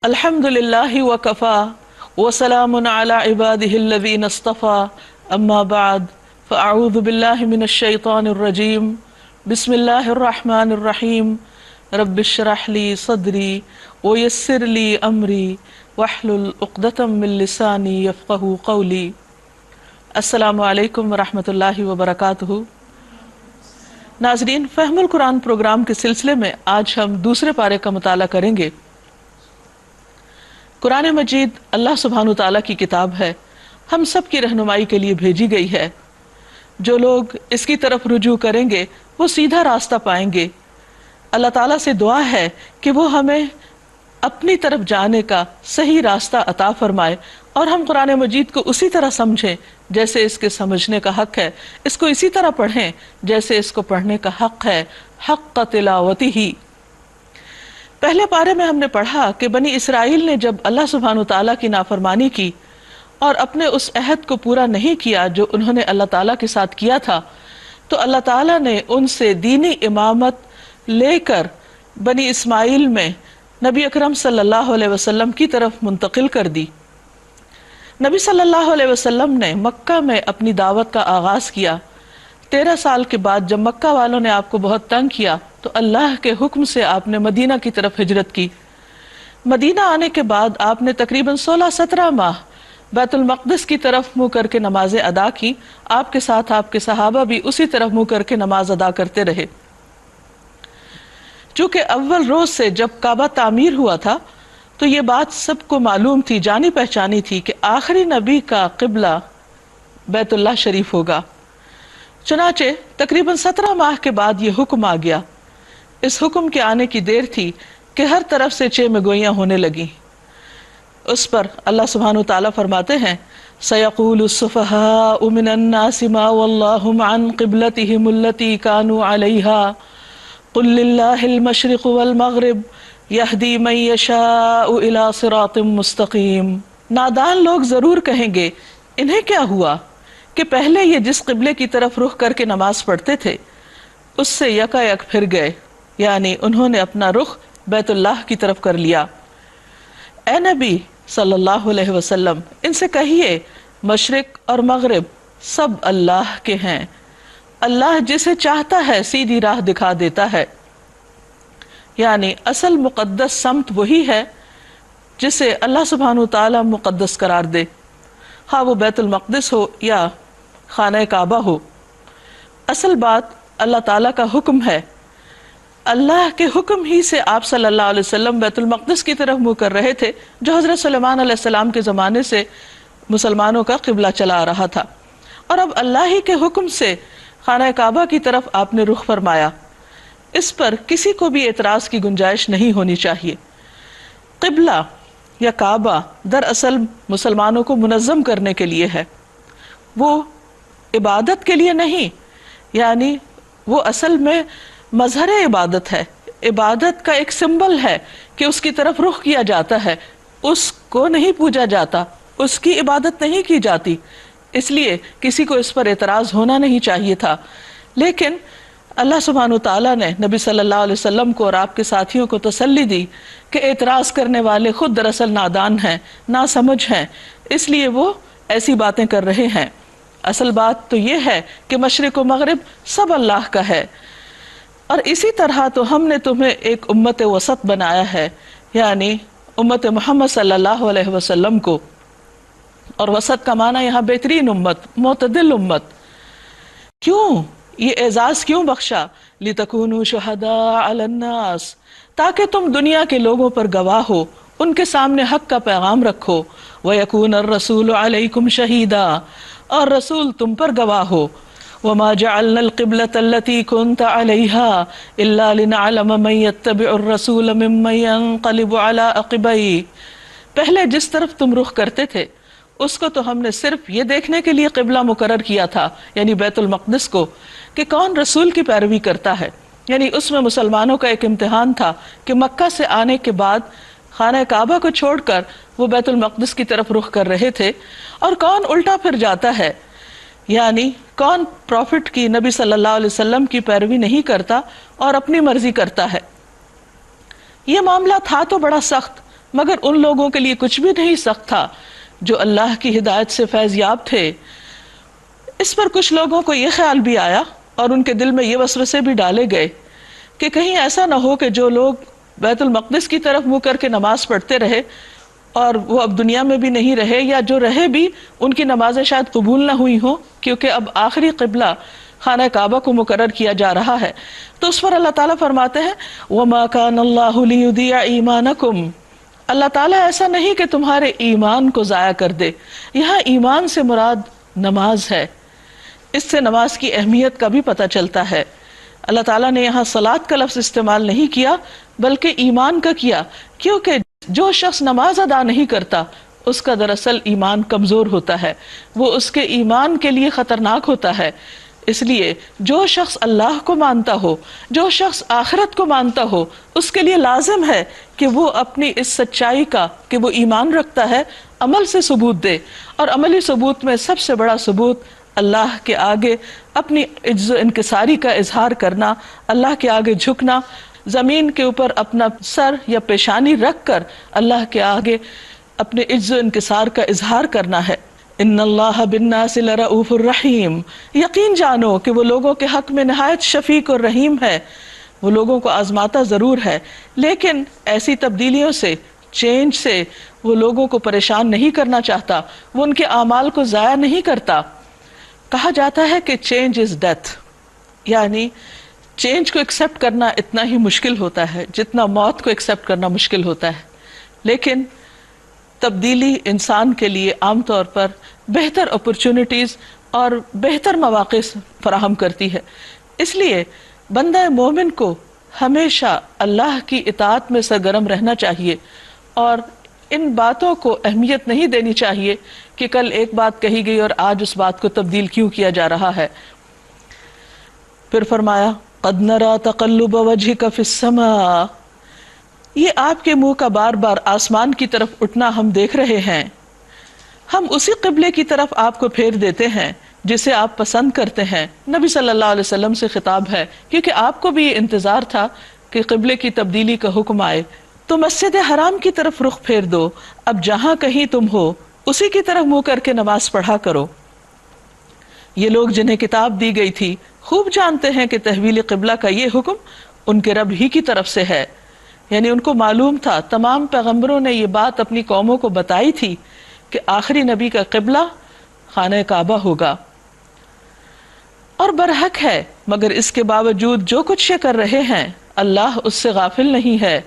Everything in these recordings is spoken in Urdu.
الحمدللہ وکفا وسلام علی عبادہ الذین اصطفا اما بعد فاعوذ باللہ من الشیطان الرجیم بسم اللہ الرحمن الرحیم رب اشرح لی صدری ویسر لی امری واحلل عقدۃ من لسانی یفقہوا قولی۔ السلام علیکم ورحمۃ اللہ وبرکاتہ۔ ناظرین، فہم القرآن پروگرام کے سلسلے میں آج ہم دوسرے پارے کا مطالعہ کریں گے۔ قرآن مجید اللہ سبحانہ تعالیٰ کی کتاب ہے، ہم سب کی رہنمائی کے لیے بھیجی گئی ہے۔ جو لوگ اس کی طرف رجوع کریں گے وہ سیدھا راستہ پائیں گے۔ اللہ تعالیٰ سے دعا ہے کہ وہ ہمیں اپنی طرف جانے کا صحیح راستہ عطا فرمائے اور ہم قرآن مجید کو اسی طرح سمجھیں جیسے اس کے سمجھنے کا حق ہے، اس کو اسی طرح پڑھیں جیسے اس کو پڑھنے کا حق ہے، حق تلاوتہ ہی۔ پہلے پارے میں ہم نے پڑھا کہ بنی اسرائیل نے جب اللہ سبحانہ تعالیٰ کی نافرمانی کی اور اپنے اس عہد کو پورا نہیں کیا جو انہوں نے اللہ تعالیٰ کے ساتھ کیا تھا، تو اللہ تعالیٰ نے ان سے دینی امامت لے کر بنی اسماعیل میں نبی اکرم صلی اللہ علیہ وسلم کی طرف منتقل کر دی۔ نبی صلی اللہ علیہ وسلم نے مکہ میں اپنی دعوت کا آغاز کیا۔ 13 سال کے بعد جب مکہ والوں نے آپ کو بہت تنگ کیا تو اللہ کے حکم سے آپ نے مدینہ کی طرف ہجرت کی۔ مدینہ آنے کے بعد آپ نے تقریباً 16-17 ماہ بیت المقدس کی طرف منہ کر کے نمازیں ادا کی۔ آپ کے ساتھ آپ کے صحابہ بھی اسی طرف منہ کر کے نماز ادا کرتے رہے۔ چونکہ اول روز سے جب کعبہ تعمیر ہوا تھا تو یہ بات سب کو معلوم تھی، جانی پہچانی تھی کہ آخری نبی کا قبلہ بیت اللہ شریف ہوگا۔ چنانچہ تقریباً 17 ماہ کے بعد یہ حکم آ گیا۔ اس حکم کے آنے کی دیر تھی کہ ہر طرف سے چہ گوئیاں ہونے لگیں۔ اس پر اللہ سبحانہ وتعالیٰ فرماتے ہیں سَيَقُولُ السُّفَهَاءُ مِنَ النَّاسِ مَا وَلَّاهُمْ عَنْ قِبْلَتِهِمُ الَّتِي كَانُوا عَلَيْهَا قُلْ لِلَّهِ الْمَشْرِقُ وَالْمَغْرِبُ يَهْدِي مَن يَشَاءُ إِلَى صِرَاطٍ مُسْتَقِيمٍ۔ نادان لوگ ضرور کہیں گے انہیں کیا ہوا کہ پہلے یہ جس قبلے کی طرف رخ کر کے نماز پڑھتے تھے اس سے یکا یک پھر گئے، یعنی انہوں نے اپنا رخ بیت اللہ کی طرف کر لیا۔ اے نبی صلی اللہ علیہ وسلم، ان سے کہیے مشرق اور مغرب سب اللہ کے ہیں، اللہ جسے چاہتا ہے سیدھی راہ دکھا دیتا ہے۔ یعنی اصل مقدس سمت وہی ہے جسے اللہ سبحانہ تعالیٰ مقدس قرار دے، ہاں وہ بیت المقدس ہو یا خانہ کعبہ ہو۔ اصل بات اللہ تعالیٰ کا حکم ہے۔ اللہ کے حکم ہی سے آپ صلی اللہ علیہ وسلم بیت المقدس کی طرف منہ کر رہے تھے، جو حضرت سلیمان علیہ السلام کے زمانے سے مسلمانوں کا قبلہ چلا آ رہا تھا، اور اب اللہ ہی کے حکم سے خانہ کعبہ کی طرف آپ نے رخ فرمایا۔ اس پر کسی کو بھی اعتراض کی گنجائش نہیں ہونی چاہیے۔ قبلہ یا کعبہ دراصل مسلمانوں کو منظم کرنے کے لیے ہے، وہ عبادت کے لیے نہیں، یعنی وہ اصل میں مظہر عبادت ہے، عبادت کا ایک سمبل ہے کہ اس کی طرف رخ کیا جاتا ہے، اس کو نہیں پوجا جاتا، اس کی عبادت نہیں کی جاتی، اس لیے کسی کو اس پر اعتراض ہونا نہیں چاہیے تھا۔ لیکن اللہ سبحانہ تعالیٰ نے نبی صلی اللہ علیہ وسلم کو اور آپ کے ساتھیوں کو تسلی دی کہ اعتراض کرنے والے خود دراصل نادان ہیں، ناسمجھ ہیں، اس لیے وہ ایسی باتیں کر رہے ہیں۔ اصل بات تو یہ ہے کہ مشرق و مغرب سب اللہ کا ہے، اور اسی طرح تو ہم نے تمہیں ایک امت وسط بنایا ہے، یعنی امت محمد صلی اللہ علیہ وسلم کو، اور وسط کا معنی یہاں بہترین امت، معتدل امت۔ کیوں یہ اعزاز کیوں بخشا؟ لِتَكُونُوا شُهَدَاءَ عَلَى النَّاسِ، تاکہ تم دنیا کے لوگوں پر گواہ ہو، ان کے سامنے حق کا پیغام رکھو۔ وَيَكُونَ الرَّسُولُ عَلَيْكُمْ شَهِيدًا، اور رسول تم پر گواہ ہو۔ وَمَا جَعَلْنَا الْقِبْلَةَ الَّتِي كُنْتَ عَلَيْهَا إِلَّا لِنَعْلَمَ مَن يَتَّبِعُ الرَّسُولَ مِمَّن يَنقَلِبُ عَلَىٰ عَقِبَيْهِ، پہلے جس طرف تم رخ کرتے تھے اس کو تو ہم نے صرف یہ دیکھنے کے لیے قبلہ مقرر کیا تھا، یعنی بیت المقدس کو، کہ کون رسول کی پیروی کرتا ہے۔ یعنی اس میں مسلمانوں کا ایک امتحان تھا کہ مکہ سے آنے کے بعد خانہ کعبہ کو چھوڑ کر وہ بیت المقدس کی طرف رخ کر رہے تھے، اور کون الٹا پھر جاتا ہے، یعنی کون پروفٹ کی، نبی صلی اللہ علیہ وسلم کی پیروی نہیں کرتا اور اپنی مرضی کرتا ہے۔ یہ معاملہ تھا تو بڑا سخت، مگر ان لوگوں کے لیے کچھ بھی نہیں سخت تھا جو اللہ کی ہدایت سے فیض یاب تھے۔ اس پر کچھ لوگوں کو یہ خیال بھی آیا اور ان کے دل میں یہ وسوسے بھی ڈالے گئے کہ کہیں ایسا نہ ہو کہ جو لوگ بیت المقدس کی طرف منہ کر کے نماز پڑھتے رہے اور وہ اب دنیا میں بھی نہیں رہے، یا جو رہے بھی ان کی نمازیں شاید قبول نہ ہوئی ہوں، کیونکہ اب آخری قبلہ خانہ کعبہ کو مقرر کیا جا رہا ہے۔ تو اس پر اللہ تعالیٰ فرماتے ہیں وَمَا كَانَ اللَّهُ لِيُضِيعَ إِيمَانَكُمْ، اللہ تعالیٰ ایسا نہیں کہ تمہارے ایمان کو ضائع کر دے۔ یہاں ایمان سے مراد نماز ہے، اس سے نماز کی اہمیت کا بھی پتہ چلتا ہے۔ اللہ تعالیٰ نے یہاں صلاۃ کا لفظ استعمال نہیں کیا بلکہ ایمان کا کیا، کیونکہ جو شخص نماز ادا نہیں کرتا اس کا دراصل ایمان کمزور ہوتا ہے، وہ اس کے ایمان کے لیے خطرناک ہوتا ہے۔ اس لیے جو شخص اللہ کو مانتا ہو، جو شخص آخرت کو مانتا ہو، اس کے لیے لازم ہے کہ وہ اپنی اس سچائی کا کہ وہ ایمان رکھتا ہے عمل سے ثبوت دے، اور عملی ثبوت میں سب سے بڑا ثبوت اللہ کے آگے اپنی عجز و انکساری کا اظہار کرنا، اللہ کے آگے جھکنا، زمین کے اوپر اپنا سر یا پیشانی رکھ کر اللہ کے آگے اپنے عجز و انکسار کا اظہار کرنا ہے۔ ان اللہ بالناس لرؤوف الرحیم، یقین جانو کہ وہ لوگوں کے حق میں نہایت شفیق اور رحیم ہے۔ وہ لوگوں کو آزماتا ضرور ہے، لیکن ایسی تبدیلیوں سے، چینج سے وہ لوگوں کو پریشان نہیں کرنا چاہتا، وہ ان کے اعمال کو ضائع نہیں کرتا۔ کہا جاتا ہے کہ چینج از ڈیتھ، یعنی چینج کو ایکسیپٹ کرنا اتنا ہی مشکل ہوتا ہے جتنا موت کو ایکسیپٹ کرنا مشکل ہوتا ہے، لیکن تبدیلی انسان کے لیے عام طور پر بہتر اپرچونٹیز اور بہتر مواقع فراہم کرتی ہے۔ اس لیے بندہ مومن کو ہمیشہ اللہ کی اطاعت میں سرگرم رہنا چاہیے، اور ان باتوں کو اہمیت نہیں دینی چاہیے کہ کل ایک بات کہی گئی اور آج اس بات کو تبدیل کیوں کیا جا رہا ہے۔ پھر فرمایا قد نرى تقلب وجهك في السماء، یہ آپ کے منہ کا بار بار آسمان کی طرف اٹھنا ہم دیکھ رہے ہیں، ہم اسی قبلے کی طرف آپ کو پھیر دیتے ہیں جسے آپ پسند کرتے ہیں۔ نبی صلی اللہ علیہ وسلم سے خطاب ہے، کیونکہ آپ کو بھی یہ انتظار تھا کہ قبلے کی تبدیلی کا حکم آئے۔ تو مسجد حرام کی طرف رخ پھیر دو، اب جہاں کہیں تم ہو اسی کی طرف منہ کر کے نماز پڑھا کرو۔ یہ لوگ جنہیں کتاب دی گئی تھی خوب جانتے ہیں کہ تحویل قبلہ کا یہ حکم ان کے رب ہی کی طرف سے ہے، یعنی ان کو معلوم تھا، تمام پیغمبروں نے یہ بات اپنی قوموں کو بتائی تھی کہ آخری نبی کا قبلہ خانہ کعبہ ہوگا، اور برحق ہے، مگر اس کے باوجود جو کچھ یہ کر رہے ہیں اللہ اس سے غافل نہیں ہے۔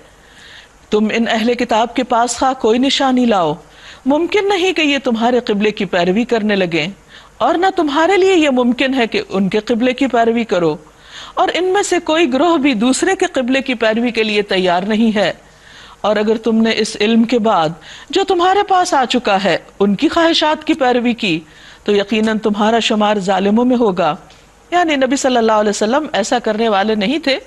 تم ان اہل کتاب کے پاس خواہ کوئی نشانی لاؤ، ممکن نہیں کہ یہ تمہارے قبلے کی پیروی کرنے لگیں، اور نہ تمہارے لیے یہ ممکن ہے کہ ان کے قبلے کی پیروی کرو، اور ان میں سے کوئی گروہ بھی دوسرے کے قبلے کی پیروی کے لیے تیار نہیں ہے۔ اور اگر تم نے اس علم کے بعد جو تمہارے پاس آ چکا ہے ان کی خواہشات کی پیروی کی تو یقیناً تمہارا شمار ظالموں میں ہوگا۔ یعنی نبی صلی اللہ علیہ وسلم ایسا کرنے والے نہیں تھے۔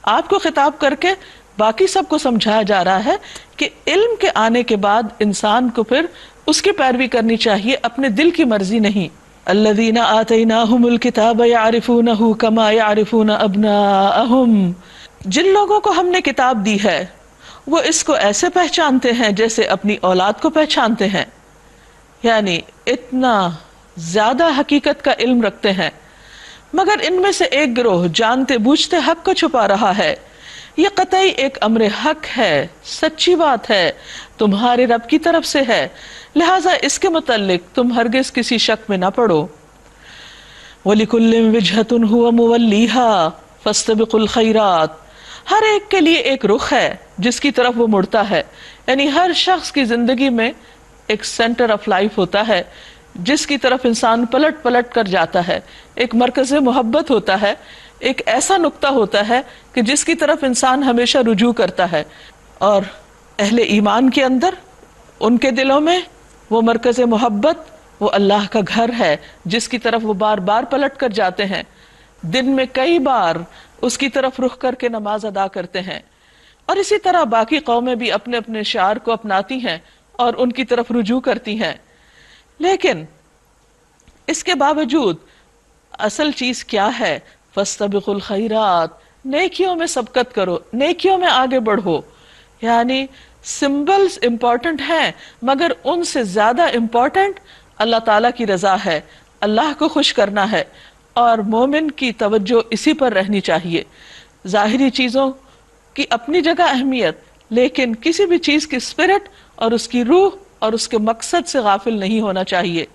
آپ کو خطاب کر کے باقی سب کو سمجھایا جا رہا ہے کہ علم کے آنے کے بعد انسان کو پھر اس کی پیروی کرنی چاہیے، اپنے دل کی مرضی نہیں۔ الذین آتیناہم الکتاب یعرفونہ کما یعرفون ابناءہم، جن لوگوں کو ہم نے کتاب دی ہے وہ اس کو ایسے پہچانتے ہیں جیسے اپنی اولاد کو پہچانتے ہیں، یعنی اتنا زیادہ حقیقت کا علم رکھتے ہیں۔ مگر ان میں سے ایک گروہ جانتے بوجھتے حق کو چھپا رہا ہے۔ یہ قطعی ایک امر حق ہے، سچی بات ہے، تمہارے رب کی طرف سے ہے، لہٰذا اس کے متعلق تم ہرگز کسی شک میں نہ پڑو۔ وَلِكُلٍّ وِجْهَةٌ هُوَ مُوَلِّيهَا فَاسْتَبِقُوا الْخَيْرَاتِ، ہر ایک کے لیے ایک رخ ہے جس کی طرف وہ مڑتا ہے، یعنی ہر شخص کی زندگی میں ایک سینٹر آف لائف ہوتا ہے جس کی طرف انسان پلٹ پلٹ کر جاتا ہے، ایک مرکز محبت ہوتا ہے، ایک ایسا نقطہ ہوتا ہے کہ جس کی طرف انسان ہمیشہ رجوع کرتا ہے، اور اہل ایمان کے اندر ان کے دلوں میں وہ مرکز محبت وہ اللہ کا گھر ہے جس کی طرف وہ بار بار پلٹ کر جاتے ہیں، دن میں کئی بار اس کی طرف رخ کر کے نماز ادا کرتے ہیں۔ اور اسی طرح باقی قومیں بھی اپنے اپنے شعار کو اپناتی ہیں اور ان کی طرف رجوع کرتی ہیں، لیکن اس کے باوجود اصل چیز کیا ہے؟ فَاسْتَبِقُوا الْخَيْرَاتِ، نیکیوں میں سبقت کرو، نیکیوں میں آگے بڑھو، یعنی سمبلز امپورٹنٹ ہیں، مگر ان سے زیادہ امپورٹنٹ اللہ تعالیٰ کی رضا ہے، اللہ کو خوش کرنا ہے، اور مومن کی توجہ اسی پر رہنی چاہیے۔ ظاہری چیزوں کی اپنی جگہ اہمیت، لیکن کسی بھی چیز کی اسپرٹ اور اس کی روح اور اس کے مقصد سے غافل نہیں ہونا چاہیے۔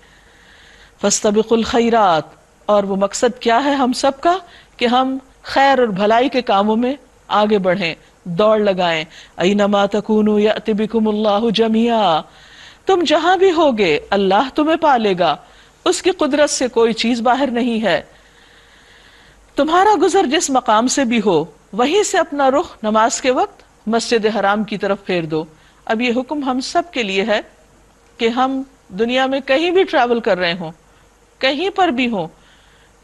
فاستبقوا الخیرات، اور وہ مقصد کیا ہے ہم سب کا کہ ہم خیر اور بھلائی کے کاموں میں آگے بڑھیں، دوڑ لگائیں۔ اینما تکونوا یأتی بکم اللہ جمیعا، تم جہاں بھی ہوگے اللہ تمہیں پالے گا، اس کی قدرت سے کوئی چیز باہر نہیں ہے۔ تمہارا گزر جس مقام سے بھی ہو وہیں سے اپنا رخ نماز کے وقت مسجد حرام کی طرف پھیر دو۔ اب یہ حکم ہم سب کے لیے ہے کہ ہم دنیا میں کہیں بھی ٹریول کر رہے ہوں، کہیں پر بھی ہوں،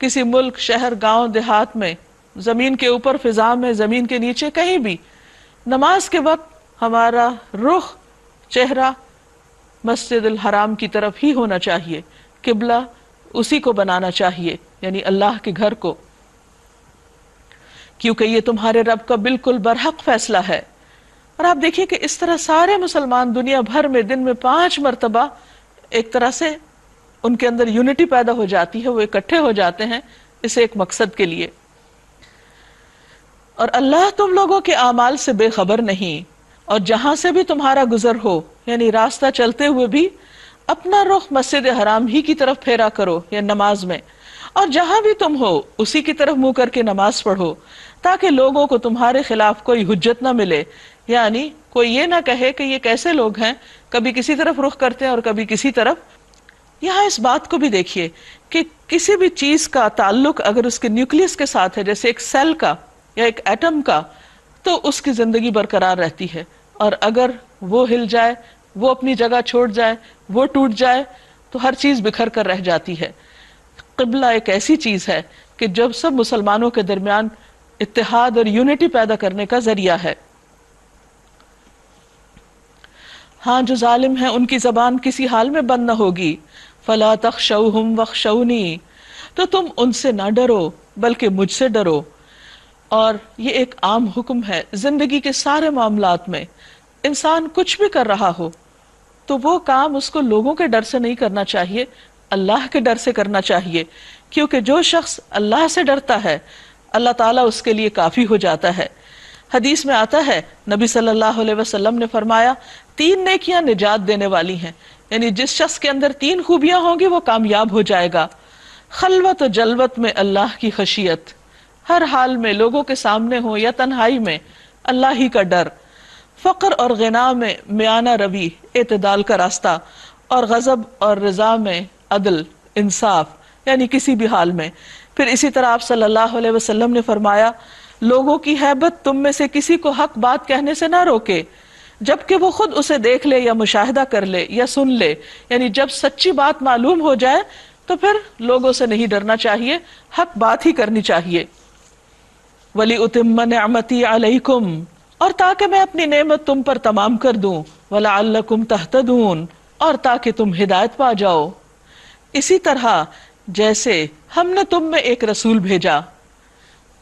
کسی ملک، شہر، گاؤں، دیہات میں، زمین کے اوپر، فضا میں، زمین کے نیچے، کہیں بھی، نماز کے وقت ہمارا رخ، چہرہ مسجد الحرام کی طرف ہی ہونا چاہیے، قبلہ اسی کو بنانا چاہیے، یعنی اللہ کے گھر کو، کیونکہ یہ تمہارے رب کا بالکل برحق فیصلہ ہے۔ اور آپ دیکھیے کہ اس طرح سارے مسلمان دنیا بھر میں دن میں 5 مرتبہ ایک طرح سے ان کے اندر یونٹی پیدا ہو جاتی ہے، وہ اکٹھے ہو جاتے ہیں اس ایک مقصد کے لیے۔ اور اللہ تم لوگوں کے اعمال سے بے خبر نہیں، اور جہاں سے بھی تمہارا گزر ہو، یعنی راستہ چلتے ہوئے بھی اپنا رخ مسجد حرام ہی کی طرف پھیرا کرو یا نماز میں، اور جہاں بھی تم ہو اسی کی طرف منہ کر کے نماز پڑھو، تاکہ لوگوں کو تمہارے خلاف کوئی حجت نہ ملے، یعنی کوئی یہ نہ کہے کہ یہ کیسے لوگ ہیں، کبھی کسی طرف رخ کرتے ہیں اور کبھی کسی طرف۔ یہاں اس بات کو بھی دیکھیے کہ کسی بھی چیز کا تعلق اگر اس کے نیوکلیس کے ساتھ ہے، جیسے ایک سیل کا یا ایک ایٹم کا، تو اس کی زندگی برقرار رہتی ہے، اور اگر وہ ہل جائے، وہ اپنی جگہ چھوڑ جائے، وہ ٹوٹ جائے، تو ہر چیز بکھر کر رہ جاتی ہے۔ قبلہ ایک ایسی چیز ہے کہ جب سب مسلمانوں کے درمیان اتحاد اور یونٹی پیدا کرنے کا ذریعہ ہے۔ ہاں جو ظالم ہیں ان کی زبان کسی حال میں بند نہ ہوگی۔ فلا تخشوہم واخشونی، تو تم ان سے نہ ڈرو بلکہ مجھ سے ڈرو۔ اور یہ ایک عام حکم ہے زندگی کے سارے معاملات میں، انسان کچھ بھی کر رہا ہو تو وہ کام اس کو لوگوں کے ڈر سے نہیں کرنا چاہیے، اللہ کے ڈر سے کرنا چاہیے، کیونکہ جو شخص اللہ سے ڈرتا ہے اللہ تعالیٰ اس کے لیے کافی ہو جاتا ہے۔ حدیث میں آتا ہے نبی صلی اللہ علیہ وسلم نے فرمایا 3 نیکیاں نجات دینے والی ہیں، یعنی جس شخص کے اندر 3 خوبیاں ہوں گی وہ کامیاب ہو جائے گا۔ خلوت و جلوت میں اللہ کی خشیت، ہر حال میں لوگوں کے سامنے ہو یا تنہائی میں اللہ ہی کا ڈر۔ فقر اور غنا میں میانہ روی، اعتدال کا راستہ، اور غضب اور رضا میں عدل، انصاف، یعنی کسی بھی حال میں۔ پھر اسی طرح آپ صلی اللہ علیہ وسلم نے فرمایا لوگوں کی ہیبت تم میں سے کسی کو حق بات کہنے سے نہ روکے جبکہ وہ خود اسے دیکھ لے یا مشاہدہ کر لے یا سن لے، یعنی جب سچی بات معلوم ہو جائے تو پھر لوگوں سے نہیں ڈرنا چاہیے، حق بات ہی کرنی چاہیے۔ وَلِأُتِمَّ نِعْمَتِي عَلَيْكُمْ، اور تاکہ میں اپنی نعمت تم پر تمام کر دوں، وَلَعَلَّكُمْ تَهْتَدُونَ، اور تاکہ تم ہدایت پا جاؤ۔ اسی طرح جیسے ہم نے تم میں ایک رسول بھیجا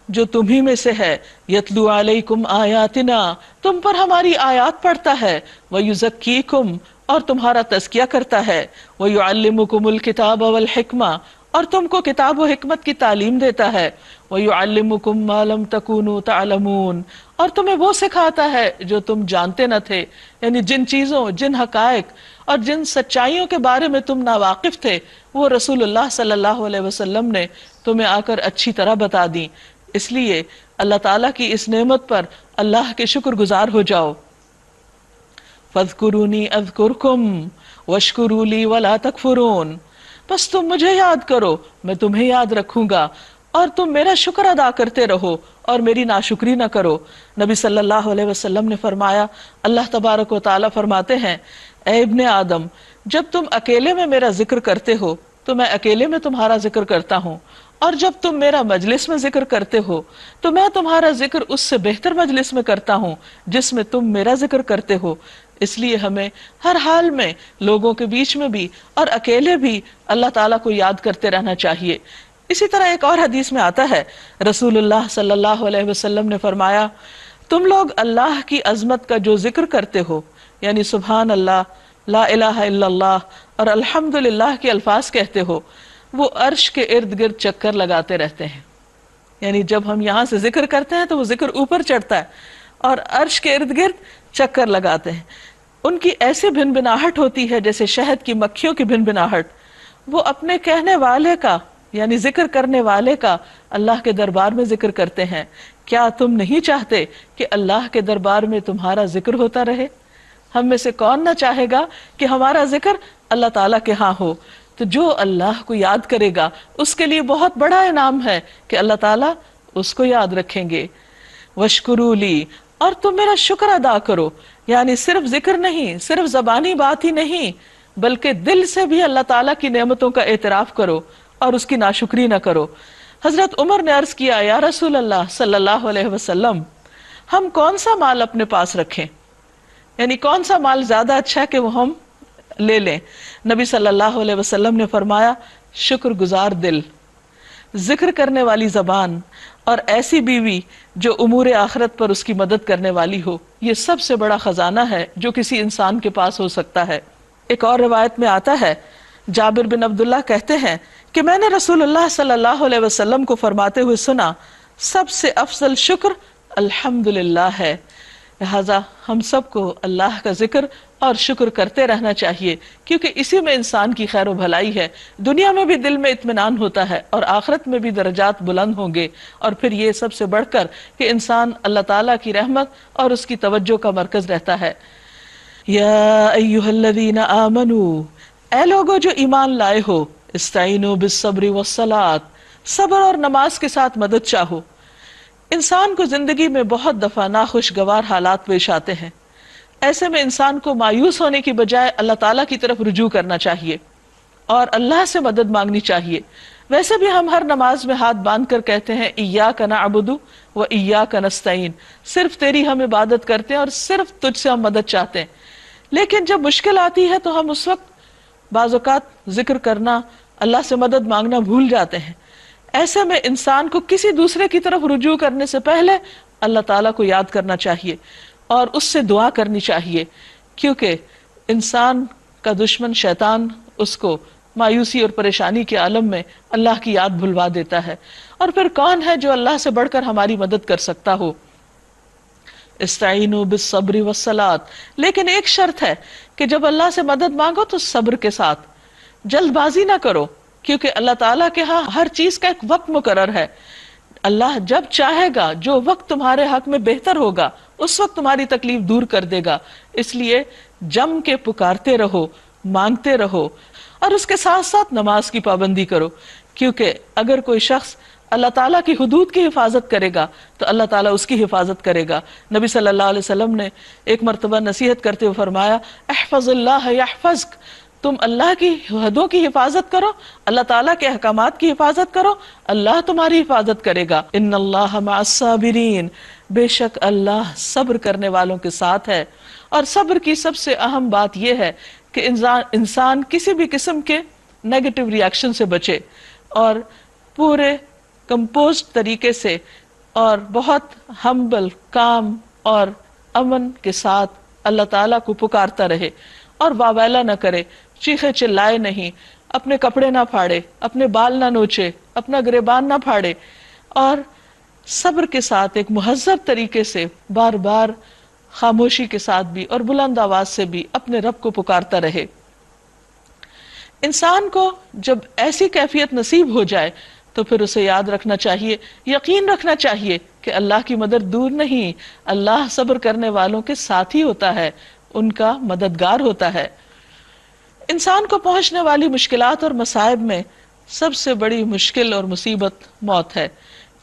جو تمہی میں سے ہے، یتلو علیکم آیاتنا، تم پر ہماری آیات پڑھتا ہے، ویزکیکم، اور تمہارا تزکیہ کرتا ہے، ویعلمکم الکتاب والحکمہ، اور تم کو کتاب و حکمت کی تعلیم دیتا ہے، ویعلمکم ما لم تکونوا تعلمون، اور تمہیں وہ سکھاتا ہے جو تم جانتے نہ تھے، یعنی جن چیزوں، جن حقائق اور جن سچائیوں کے بارے میں تم ناواقف تھے وہ رسول اللہ صلی اللہ علیہ وسلم نے تمہیں آ کر اچھی طرح بتا دی۔ اس لیے اللہ تعالیٰ کی اس نعمت پر اللہ کے شکر گزار ہو جاؤ۔ فَاذْكُرُونِي أَذْكُرْكُمْ وَاشْكُرُوا لِي وَلَا تَكْفُرُونَ، بس تم مجھے یاد کرو میں تمہیں یاد رکھوں گا، اور تم میرا شکر ادا کرتے رہو اور میری ناشکری نہ کرو۔ نبی صلی اللہ علیہ وسلم نے فرمایا اللہ تبارک و تعالیٰ فرماتے ہیں اے ابن آدم، جب تم اکیلے میں میرا ذکر کرتے ہو تو میں اکیلے میں تمہارا ذکر کرتا ہوں، اور جب تم میرا مجلس میں ذکر کرتے ہو تو میں تمہارا ذکر اس سے بہتر مجلس میں کرتا ہوں جس میں تم میرا ذکر کرتے ہو۔ اس لیے ہمیں ہر حال میں لوگوں کے بیچ میں بھی اور اکیلے بھی اللہ تعالیٰ کو یاد کرتے رہنا چاہیے۔ اسی طرح ایک اور حدیث میں آتا ہے رسول اللہ صلی اللہ علیہ وسلم نے فرمایا تم لوگ اللہ کی عظمت کا جو ذکر کرتے ہو یعنی سبحان اللہ، لا الہ الا اللہ اور الحمدللہ کے الفاظ کہتے ہو، وہ عرش کے ارد گرد چکر لگاتے رہتے ہیں. یعنی جب ہم یہاں سے ذکر کرتے ہیں تو وہ ذکر اوپر چڑھتا ہے اور عرش کے ارد گرد چکر لگاتے ہیں. ان کی ایسی بھن بھناہٹ ہوتی ہے جیسے شہد کی مکھیوں کی بھن بھناہٹ. وہ اپنے کہنے والے کا یعنی ذکر کرنے والے کا اللہ کے دربار میں ذکر کرتے ہیں. کیا تم نہیں چاہتے کہ اللہ کے دربار میں تمہارا ذکر ہوتا رہے؟ ہم میں سے کون نہ چاہے گا کہ ہمارا ذکر اللہ تعالیٰ کے ہاں ہو؟ تو جو اللہ کو یاد کرے گا اس کے لیے بہت بڑا انعام ہے کہ اللہ تعالیٰ اس کو یاد رکھیں گے. وَاشْكُرُوا لِي، اور تم میرا شکر ادا کرو. یعنی صرف ذکر نہیں، صرف زبانی بات ہی نہیں، بلکہ دل سے بھی اللہ تعالیٰ کی نعمتوں کا اعتراف کرو اور اس کی ناشکری نہ کرو. حضرت عمر نے عرض کیا، یا رسول اللہ صلی اللہ علیہ وسلم، ہم کون سا مال اپنے پاس رکھیں؟ یعنی کون سا مال زیادہ اچھا ہے کہ وہ ہم لے لیں؟ نبی صلی اللہ علیہ وسلم نے فرمایا، شکر گزار دل، ذکر کرنے والی زبان اور ایسی بیوی جو امور آخرت پر اس کی مدد کرنے والی ہو. یہ سب سے بڑا خزانہ ہے جو کسی انسان کے پاس ہو سکتا ہے. ایک اور روایت میں آتا ہے، جابر بن عبداللہ کہتے ہیں کہ میں نے رسول اللہ صلی اللہ علیہ وسلم کو فرماتے ہوئے سنا، سب سے افضل شکر الحمدللہ ہے. لہذا ہم سب کو اللہ کا ذکر اور شکر کرتے رہنا چاہیے، کیونکہ اسی میں انسان کی خیر و بھلائی ہے. دنیا میں بھی دل میں اطمینان ہوتا ہے اور آخرت میں بھی درجات بلند ہوں گے. اور پھر یہ سب سے بڑھ کر کہ انسان اللہ تعالیٰ کی رحمت اور اس کی توجہ کا مرکز رہتا ہے. یا ایھا الذین آمنوا، اے لوگو جو ایمان لائے ہو، استعینوا بالصبر والصلاۃ، صبر اور نماز کے ساتھ مدد چاہو. انسان کو زندگی میں بہت دفعہ ناخوشگوار حالات پیش آتے ہیں. ایسے میں انسان کو مایوس ہونے کی بجائے اللہ تعالیٰ کی طرف رجوع کرنا چاہیے اور اللہ سے مدد مانگنی چاہیے. ویسے بھی ہم ہر نماز میں ہاتھ باندھ کر کہتے ہیں، ایاک نعبد و ایاک نستعین، صرف تیری ہم عبادت کرتے ہیں اور صرف تجھ سے ہم مدد چاہتے ہیں. لیکن جب مشکل آتی ہے تو ہم اس وقت بعض اوقات ذکر کرنا، اللہ سے مدد مانگنا بھول جاتے ہیں. ایسے میں انسان کو کسی دوسرے کی طرف رجوع کرنے سے پہلے اللہ تعالیٰ کو یاد کرنا چاہیے اور اس سے دعا کرنی چاہیے، کیونکہ انسان کا دشمن شیطان اس کو مایوسی اور پریشانی کے عالم میں اللہ کی یاد بھلوا دیتا ہے. اور پھر کون ہے جو اللہ سے بڑھ کر ہماری مدد کر سکتا ہو؟ استعینوا بالصبر والصلاۃ. لیکن ایک شرط ہے کہ جب اللہ سے مدد مانگو تو صبر کے ساتھ، جلد بازی نہ کرو، کیونکہ اللہ تعالیٰ کے ہاں ہر چیز کا ایک وقت مقرر ہے. اللہ جب چاہے گا، جو وقت تمہارے حق میں بہتر ہوگا، اس وقت تمہاری تکلیف دور کر دے گا. اس لیے جم کے پکارتے رہو، مانگتے رہو، اور اس کے ساتھ ساتھ نماز کی پابندی کرو، کیونکہ اگر کوئی شخص اللہ تعالیٰ کی حدود کی حفاظت کرے گا تو اللہ تعالیٰ اس کی حفاظت کرے گا. نبی صلی اللہ علیہ وسلم نے ایک مرتبہ نصیحت کرتے ہوئے فرمایا، احفظ اللہ یحفظک، تم اللہ کی حدوں کی حفاظت کرو، اللہ تعالیٰ کے احکامات کی حفاظت کرو، اللہ تمہاری حفاظت کرے گا. ان اللہ مع الصابرین، بے شک اللہ صبر کرنے والوں کے ساتھ ہے. اور صبر کی سب سے اہم بات یہ ہے کہ انسان کسی بھی قسم کے نیگیٹو ری ایکشن سے بچے اور پورے کمپوزڈ طریقے سے اور بہت ہمبل، کام اور امن کے ساتھ اللہ تعالیٰ کو پکارتا رہے اور واویلا نہ کرے، چیخے چلائے نہیں، اپنے کپڑے نہ پھاڑے، اپنے بال نہ نوچے، اپنا گریبان نہ پھاڑے، اور صبر کے ساتھ ایک مہذب طریقے سے بار بار خاموشی کے ساتھ بھی اور بلند آواز سے بھی اپنے رب کو پکارتا رہے. انسان کو جب ایسی کیفیت نصیب ہو جائے تو پھر اسے یاد رکھنا چاہیے، یقین رکھنا چاہیے کہ اللہ کی مدد دور نہیں، اللہ صبر کرنے والوں کے ساتھ ہی ہوتا ہے، ان کا مددگار ہوتا ہے. انسان کو پہنچنے والی مشکلات اور مصائب میں سب سے بڑی مشکل اور مصیبت موت ہے.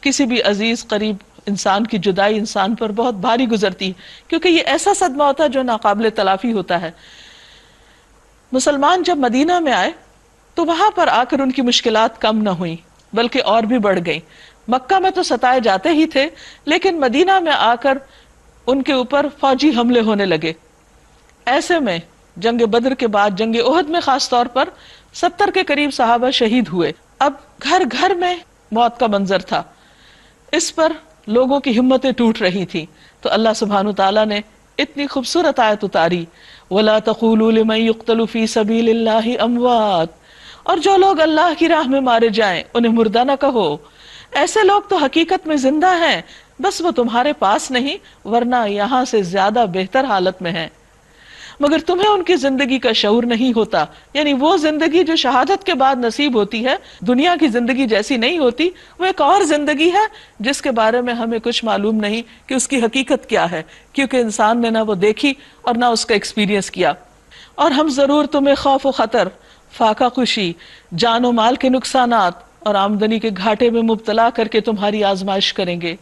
کسی بھی عزیز قریب انسان کی جدائی انسان پر بہت بھاری گزرتی ہے، کیونکہ یہ ایسا صدمہ ہوتا ہے جو ناقابل تلافی ہوتا ہے. مسلمان جب مدینہ میں آئے تو وہاں پر آ کر ان کی مشکلات کم نہ ہوئیں بلکہ اور بھی بڑھ گئیں. مکہ میں تو ستائے جاتے ہی تھے، لیکن مدینہ میں آ کر ان کے اوپر فوجی حملے ہونے لگے. ایسے میں جنگ بدر کے بعد جنگ احد میں خاص طور پر 70 کے قریب صحابہ شہید ہوئے. اب گھر گھر میں موت کا منظر تھا. اس پر لوگوں کی ہمتیں ٹوٹ رہی تھی. تو اللہ سبحانہ تعالیٰ نے اتنی خوبصورت آیت اتاری، وَلَا تَقُولُوا لِمَن يُقْتَلُ فِي سَبِيلِ اللَّهِ أَمْوَاتٌ، اور جو لوگ اللہ کی راہ میں مارے جائیں انہیں مردہ نہ کہو، ایسے لوگ تو حقیقت میں زندہ ہیں، بس وہ تمہارے پاس نہیں ورنہ یہاں سے زیادہ بہتر حالت میں ہیں، مگر تمہیں ان کی زندگی کا شعور نہیں ہوتا، یعنی وہ زندگی جو شہادت کے بعد نصیب ہوتی ہے دنیا کی زندگی جیسی نہیں ہوتی، وہ ایک اور زندگی ہے جس کے بارے میں ہمیں کچھ معلوم نہیں کہ اس کی حقیقت کیا ہے، کیونکہ انسان نے نہ وہ دیکھی اور نہ اس کا ایکسپیرینس کیا۔ اور ہم ضرور تمہیں خوف و خطر، فاقہ کشی، جان و مال کے نقصانات اور آمدنی کے گھاٹے میں مبتلا کر کے تمہاری آزمائش کریں گے۔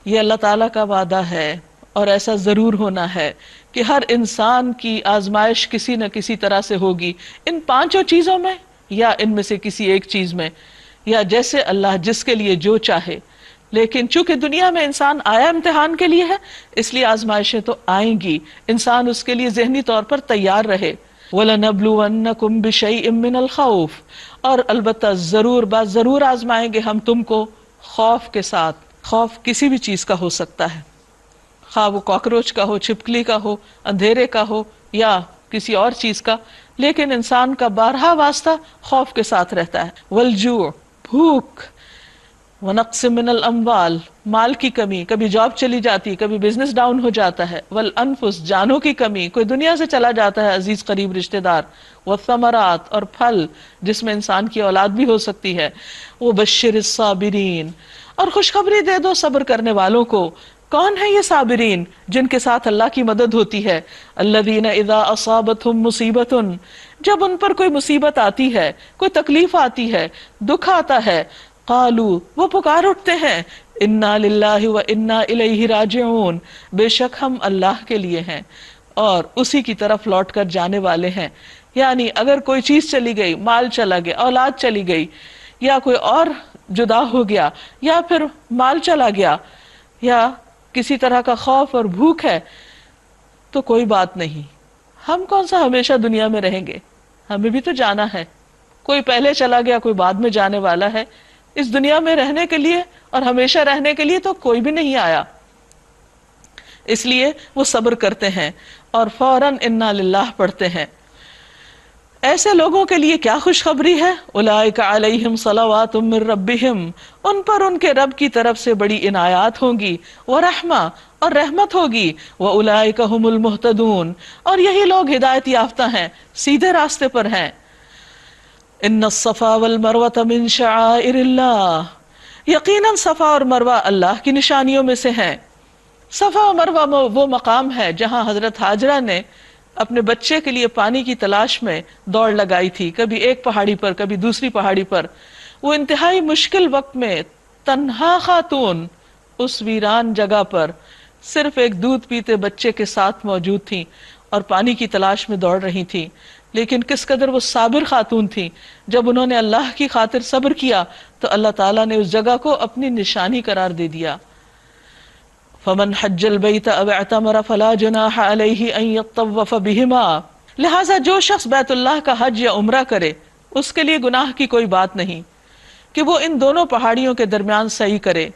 یہ اللہ تعالیٰ کا وعدہ ہے اور ایسا ضرور ہونا ہے کہ ہر انسان کی آزمائش کسی نہ کسی طرح سے ہوگی، ان پانچوں چیزوں میں یا ان میں سے کسی ایک چیز میں، یا جیسے اللہ جس کے لیے جو چاہے۔ لیکن چونکہ دنیا میں انسان آیا امتحان کے لیے ہے، اس لیے آزمائشیں تو آئیں گی، انسان اس کے لیے ذہنی طور پر تیار رہے۔ وَلَنَبْلُوَنَّكُمْ بِشَيْءٍ مِّنَ الْخَوْفِ، اور البتہ ضرور ضرور آزمائیں گے ہم تم کو خوف کے ساتھ۔ خوف کسی بھی چیز کا ہو سکتا ہے، خواہ وہ کاکروچ کا ہو، چھپکلی کا ہو، اندھیرے کا ہو یا کسی اور چیز کا، لیکن انسان کا بارہا واسطہ خوف کے ساتھ رہتا ہے۔ والجوع، بھوک، ونقص من الاموال، مال کی کمی، کبھی جاب چلی جاتی، کبھی بزنس ڈاؤن ہو جاتا ہے، والانفس، جانوں کی کمی، کوئی دنیا سے چلا جاتا ہے عزیز قریب رشتہ دار، والثمرات، اور پھل جس میں انسان کی اولاد بھی ہو سکتی ہے، وبشر الصابرین، اور خوشخبری دے دو صبر کرنے والوں کو۔ کون ہے یہ صابرین؟ جن کے ساتھ اللہ کی مدد ہوتی ہے۔ الذین اذا اصابتہم مصیبت، جب ان پر کوئی مصیبت آتی ہے، کوئی تکلیف آتی ہے، دکھ آتا ہے، قالو، وہ پکار اٹھتے ہیں، انا للہ و انا الیہ راجعون، بے شک ہم اللہ کے لیے ہیں اور اسی کی طرف لوٹ کر جانے والے ہیں۔ یعنی اگر کوئی چیز چلی گئی، مال چلا گیا، اولاد چلی گئی، یا کوئی اور جدا ہو گیا، یا پھر مال چلا گیا، یا کسی طرح کا خوف اور بھوک ہے، تو کوئی بات نہیں، ہم کون سا ہمیشہ دنیا میں رہیں گے، ہمیں بھی تو جانا ہے، کوئی پہلے چلا گیا، کوئی بعد میں جانے والا ہے، اس دنیا میں رہنے کے لیے اور ہمیشہ رہنے کے لیے تو کوئی بھی نہیں آیا، اس لیے وہ صبر کرتے ہیں اور فوراً انا للہ پڑھتے ہیں۔ ایسے لوگوں کے لیے کیا خوشخبری ہے، اولئک علیہم صلوات من ربہم، ان پر ان کے رب کی طرف سے بڑی عنایات ہوں گی، ورحمہ، اور رحمت ہوگی، واولئک ھم المہتدون، اور یہی لوگ ہدایت یافتہ ہیں، سیدھے راستے پر ہیں۔ ان الصفا والمروۃ من شعائر اللہ، یقیناً صفا اور مروہ اللہ کی نشانیوں میں سے ہیں۔ صفا و مروہ وہ مقام ہے جہاں حضرت ہاجرہ نے اپنے بچے کے لیے پانی کی تلاش میں دوڑ لگائی تھی، کبھی ایک پہاڑی پر، کبھی دوسری پہاڑی پر۔ وہ انتہائی مشکل وقت میں تنہا خاتون اس ویران جگہ پر صرف ایک دودھ پیتے بچے کے ساتھ موجود تھیں اور پانی کی تلاش میں دوڑ رہی تھیں، لیکن کس قدر وہ صابر خاتون تھیں۔ جب انہوں نے اللہ کی خاطر صبر کیا تو اللہ تعالیٰ نے اس جگہ کو اپنی نشانی قرار دے دیا۔ فمن حج البیت او اعتمر فلا جناح علیہ ان یطوف بہما، لہٰذا جو شخص بیت اللہ کا حج یا عمرہ کرے اس کے لیے گناہ کی کوئی بات نہیں کہ وہ ان دونوں پہاڑیوں کے درمیان سعی کرے،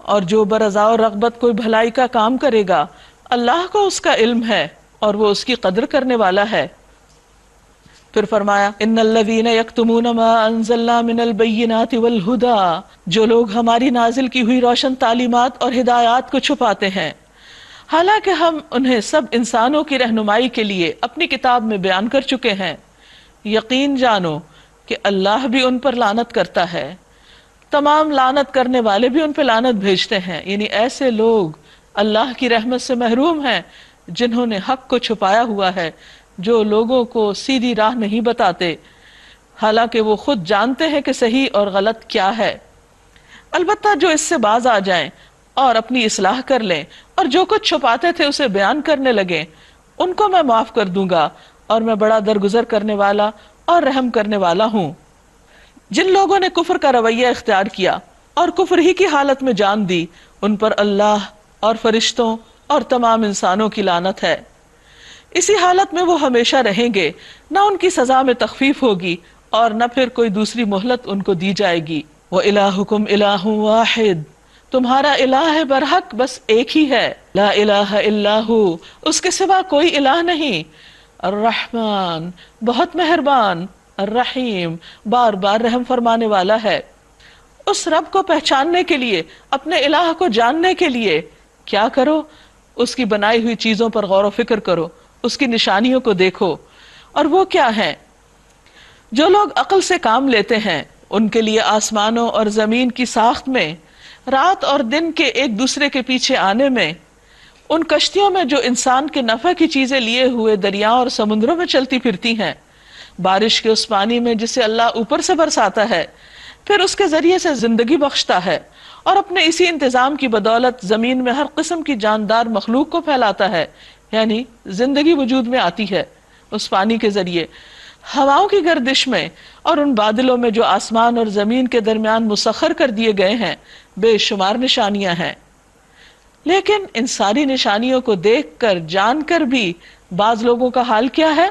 اور جو برضا و رغبت کوئی بھلائی کا کام کرے گا اللہ کو اس کا علم ہے اور وہ اس کی قدر کرنے والا ہے۔ پھر فرمایا ان الذین یکتمون ما انزلنا من البینات والہدی، جو لوگ ہماری نازل کی ہوئی روشن تعلیمات اور ہدایات کو چھپاتے ہیں، حالانکہ ہم انہیں سب انسانوں کی رہنمائی کے لیے اپنی کتاب میں بیان کر چکے ہیں، یقین جانو کہ اللہ بھی ان پر لعنت کرتا ہے، تمام لعنت کرنے والے بھی ان پہ لعنت بھیجتے ہیں۔ یعنی ایسے لوگ اللہ کی رحمت سے محروم ہیں جنہوں نے حق کو چھپایا ہوا ہے، جو لوگوں کو سیدھی راہ نہیں بتاتے، حالانکہ وہ خود جانتے ہیں کہ صحیح اور غلط کیا ہے۔ البتہ جو اس سے باز آ جائیں اور اپنی اصلاح کر لیں اور جو کچھ چھپاتے تھے اسے بیان کرنے لگیں، ان کو میں معاف کر دوں گا، اور میں بڑا درگزر کرنے والا اور رحم کرنے والا ہوں۔ جن لوگوں نے کفر کا رویہ اختیار کیا اور کفر ہی کی حالت میں جان دی، ان پر اللہ اور فرشتوں اور تمام انسانوں کی لعنت ہے، اسی حالت میں وہ ہمیشہ رہیں گے، نہ ان کی سزا میں تخفیف ہوگی اور نہ پھر کوئی دوسری مہلت ان کو دی جائے گی۔ وَإِلَٰهُكُمْ إِلَٰهٌ وَاحِدٌ، تمہارا الہ برحق بس ایک ہی ہے، لا الہ الا ہو، اس کے سوا کوئی الہ نہیں، الرحمن بہت مہربان، الرحیم بار بار رحم فرمانے والا ہے۔ اس رب کو پہچاننے کے لیے، اپنے الہ کو جاننے کے لیے کیا کرو؟ اس کی بنائی ہوئی چیزوں پر غور و فکر کرو، اس کی نشانیوں کو دیکھو۔ اور وہ کیا ہیں؟ جو لوگ عقل سے کام لیتے ہیں ان کے لیے آسمانوں اور زمین کی ساخت میں، رات اور دن کے ایک دوسرے کے پیچھے آنے میں، ان کشتیوں میں جو انسان کے نفع کی چیزیں لیے ہوئے دریاؤں اور سمندروں میں چلتی پھرتی ہیں، بارش کے اس پانی میں جسے اللہ اوپر سے برساتا ہے، پھر اس کے ذریعے سے زندگی بخشتا ہے، اور اپنے اسی انتظام کی بدولت زمین میں ہر قسم کی جاندار مخلوق کو پھیلاتا ہے، یعنی زندگی وجود میں آتی ہے اس پانی کے ذریعے۔ ہواؤں کی گردش میں اور ان بادلوں میں جو آسمان اور زمین کے درمیان مسخر کر دیے گئے ہیں بے شمار نشانیاں ہیں، لیکن ان ساری نشانیوں کو دیکھ کر جان کر بھی بعض لوگوں کا حال کیا ہے؟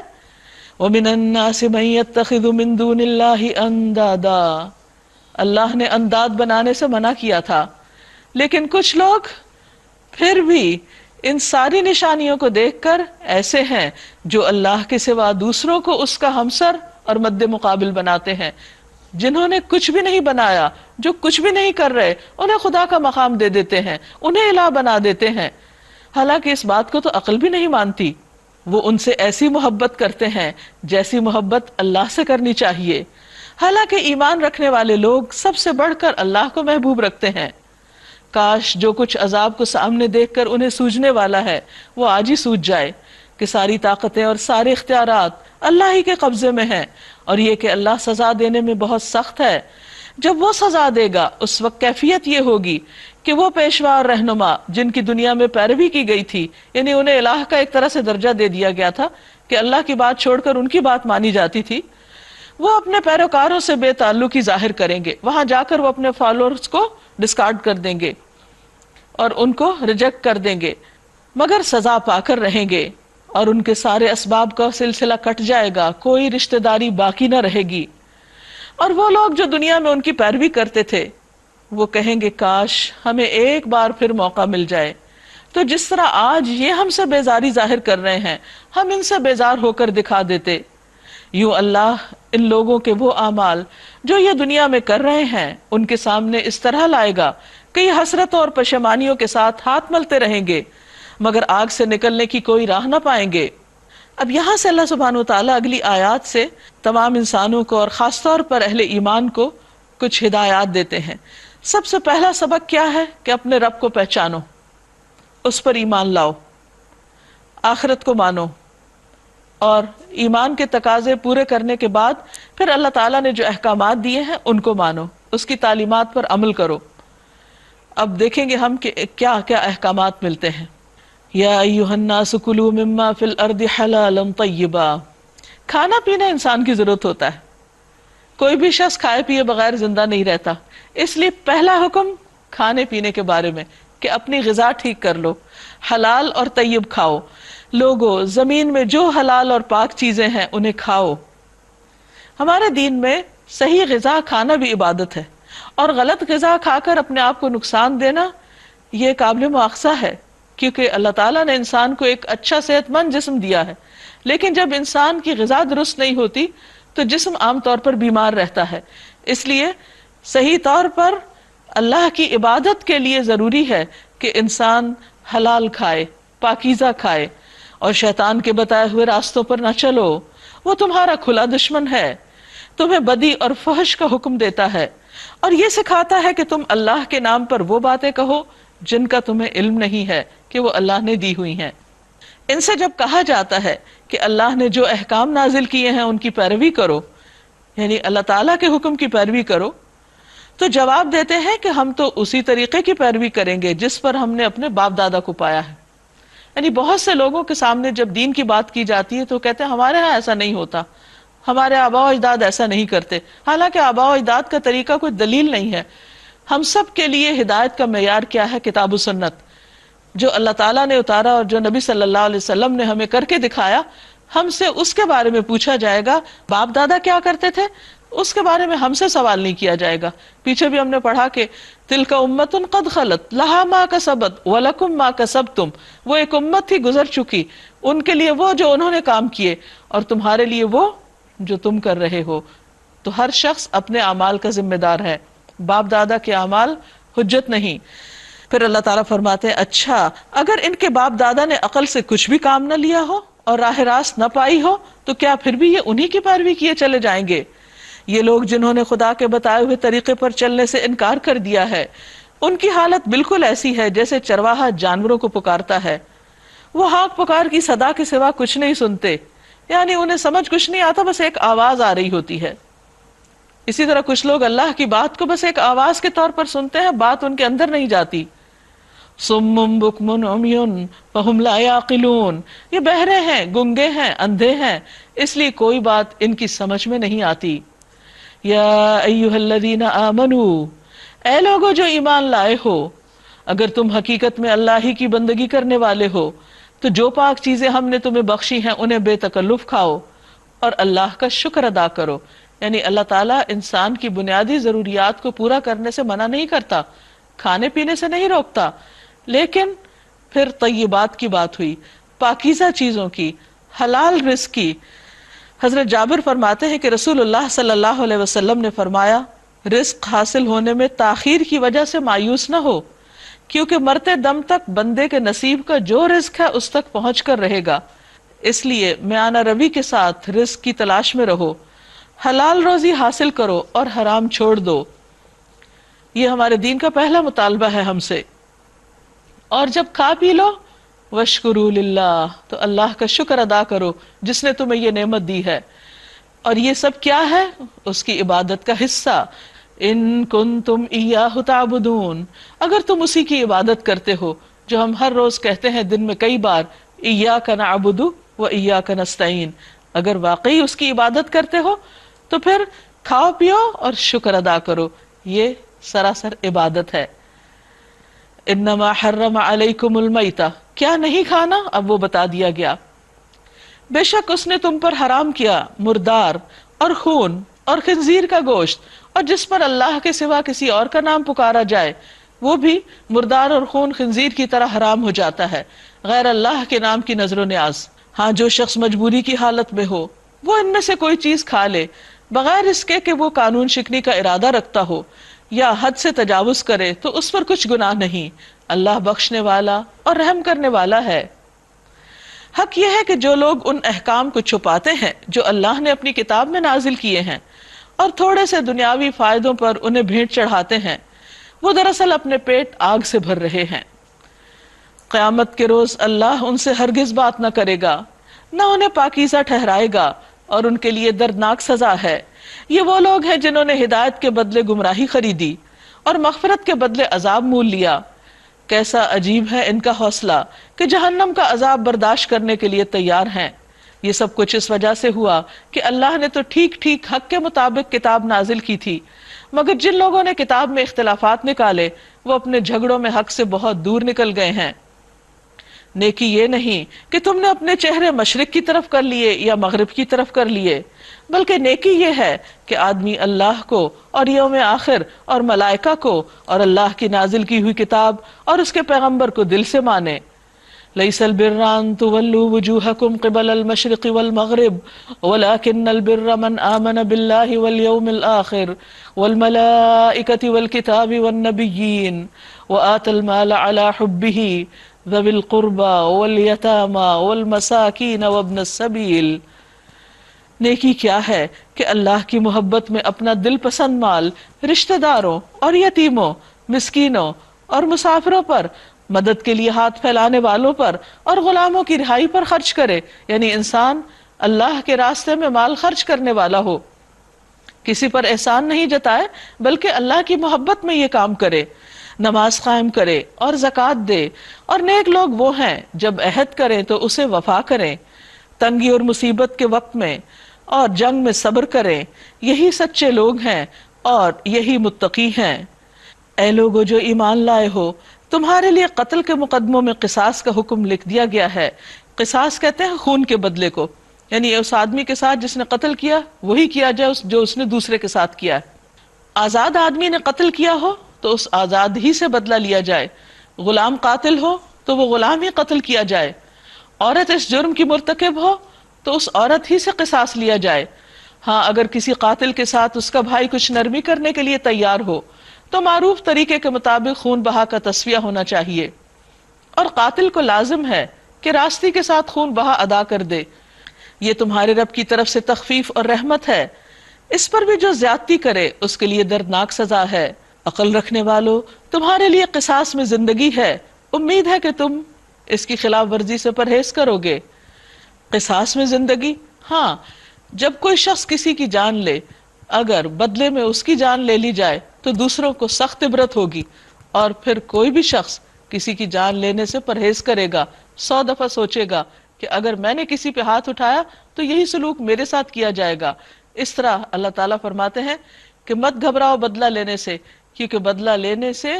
وَمِنَ النَّاسِ مَن يَتَّخِذُ مِن دُونِ اللَّهِ أَندَادًا، اللہ نے انداد بنانے سے منع کیا تھا، لیکن کچھ لوگ پھر بھی ان ساری نشانیوں کو دیکھ کر ایسے ہیں جو اللہ کے سوا دوسروں کو اس کا ہمسر اور مد مقابل بناتے ہیں۔ جنہوں نے کچھ بھی نہیں بنایا، جو کچھ بھی نہیں کر رہے، انہیں خدا کا مقام دے دیتے ہیں، انہیں الہ بنا دیتے ہیں، حالانکہ اس بات کو تو عقل بھی نہیں مانتی۔ وہ ان سے ایسی محبت کرتے ہیں جیسی محبت اللہ سے کرنی چاہیے، حالانکہ ایمان رکھنے والے لوگ سب سے بڑھ کر اللہ کو محبوب رکھتے ہیں۔ کاش جو کچھ عذاب کو سامنے دیکھ کر انہیں سوجنے والا ہے وہ آج ہی سوج جائے کہ ساری طاقتیں اور سارے اختیارات اللہ ہی کے قبضے میں ہیں، اور یہ کہ اللہ سزا دینے میں بہت سخت ہے۔ جب وہ سزا دے گا اس وقت کیفیت یہ ہوگی کہ وہ پیشوا اور رہنما جن کی دنیا میں پیروی کی گئی تھی، یعنی انہیں الہ کا ایک طرح سے درجہ دے دیا گیا تھا کہ اللہ کی بات چھوڑ کر ان کی بات مانی جاتی تھی، وہ اپنے پیروکاروں سے بے تعلقی ظاہر کریں گے۔ وہاں جا کر وہ اپنے فالوورز کو ڈسکارڈ کر دیں گے اور ان کو ریجیکٹ کر دیں گے، مگر سزا پا کر رہیں گے، اور ان کے سارے اسباب کا سلسلہ کٹ جائے گا، کوئی رشتہ داری باقی نہ رہے گی۔ اور وہ لوگ جو دنیا میں ان کی پیروی کرتے تھے وہ کہیں گے کاش ہمیں ایک بار پھر موقع مل جائے تو جس طرح آج یہ ہم سے بیزاری ظاہر کر رہے ہیں ہم ان سے بیزار ہو کر دکھا دیتے۔ یوں اللہ ان لوگوں کے وہ اعمال جو یہ دنیا میں کر رہے ہیں ان کے سامنے اس طرح لائے گا کہ یہ حسرتوں اور پشیمانیوں کے ساتھ ہاتھ ملتے رہیں گے، مگر آگ سے نکلنے کی کوئی راہ نہ پائیں گے۔ اب یہاں سے اللہ سبحانہ وتعالیٰ اگلی آیات سے تمام انسانوں کو اور خاص طور پر اہل ایمان کو کچھ ہدایات دیتے ہیں۔ سب سے پہلا سبق کیا ہے کہ اپنے رب کو پہچانو، اس پر ایمان لاؤ، آخرت کو مانو، اور ایمان کے تقاضے پورے کرنے کے بعد پھر اللہ تعالیٰ نے جو احکامات دیے ہیں ان کو مانو، اس کی تعلیمات پر عمل کرو۔ اب دیکھیں گے ہم کہ کیا کیا احکامات ملتے ہیں۔ یا ایھا الناس کلوا مما فی الارض حلالا طیبا، کھانا پینا انسان کی ضرورت ہوتا ہے، کوئی بھی شخص کھائے پیے بغیر زندہ نہیں رہتا، اس لیے پہلا حکم کھانے پینے کے بارے میں کہ اپنی غذا ٹھیک کر لو، حلال اور طیب کھاؤ۔ لوگوں زمین میں جو حلال اور پاک چیزیں ہیں انہیں کھاؤ۔ ہمارے دین میں صحیح غذا کھانا بھی عبادت ہے، اور غلط غذا کھا کر اپنے آپ کو نقصان دینا یہ قابل مواخذہ ہے، کیونکہ اللہ تعالیٰ نے انسان کو ایک اچھا صحت مند جسم دیا ہے، لیکن جب انسان کی غذا درست نہیں ہوتی تو جسم عام طور پر بیمار رہتا ہے۔ اس لیے صحیح طور پر اللہ کی عبادت کے لیے ضروری ہے کہ انسان حلال کھائے، پاکیزہ کھائے، اور شیطان کے بتائے ہوئے راستوں پر نہ چلو، وہ تمہارا کھلا دشمن ہے، تمہیں بدی اور فحش کا حکم دیتا ہے، اور یہ سکھاتا ہے کہ تم اللہ کے نام پر وہ باتیں کہو جن کا تمہیں علم نہیں ہے کہ وہ اللہ نے دی ہوئی ہیں۔ ان سے جب کہا جاتا ہے کہ اللہ نے جو احکام نازل کیے ہیں ان کی پیروی کرو، یعنی اللہ تعالیٰ کے حکم کی پیروی کرو، تو جواب دیتے ہیں کہ ہم تو اسی طریقے کی پیروی کریں گے جس پر ہم نے اپنے باپ دادا کو پایا ہے۔ یعنی بہت سے لوگوں کے سامنے جب دین کی بات کی جاتی ہے تو کہتے ہیں ہمارے ہاں ایسا نہیں ہوتا، ہمارے آباء و اجداد ایسا نہیں کرتے، حالانکہ آباء و اجداد کا طریقہ کوئی دلیل نہیں ہے۔ ہم سب کے لیے ہدایت کا معیار کیا ہے؟ کتاب و سنت، جو اللہ تعالیٰ نے اتارا اور جو نبی صلی اللہ علیہ وسلم نے ہمیں کر کے دکھایا، ہم سے اس کے بارے میں پوچھا جائے گا۔ باپ دادا کیا کرتے تھے؟ اس کے بارے میں ہم سے سوال نہیں کیا جائے گا. پیچھے بھی ہم نے پڑھا کہ تلک امۃ قد خلت لہا ما کسبت ولکم ما کسبتم، وہ ایک امت تھی گزر چکی، ان کے لیے وہ جو انہوں نے کام کیے اور تمہارے لیے وہ جو تم کر رہے ہو. تو ہر شخص اپنے اعمال کا ذمہ دار ہے، باپ دادا کے اعمال حجت نہیں. پھر اللہ تعالیٰ فرماتے ہیں اچھا اگر ان کے باپ دادا نے عقل سے کچھ بھی کام نہ لیا ہو اور راہ راست نہ پائی ہو تو کیا پھر بھی یہ انہی کی پیروی کیے چلے جائیں گے؟ یہ لوگ جنہوں نے خدا کے بتائے ہوئے طریقے پر چلنے سے انکار کر دیا ہے، ان کی حالت بالکل ایسی ہے جیسے چرواہا جانوروں کو پکارتا ہے. وہ ہانک پکار کی صدا کے سوا کچھ نہیں سنتے، یعنی انہیں سمجھ کچھ نہیں آتا، بس ایک آواز آ رہی ہوتی ہے. اسی طرح کچھ لوگ اللہ کی بات کو بس ایک آواز کے طور پر سنتے ہیں، بات ان کے اندر نہیں جاتی. صم بکم عمی فہم لا یعقلون، یہ بہرے ہیں، گنگے ہیں، اندھے ہیں، اس لیے کوئی بات ان کی سمجھ میں نہیں آتی. یا ایھا الذین آمنوا، اے لوگو جو ایمان لائے ہو، اگر تم حقیقت میں اللہ ہی کی بندگی کرنے والے ہو تو جو پاک چیزیں ہم نے تمہیں بخشی ہیں انہیں بے تکلف کھاؤ اور اللہ کا شکر ادا کرو. یعنی اللہ تعالیٰ انسان کی بنیادی ضروریات کو پورا کرنے سے منع نہیں کرتا، کھانے پینے سے نہیں روکتا، لیکن پھر طیبات کی بات ہوئی، پاکیزہ چیزوں کی، حلال رزق کی. حضرت جابر فرماتے ہیں کہ رسول اللہ صلی اللہ علیہ وسلم نے فرمایا رزق حاصل ہونے میں تاخیر کی وجہ سے مایوس نہ ہو، کیونکہ مرتے دم تک بندے کے نصیب کا جو رزق ہے اس تک پہنچ کر رہے گا. اس لیے میانہ روی کے ساتھ رزق کی تلاش میں رہو، حلال روزی حاصل کرو اور حرام چھوڑ دو. یہ ہمارے دین کا پہلا مطالبہ ہے ہم سے. اور جب کھا پی لو واشکروا للہ، تو اللہ کا شکر ادا کرو جس نے تمہیں یہ نعمت دی ہے. اور یہ سب کیا ہے؟ اس کی عبادت کا حصہ. ان کنتم ایاہ تعبدون، اگر تم اسی کی عبادت کرتے ہو جو ہم ہر روز کہتے ہیں دن میں کئی بار، ایاک نعبد و ایاک نستعین. اگر واقعی اس کی عبادت کرتے ہو تو پھر کھاؤ پیو اور شکر ادا کرو، یہ سراسر عبادت ہے. انما حرم علیکم المیتہ، کیا نہیں کھانا؟ اب وہ بتا دیا گیا. بے شک اس نے تم پر حرام کیا مردار اور خون اور خنزیر کا گوشت، اور جس پر اللہ کے سوا کسی اور کا نام پکارا جائے وہ بھی مردار اور خون خنزیر کی طرح حرام ہو جاتا ہے، غیر اللہ کے نام کی نظر و نیاز. ہاں جو شخص مجبوری کی حالت میں ہو وہ ان میں سے کوئی چیز کھا لے بغیر اس کے کہ وہ قانون شکنی کا ارادہ رکھتا ہو یا حد سے تجاوز کرے تو اس پر کچھ گناہ نہیں، اللہ بخشنے والا اور رحم کرنے والا ہے. حق یہ ہے کہ جو لوگ ان احکام کو چھپاتے ہیں جو اللہ نے اپنی کتاب میں نازل کیے ہیں اور تھوڑے سے دنیاوی فائدوں پر انہیں بھیٹ چڑھاتے ہیں، وہ دراصل اپنے پیٹ آگ سے بھر رہے ہیں. قیامت کے روز اللہ ان سے ہرگز بات نہ کرے گا، نہ انہیں پاکیزہ ٹھہرائے گا، اور ان کے لیے دردناک سزا ہے. یہ وہ لوگ ہیں جنہوں نے ہدایت کے بدلے گمراہی خریدی اور مغفرت کے بدلے عذاب مول لیا. کیسا عجیب ہے ان کا حوصلہ کہ جہنم کا عذاب برداشت کرنے کے لیے تیار ہیں. یہ سب کچھ اس وجہ سے ہوا کہ اللہ نے تو ٹھیک ٹھیک حق کے مطابق کتاب نازل کی تھی، مگر جن لوگوں نے کتاب میں اختلافات نکالے وہ اپنے جھگڑوں میں حق سے بہت دور نکل گئے ہیں. نیکی یہ نہیں کہ تم نے اپنے چہرے مشرق کی طرف کر لیے یا مغرب کی طرف کر لیے، بلکہ نیکی یہ ہے کہ آدمی اللہ کو اور یوم آخر اور ملائکہ کو اور اللہ کی نازل کی ہوئی کتاب اور اس کے پیغمبر کو دل سے مانے. لیس البر ان تولوا وجوہکم قبل المشرق والمغرب ولکن البر من آمن باللہ والیوم الآخر والملائکۃ والکتاب والنبیین وآتى المال على حبہ ذوی القربى والیتامى والمساکین وابن السبیل. نیکی کیا ہے کہ اللہ کی محبت میں اپنا دل پسند مال رشتہ داروں اور یتیموں، مسکینوں اور مسافروں پر، مدد کے لیے ہاتھ پھیلانے والوں پر اور غلاموں کی رہائی پر خرچ کرے. یعنی انسان اللہ کے راستے میں مال خرچ کرنے والا ہو، کسی پر احسان نہیں جتائے بلکہ اللہ کی محبت میں یہ کام کرے. نماز قائم کرے اور زکوٰۃ دے. اور نیک لوگ وہ ہیں جب عہد کریں تو اسے وفا کریں، تنگی اور مصیبت کے وقت میں اور جنگ میں صبر کریں. یہی سچے لوگ ہیں اور یہی متقی ہیں. اے لوگو جو ایمان لائے ہو، تمہارے لیے قتل کے مقدموں میں قصاص کا حکم لکھ دیا گیا ہے. قصاص کہتے ہیں خون کے بدلے کو، یعنی اس آدمی کے ساتھ جس نے قتل کیا وہی کیا جائے جو اس نے دوسرے کے ساتھ کیا ہے. آزاد آدمی نے قتل کیا ہو تو اس آزاد ہی سے بدلہ لیا جائے. غلام قاتل ہو تو وہ غلام ہی قتل کیا جائے. عورت اس جرم کی مرتکب ہو تو اس عورت ہی سے قصاص لیا جائے. ہاں اگر کسی قاتل کے ساتھ اس کا بھائی کچھ نرمی کرنے کے لیے تیار ہو تو معروف طریقے کے مطابق خون بہا کا تسویہ ہونا چاہیے. اور قاتل کو لازم ہے کہ راستی کے ساتھ خون بہا ادا کر دے. یہ تمہارے رب کی طرف سے تخفیف اور رحمت ہے. اس پر بھی جو زیادتی کرے اس کے لیے دردناک سزا ہے. عقل رکھنے والو تمہارے لیے قصاص میں زندگی ہے. امید ہے کہ تم اس کی خلاف ورزی سے پرہیز کرو گے. قصاص میں زندگی، ہاں جب کوئی شخص کسی کی جان لے اگر بدلے میں اس کی جان لے لی جائے تو دوسروں کو سخت عبرت ہوگی. اور پھر کوئی بھی شخص کسی کی جان لینے سے پرہیز کرے گا 100 دفعہ سوچے گا کہ اگر میں نے کسی پہ ہاتھ اٹھایا تو یہی سلوک میرے ساتھ کیا جائے گا. اس طرح اللہ تعالیٰ فرماتے ہیں کہ مت گھبراؤ بدلہ لینے سے، کیونکہ بدلہ لینے سے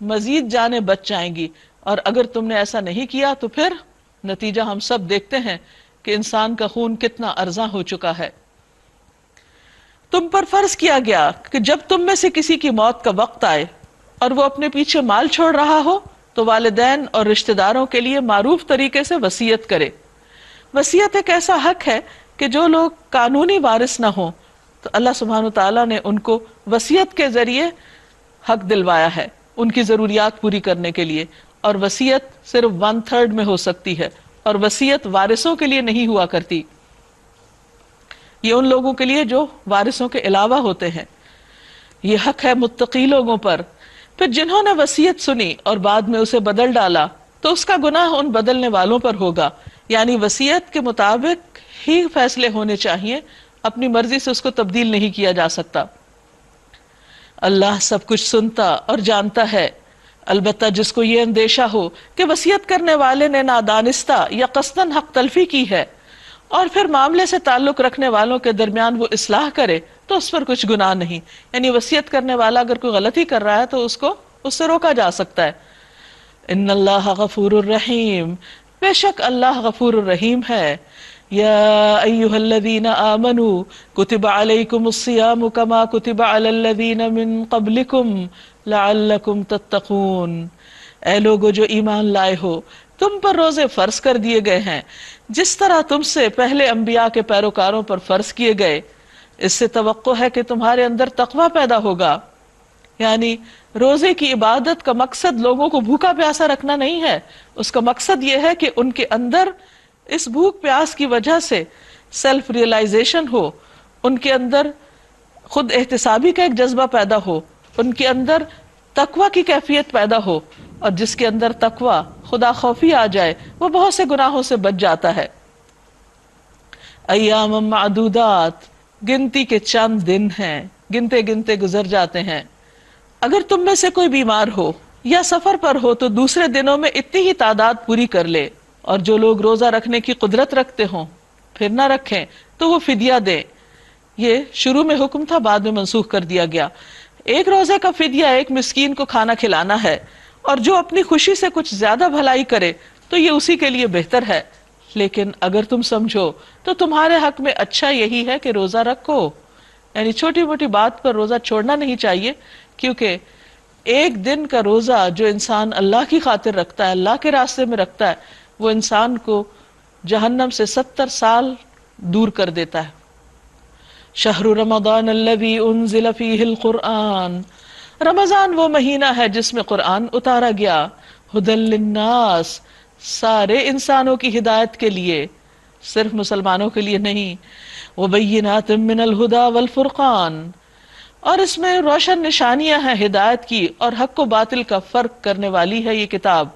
مزید جانیں بچ جائیں گی. اور اگر تم نے ایسا نہیں کیا تو پھر نتیجہ ہم سب دیکھتے ہیں کہ انسان کا خون کتنا ارزاں ہو چکا ہے. تم پر فرض کیا گیا کہ جب تم میں سے کسی کی موت کا وقت آئے اور وہ اپنے پیچھے مال چھوڑ رہا ہو تو والدین اور رشتہ داروں کے لیے معروف طریقے سے وصیت کرے. وصیت ایک ایسا حق ہے کہ جو لوگ قانونی وارث نہ ہوں تو اللہ سبحانہ تعالیٰ نے ان کو وصیت کے ذریعے حق دلوایا ہے ان کی ضروریات پوری کرنے کے لیے. اور وصیت صرف 1/3 میں ہو سکتی ہے اور وصیت وارثوں کے لیے نہیں ہوا کرتی. یہ ان لوگوں کے لیے جو وارثوں کے علاوہ ہوتے ہیں. یہ حق ہے متقی لوگوں پر. پھر جنہوں نے وصیت سنی اور بعد میں اسے بدل ڈالا تو اس کا گناہ ان بدلنے والوں پر ہوگا. یعنی وصیت کے مطابق ہی فیصلے ہونے چاہیے، اپنی مرضی سے اس کو تبدیل نہیں کیا جا سکتا. اللہ سب کچھ سنتا اور جانتا ہے. البتہ جس کو یہ اندیشہ ہو کہ وصیت کرنے والے نے نادانستہ یا قصداً حق تلفی کی ہے اور پھر معاملے سے تعلق رکھنے والوں کے درمیان وہ اصلاح کرے تو اس پر کچھ گناہ نہیں. یعنی وصیت کرنے والا اگر کوئی غلطی کر رہا ہے تو اس سے روکا جا سکتا ہے. ان اللہ غفور الرحیم، بے شک اللہ غفور الرحیم ہے. یا ایھا الذین آمنوا کتب علیکم الصیام کما کتب علی الذین من قبلکم لعلکم تتقون. اے لوگو جو ایمان لائے ہو، تم پر روزے فرض کر دیے گئے ہیں جس طرح تم سے پہلے انبیاء کے پیروکاروں پر فرض کیے گئے. اس سے توقع ہے کہ تمہارے اندر تقوی پیدا ہوگا. یعنی روزے کی عبادت کا مقصد لوگوں کو بھوکا پیاسا رکھنا نہیں ہے. اس کا مقصد یہ ہے کہ ان کے اندر اس بھوک پیاس کی وجہ سے سیلف ریئلائزیشن ہو، ان کے اندر خود احتسابی کا ایک جذبہ پیدا ہو، ان کے اندر تقوی کی کیفیت پیدا ہو. اور جس کے اندر تقوی خدا خوفی آ جائے وہ بہت سے گناہوں سے بچ جاتا ہے. ایام معدودات، گنتی کے چند دن ہیں، گنتے گنتے گزر جاتے ہیں. اگر تم میں سے کوئی بیمار ہو یا سفر پر ہو تو دوسرے دنوں میں اتنی ہی تعداد پوری کر لے. اور جو لوگ روزہ رکھنے کی قدرت رکھتے ہوں پھر نہ رکھیں تو وہ فدیہ دیں. یہ شروع میں حکم تھا، بعد میں منسوخ کر دیا گیا. ایک روزے کا فدیہ ایک مسکین کو کھانا کھلانا ہے. اور جو اپنی خوشی سے کچھ زیادہ بھلائی کرے تو یہ اسی کے لیے بہتر ہے. لیکن اگر تم سمجھو تو تمہارے حق میں اچھا یہی ہے کہ روزہ رکھو. یعنی چھوٹی موٹی بات پر روزہ چھوڑنا نہیں چاہیے، کیونکہ ایک دن کا روزہ جو انسان اللہ کی خاطر رکھتا ہے، اللہ کے راستے میں رکھتا ہے، وہ انسان کو جہنم سے 70 سال دور کر دیتا ہے. شہر رمضان الذی انزل فیہ القرآن، رمضان وہ مہینہ ہے جس میں قرآن اتارا گیا. ھدی للناس، سارے انسانوں کی ہدایت کے لیے، صرف مسلمانوں کے لیے نہیں. وبینات من الہدی والفرقان، اور اس میں روشن نشانیاں ہیں ہدایت کی اور حق و باطل کا فرق کرنے والی ہے یہ کتاب.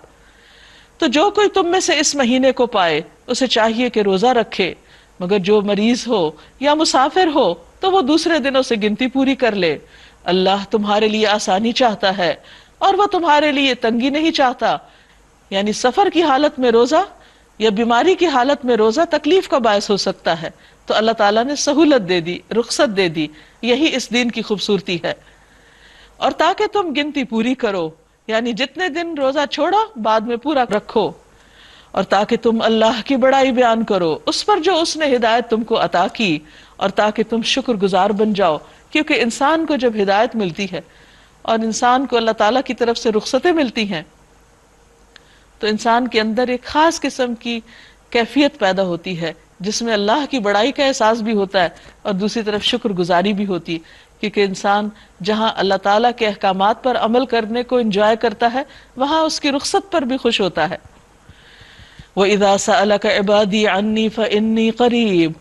تو جو کوئی تم میں سے اس مہینے کو پائے اسے چاہیے کہ روزہ رکھے، مگر جو مریض ہو یا مسافر ہو تو وہ دوسرے دنوں سے گنتی پوری کر لے. اللہ تمہارے لیے آسانی چاہتا ہے اور وہ تمہارے لیے تنگی نہیں چاہتا. یعنی سفر کی حالت میں روزہ یا بیماری کی حالت میں روزہ تکلیف کا باعث ہو سکتا ہے، تو اللہ تعالیٰ نے سہولت دے دی، رخصت دے دی. یہی اس دین کی خوبصورتی ہے. اور تاکہ تم گنتی پوری کرو، یعنی جتنے دن روزہ چھوڑو بعد میں پورا رکھو. اور تاکہ تم اللہ کی بڑائی بیان کرو اس پر جو اس نے ہدایت تم کو عطا کی، اور تاکہ تم شکر گزار بن جاؤ، کیونکہ انسان کو جب ہدایت ملتی ہے اور انسان کو اللہ تعالیٰ کی طرف سے رخصتیں ملتی ہیں تو انسان کے اندر ایک خاص قسم کی کیفیت پیدا ہوتی ہے جس میں اللہ کی بڑائی کا احساس بھی ہوتا ہے اور دوسری طرف شکر گزاری بھی ہوتی، کیونکہ انسان جہاں اللہ تعالیٰ کے احکامات پر عمل کرنے کو انجوائے کرتا ہے وہاں اس کی رخصت پر بھی خوش ہوتا ہے۔ وَإِذَا سَأَلَكَ عِبَادِي عَنِّي فَإِنِّي قَرِيبٌ،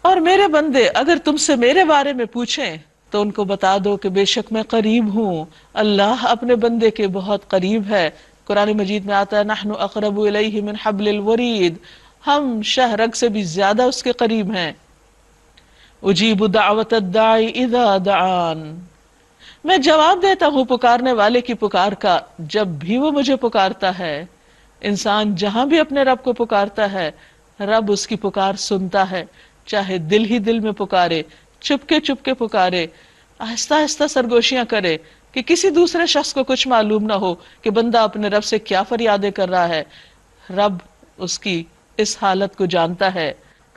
اور میرے بندے اگر تم سے میرے بارے میں پوچھیں تو ان کو بتا دو کہ بے شک میں قریب ہوں، اللہ اپنے بندے کے بہت قریب ہے۔ قرآن مجید میں آتا ہے نحن اقرب الیہ من حبل الورید، ہم شہ رگ سے بھی زیادہ اس کے قریب ہیں۔ اجیب دعوت الداعی اذا دعان، میں جواب دیتا ہوں پکارنے والے کی پکار کا جب بھی وہ مجھے پکارتا ہے۔ انسان جہاں بھی اپنے رب کو پکارتا ہے رب اس کی پکار سنتا ہے، چاہے دل ہی دل میں پکارے، چپ کے پکارے، آہستہ آہستہ سرگوشیاں کرے کہ کسی دوسرے شخص کو کچھ معلوم نہ ہو کہ بندہ اپنے رب سے کیا فریادیں کر رہا ہے، رب اس کی اس حالت کو جانتا ہے۔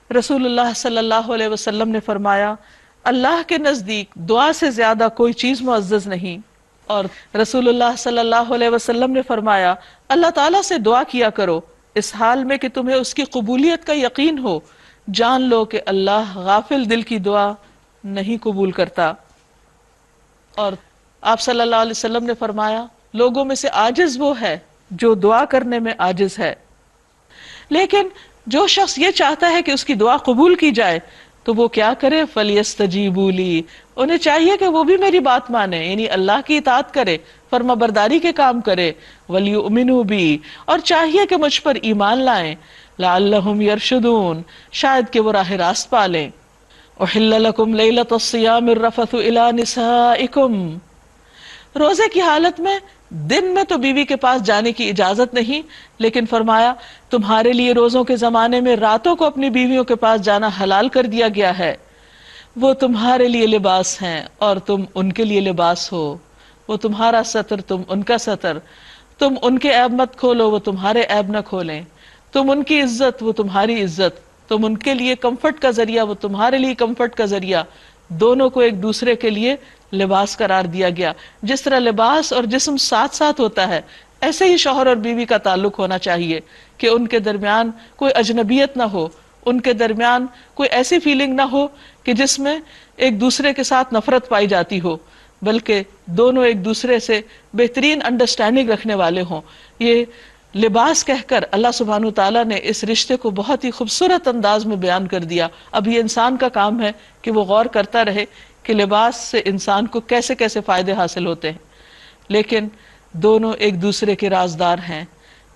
رسول اللہ صلی اللہ علیہ وسلم نے فرمایا اللہ کے نزدیک دعا سے زیادہ کوئی چیز معزز نہیں، اور رسول اللہ صلی اللہ علیہ وسلم نے فرمایا اللہ تعالیٰ سے دعا کیا کرو اس حال میں کہ تمہیں اس کی قبولیت کا یقین ہو، جان لو کہ اللہ غافل دل کی دعا نہیں قبول کرتا۔ اور آپ صلی اللہ علیہ وسلم نے فرمایا لوگوں میں سے عاجز وہ ہے جو دعا کرنے میں عاجز ہے، لیکن جو شخص یہ چاہتا ہے کہ اس کی دعا قبول کی جائے تو وہ کیا کرے، فَلْيَسْتَجِيبُوا لِي، انہیں چاہیے کہ وہ بھی میری بات مانے، یعنی اللہ کی اطاعت کرے، فرما برداری کے کام کرے، وَلْيُؤْمِنُوا بِي، اور چاہیے کہ مجھ پر ایمان لائیں، لَعَلَّهُمْ يَرْشُدُونَ، شاید کہ وہ راہ راست پالیں۔ أُحِلَّ لَكُمْ لَيْلَةَ الصِّيَامِ الرَّفَثُ إِلَىٰ نِسَائِكُمْ، روزے کی حالت میں دن میں تو بیوی کے پاس جانے کی اجازت نہیں، لیکن فرمایا تمہارے لیے روزوں کے زمانے میں راتوں کو اپنی بیویوں کے پاس جانا حلال کر دیا گیا ہے، وہ تمہارے لیے لباس ہیں اور تم ان کے لیے لباس ہو، وہ تمہارا ستر تم ان کا ستر، تم ان کے عیب مت کھولو وہ تمہارے عیب نہ کھولیں، تم ان کی عزت وہ تمہاری عزت، تم ان کے لیے کمفرٹ کا ذریعہ وہ تمہارے لیے کمفرٹ کا ذریعہ، دونوں کو ایک دوسرے کے لیے لباس قرار دیا گیا۔ جس طرح لباس اور جسم ساتھ ساتھ ہوتا ہے ایسے ہی شوہر اور بیوی کا تعلق ہونا چاہیے کہ ان کے درمیان کوئی اجنبیت نہ ہو، ان کے درمیان کوئی ایسی فیلنگ نہ ہو کہ جس میں ایک دوسرے کے ساتھ نفرت پائی جاتی ہو، بلکہ دونوں ایک دوسرے سے بہترین انڈرسٹینڈنگ رکھنے والے ہوں۔ یہ لباس کہہ کر اللہ سبحانہ وتعالیٰ نے اس رشتے کو بہت ہی خوبصورت انداز میں بیان کر دیا۔ اب یہ انسان کا کام ہے کہ وہ غور کرتا رہے کہ لباس سے انسان کو کیسے کیسے فائدے حاصل ہوتے ہیں، لیکن دونوں ایک دوسرے کے رازدار ہیں،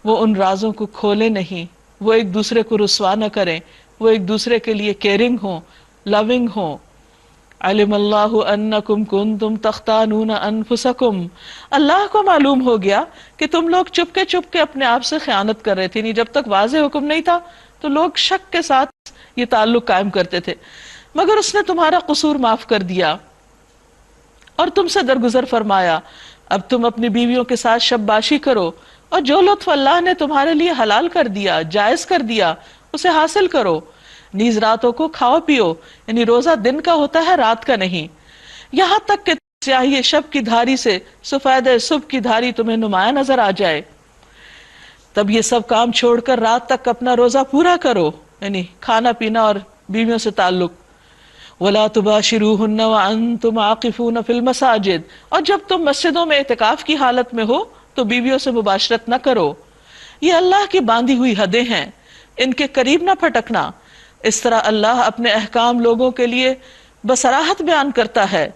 وہ ان رازوں کو کھولے نہیں، وہ ایک دوسرے کو رسوا نہ کریں، وہ ایک دوسرے کے لیے کیئرنگ ہوں، لونگ ہوں۔ علم اللہ انکم کنتم تختانون انفسکم، اللہ کو معلوم ہو گیا کہ تم لوگ چپ کے اپنے آپ سے خیانت کر رہے تھے، یعنی جب تک واضح حکم نہیں تھا تو لوگ شک کے ساتھ یہ تعلق قائم کرتے تھے، مگر اس نے تمہارا قصور معاف کر دیا اور تم سے درگزر فرمایا، اب تم اپنی بیویوں کے ساتھ شب باشی کرو اور جو لطف اللہ نے تمہارے لیے حلال کر دیا، جائز کر دیا، اسے حاصل کرو، نیز راتوں کو کھاؤ پیو، یعنی روزہ دن کا ہوتا ہے رات کا نہیں، یہاں تک کہ سیاہی شب کی دھاری سے سفید صبح کی دھاری تمہیں نمایاں نظر آ جائے، تب یہ سب کام چھوڑ کر رات تک اپنا روزہ پورا کرو، یعنی کھانا پینا اور بیویوں سے تعلق۔ وَلَا تُبَاشِرُوهُنَّ وَأَنْتُمْ عَاقِفُونَ فِي الْمَسَاجِدِ، اور جب تم مسجدوں میں اعتکاف کی حالت میں ہو تو بیویوں سے مباشرت نہ کرو، یہ اللہ کی باندھی ہوئی حدیں ہیں، ان کے قریب نہ پھٹکنا۔ اس طرح اللہ اپنے احکام لوگوں کے لیے بصراحت بیان کرتا ہے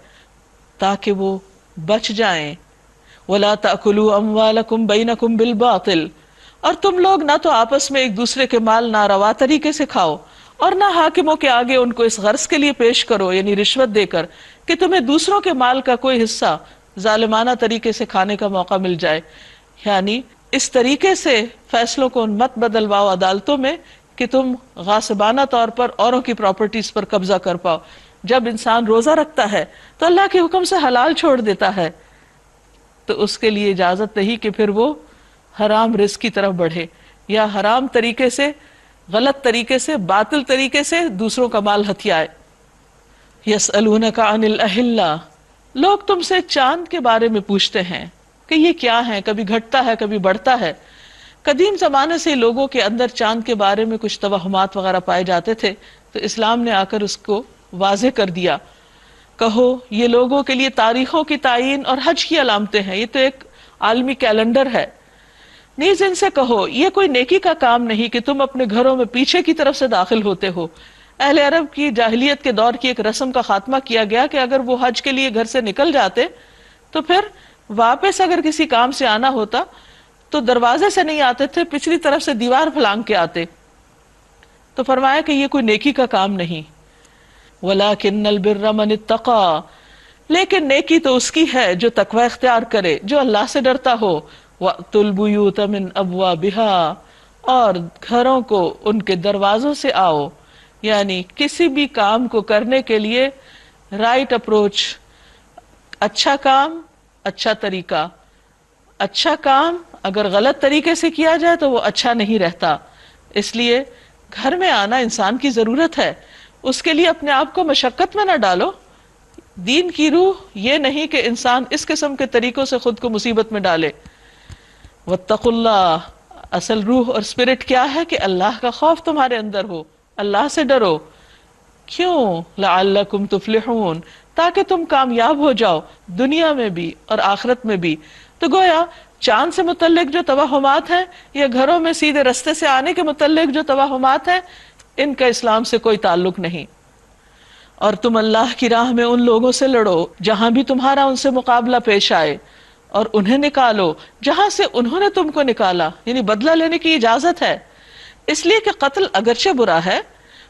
تاکہ وہ بچ جائیں۔ وَلَا تَأْكُلُوا أَمْوَالَكُمْ بَيْنَكُمْ بِالْبَاطِلِ، اور تم لوگ نہ تو آپس میں ایک دوسرے کے مال ناروا طریقے سے کھاؤ اور نہ حاکموں کے آگے ان کو اس غرض کے لیے پیش کرو، یعنی رشوت دے کر کہ تمہیں دوسروں کے مال کا کوئی حصہ ظالمانہ طریقے سے کھانے کا موقع مل جائے، یعنی اس طریقے سے فیصلوں کو مت بدلواؤ عدالتوں میں کہ تم غاصبانہ طور پر اوروں کی پراپرٹیز پر قبضہ کر پاؤ۔ جب انسان روزہ رکھتا ہے تو اللہ کے حکم سے حلال چھوڑ دیتا ہے تو اس کے لیے اجازت نہیں کہ پھر وہ حرام رزق کی طرف بڑھے، یا حرام طریقے سے، غلط طریقے سے، باطل طریقے سے دوسروں کا مال ہتھیائے۔ یسألونک عن الأہلہ، لوگ تم سے چاند کے بارے میں پوچھتے ہیں کہ یہ کیا ہے، کبھی گھٹتا ہے کبھی بڑھتا ہے۔ قدیم زمانے سے لوگوں کے اندر چاند کے بارے میں کچھ توہمات وغیرہ پائے جاتے تھے، تو اسلام نے آ کر اس کو واضح کر دیا۔ کہو یہ لوگوں کے لیے تاریخوں کی تعین اور حج کی علامتیں ہیں، یہ تو ایک عالمی کیلنڈر ہے۔ نیز ان سے کہو یہ کوئی نیکی کا کام نہیں کہ تم اپنے گھروں میں پیچھے کی طرف سے داخل ہوتے ہو۔ اہل عرب کی جاہلیت کے دور کی ایک رسم کا خاتمہ کیا گیا کہ اگر وہ حج کے لیے گھر سے نکل جاتے تو پھر واپس اگر کسی کام سے آنا ہوتا تو دروازے سے نہیں آتے تھے، پچھلی طرف سے دیوار پھلانگ کے آتے۔ تو فرمایا کہ یہ کوئی نیکی کا کام نہیں۔ وَلَكِنَّ الْبِرَّ مَنِ اتَّقَى، لیکن نیکی تو اس کی ہے جو تقوی اختیار کرے، جو اللہ سے ڈرتا ہو۔ وَأْتُوا الْبُيُوتَ مِنْ أَبْوَابِهَا، اور گھروں کو ان کے دروازوں سے آؤ، یعنی کسی بھی کام کو کرنے کے لیے رائٹ اپروچ، اچھا کام، اچھا طریقہ۔ اچھا کام اگر غلط طریقے سے کیا جائے تو وہ اچھا نہیں رہتا، اس لیے گھر میں آنا انسان کی ضرورت ہے، اس کے لیے اپنے آپ کو مشقت میں نہ ڈالو۔ دین کی روح یہ نہیں کہ انسان اس قسم کے طریقوں سے خود کو مصیبت میں ڈالے۔ واتقوا اللہ، اصل روح اور اسپرٹ کیا ہے کہ اللہ کا خوف تمہارے اندر ہو، اللہ سے ڈرو۔ کیوں؟ لعلکم تفلحون، تاکہ تم کامیاب ہو جاؤ دنیا میں بھی اور آخرت میں بھی۔ تو گویا چاند سے متعلق جو توہمات ہیں یا گھروں میں سیدھے رستے سے آنے کے متعلق جو توہمات ہیں، ان کا اسلام سے کوئی تعلق نہیں۔ اور تم اللہ کی راہ میں ان لوگوں سے لڑو جہاں بھی تمہارا ان سے مقابلہ پیش آئے، اور انہیں نکالو جہاں سے انہوں نے تم کو نکالا، یعنی بدلہ لینے کی اجازت ہے۔ اس لیے کہ قتل اگرچہ برا ہے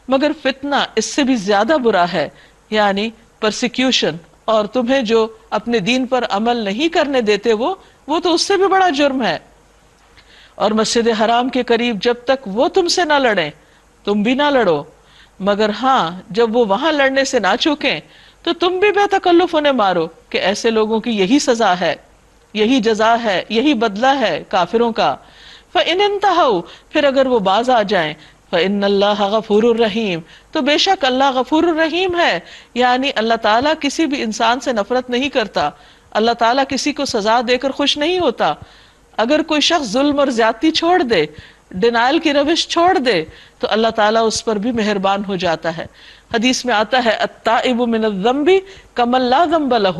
مگر فتنہ اس سے بھی زیادہ برا ہے، یعنی پرسیکیوشن، اور تمہیں جو اپنے دین پر عمل نہیں کرنے دیتے وہ تو اس سے بھی بڑا جرم ہے۔ اور مسجد حرام کے قریب جب تک وہ تم سے نہ لڑیں تم بھی نہ لڑو، مگر ہاں جب وہ وہاں لڑنے سے نہ چوکیں تو تم بھی بے تکلف انہیں مارو، کہ ایسے لوگوں کی یہی سزا ہے، یہی جزا ہے، یہی بدلہ ہے کافروں کا۔ فَإِنِ انْتَهَوْا، پھر اگر وہ باز آ جائیں، فَإِنَّ اللَّهَ غَفُورٌ الرحیم، تو بے شک اللہ غفور الرحیم ہے، یعنی اللہ تعالیٰ کسی بھی انسان سے نفرت نہیں کرتا، اللہ تعالیٰ کسی کو سزا دے کر خوش نہیں ہوتا۔ اگر کوئی شخص ظلم اور زیادتی چھوڑ دے، ڈینائل کی روش چھوڑ دے، تو اللہ تعالیٰ اس پر بھی مہربان ہو جاتا ہے۔ حدیث میں آتا ہے التائب من الذنب کمن لا ذنب لہ،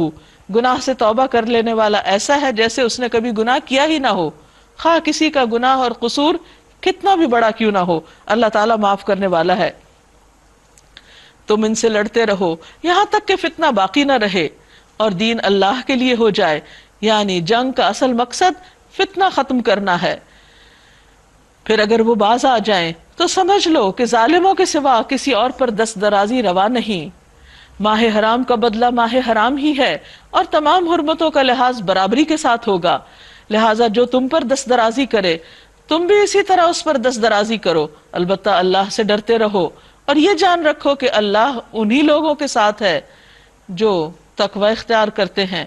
گناہ سے توبہ کر لینے والا ایسا ہے جیسے اس نے کبھی گناہ کیا ہی نہ ہو، خواہ کسی کا گناہ اور قصور کتنا بھی بڑا کیوں نہ ہو، اللہ تعالیٰ معاف کرنے والا ہے۔ تم ان سے لڑتے رہو یہاں تک کہ فتنہ باقی نہ رہے اور دین اللہ کے لیے ہو جائے، یعنی جنگ کا اصل مقصد فتنہ ختم کرنا ہے۔ پھر اگر وہ باز آ جائیں تو سمجھ لو کہ ظالموں کے سوا کسی اور پر دست درازی روا نہیں۔ ماہ حرام کا بدلہ ماہ حرام ہی ہے اور تمام حرمتوں کا لحاظ برابری کے ساتھ ہوگا، لہٰذا جو تم پر دست درازی کرے تم بھی اسی طرح اس پر دست درازی کرو، البتہ اللہ سے ڈرتے رہو اور یہ جان رکھو کہ اللہ انہی لوگوں کے ساتھ ہے جو تقوی اختیار کرتے ہیں۔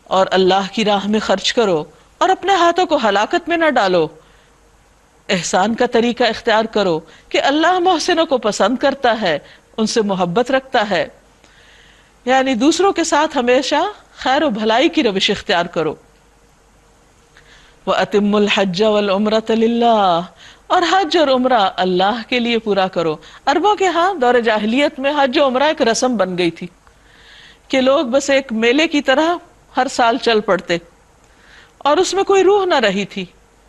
اور اللہ کی راہ میں خرچ کرو اور اپنے ہاتھوں کو ہلاکت میں نہ ڈالو، احسان کا طریقہ اختیار کرو کہ اللہ محسنوں کو پسند کرتا ہے، ان سے محبت رکھتا ہے، یعنی دوسروں کے ساتھ ہمیشہ خیر و بھلائی کی روش اختیار کرو۔ وَأَتِمُّ الْحَجَّ وَالْعُمْرَةَ لِلَّهِ، اور حج اور عمرہ اللہ کے لیے پورا کرو۔ عربوں کے ہاں دور جاہلیت میں حج و عمرہ ایک رسم بن گئی تھی کہ لوگ بس ایک میلے کی طرح ہر سال چل پڑتے، اور اس میں کوئی روح نہ رہی تھی،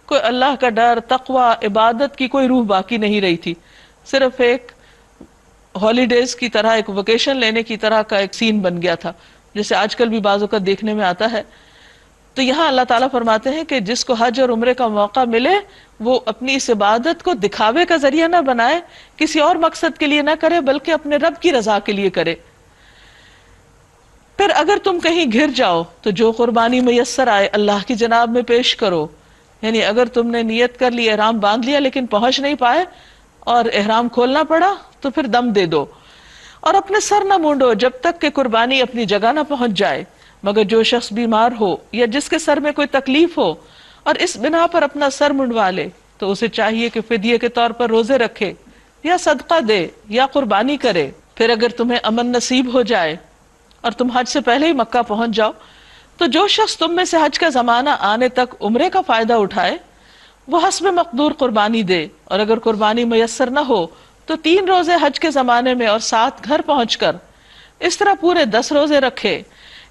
کوئی اللہ کا ڈر، تقوی، عبادت کی کوئی روح باقی نہیں رہی تھی، صرف ایک ہالیڈیز کی طرح، ایک ویکیشن لینے کی طرح کا ایک سین بن گیا تھا، جیسے آج کل بھی بعض اوقات دیکھنے میں آتا ہے۔ تو یہاں اللہ تعالیٰ فرماتے ہیں کہ جس کو حج اور عمرے کا موقع ملے وہ اپنی اس عبادت کو دکھاوے کا ذریعہ نہ بنائے، کسی اور مقصد کے لیے نہ کرے بلکہ اپنے رب کی رضا کے لیے کرے۔ پھر اگر تم کہیں گر جاؤ تو جو قربانی میسر آئے اللہ کی جناب میں پیش کرو، یعنی اگر تم نے نیت کر لی، احرام باندھ لیا لیکن پہنچ نہیں پائے اور احرام کھولنا پڑا تو پھر دم دے دو، اور اپنے سر نہ مونڈو جب تک کہ قربانی اپنی جگہ نہ پہنچ جائے، مگر جو شخص بیمار ہو یا جس کے سر میں کوئی تکلیف ہو اور اس بنا پر اپنا سر منڈوا لے تو اسے چاہیے کہ فدیے کے طور پر روزے رکھے یا صدقہ دے یا قربانی کرے۔ پھر اگر تمہیں امن نصیب ہو جائے اور تم حج سے پہلے ہی مکہ پہنچ جاؤ تو جو شخص تم میں سے حج کا زمانہ آنے تک عمرے کا فائدہ اٹھائے وہ حسب مقدور قربانی دے، اور اگر قربانی میسر نہ ہو تو 3 روزے حج کے زمانے میں اور 7 گھر پہنچ کر، اس طرح پورے 10 روزے رکھے۔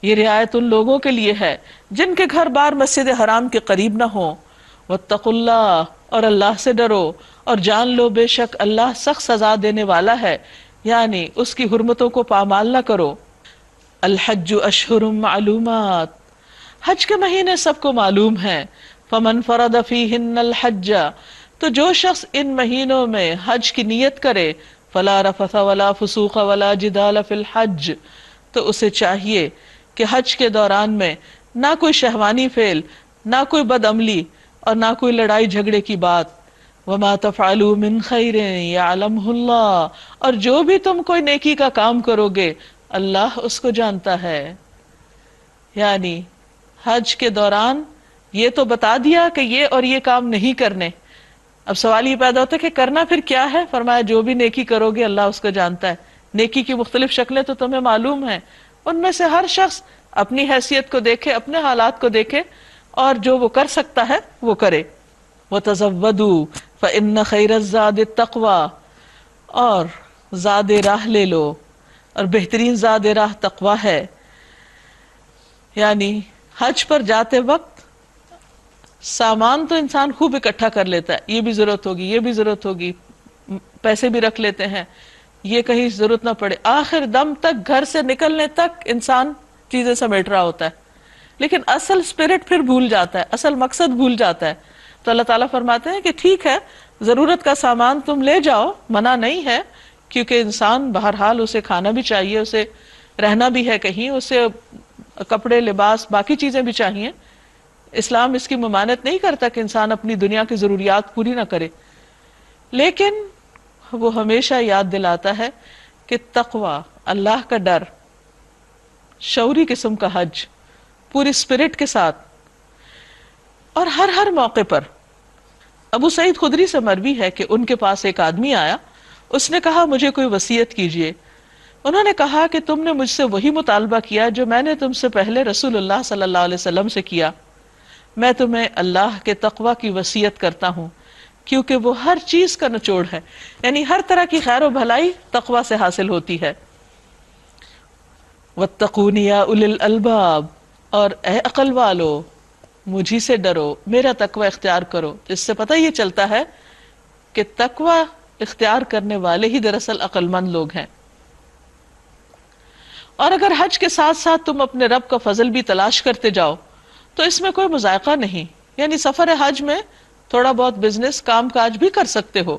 یہ رعایت ان لوگوں کے لیے ہے جن کے گھر بار مسجد حرام کے قریب نہ ہوں۔ واتقوا اللہ، اور اللہ سے ڈرو اور جان لو بے شک اللہ سخت سزا دینے والا ہے، یعنی اس کی حرمتوں کو پامال نہ کرو۔ الحج اشہر معلومات، حج کے مہینے سب کو معلوم ہیں۔ فمن فرض فیہن الحج، تو جو شخص ان مہینوں میں حج کی نیت کرے، فلا رفث ولا فسوق ولا جدال فی الحج، تو اسے چاہیے کہ حج کے دوران میں نہ کوئی شہوانی فعل، نہ کوئی بد عملی اور نہ کوئی لڑائی جھگڑے کی بات۔ وما تفعلوا من خیر یعلمہ اللہ، اور جو بھی تم کوئی نیکی کا کام کرو گے اللہ اس کو جانتا ہے۔ یعنی حج کے دوران یہ تو بتا دیا کہ یہ اور یہ کام نہیں کرنے، اب سوال یہ پیدا ہوتا ہے کہ کرنا پھر کیا ہے؟ فرمایا جو بھی نیکی کرو گے اللہ اس کو جانتا ہے۔ نیکی کی مختلف شکلیں تو تمہیں معلوم ہیں، ان میں سے ہر شخص اپنی حیثیت کو دیکھے، اپنے حالات کو دیکھے، اور جو وہ کر سکتا ہے وہ کرے۔ وَتَزَوَّدُوا فَإِنَّ خَيْرَ الزَّادِ التَّقْوَى، اور زاد راہ لے لو، اور بہترین زاد راہ تقوی ہے۔ یعنی حج پر جاتے وقت سامان تو انسان خوب اکٹھا کر لیتا ہے، یہ بھی ضرورت ہوگی، یہ بھی ضرورت ہوگی، پیسے بھی رکھ لیتے ہیں، یہ کہیں ضرورت نہ پڑے، آخر دم تک گھر سے نکلنے تک انسان چیزیں سمیٹ رہا ہوتا ہے، لیکن اصل اسپرٹ پھر بھول جاتا ہے، اصل مقصد بھول جاتا ہے۔ تو اللہ تعالیٰ فرماتے ہیں کہ ٹھیک ہے ضرورت کا سامان تم لے جاؤ، منع نہیں ہے، کیونکہ انسان بہرحال اسے کھانا بھی چاہیے، اسے رہنا بھی ہے کہیں، اسے کپڑے لباس باقی چیزیں بھی چاہیے۔ اسلام اس کی ممانعت نہیں کرتا کہ انسان اپنی دنیا کی ضروریات پوری نہ کرے، لیکن وہ ہمیشہ یاد دلاتا ہے کہ تقوی، اللہ کا ڈر، شعوری قسم کا حج پوری اسپرٹ کے ساتھ اور ہر موقع پر۔ ابو سعید خدری سے مروی ہے کہ ان کے پاس ایک آدمی آیا، اس نے کہا مجھے کوئی وصیت کیجئے۔ انہوں نے کہا کہ تم نے مجھ سے وہی مطالبہ کیا جو میں نے تم سے پہلے رسول اللہ صلی اللہ علیہ وسلم سے کیا۔ میں تمہیں اللہ کے تقوی کی وصیت کرتا ہوں، کیونکہ وہ ہر چیز کا نچوڑ ہے، یعنی ہر طرح کی خیر و بھلائی تقوی سے حاصل ہوتی ہے۔ واتقون یا اولی الالباب، اور اے عقل والو مجھی سے ڈرو، میرا تقوی اختیار کرو۔ اس سے پتہ یہ چلتا ہے کہ تقوی اختیار کرنے والے ہی دراصل عقل مند لوگ ہیں۔ اور اگر حج کے ساتھ ساتھ تم اپنے رب کا فضل بھی تلاش کرتے جاؤ تو اس میں کوئی مذائقہ نہیں، یعنی سفر حج میں تھوڑا بہت بزنس کام کاج بھی کر سکتے ہو۔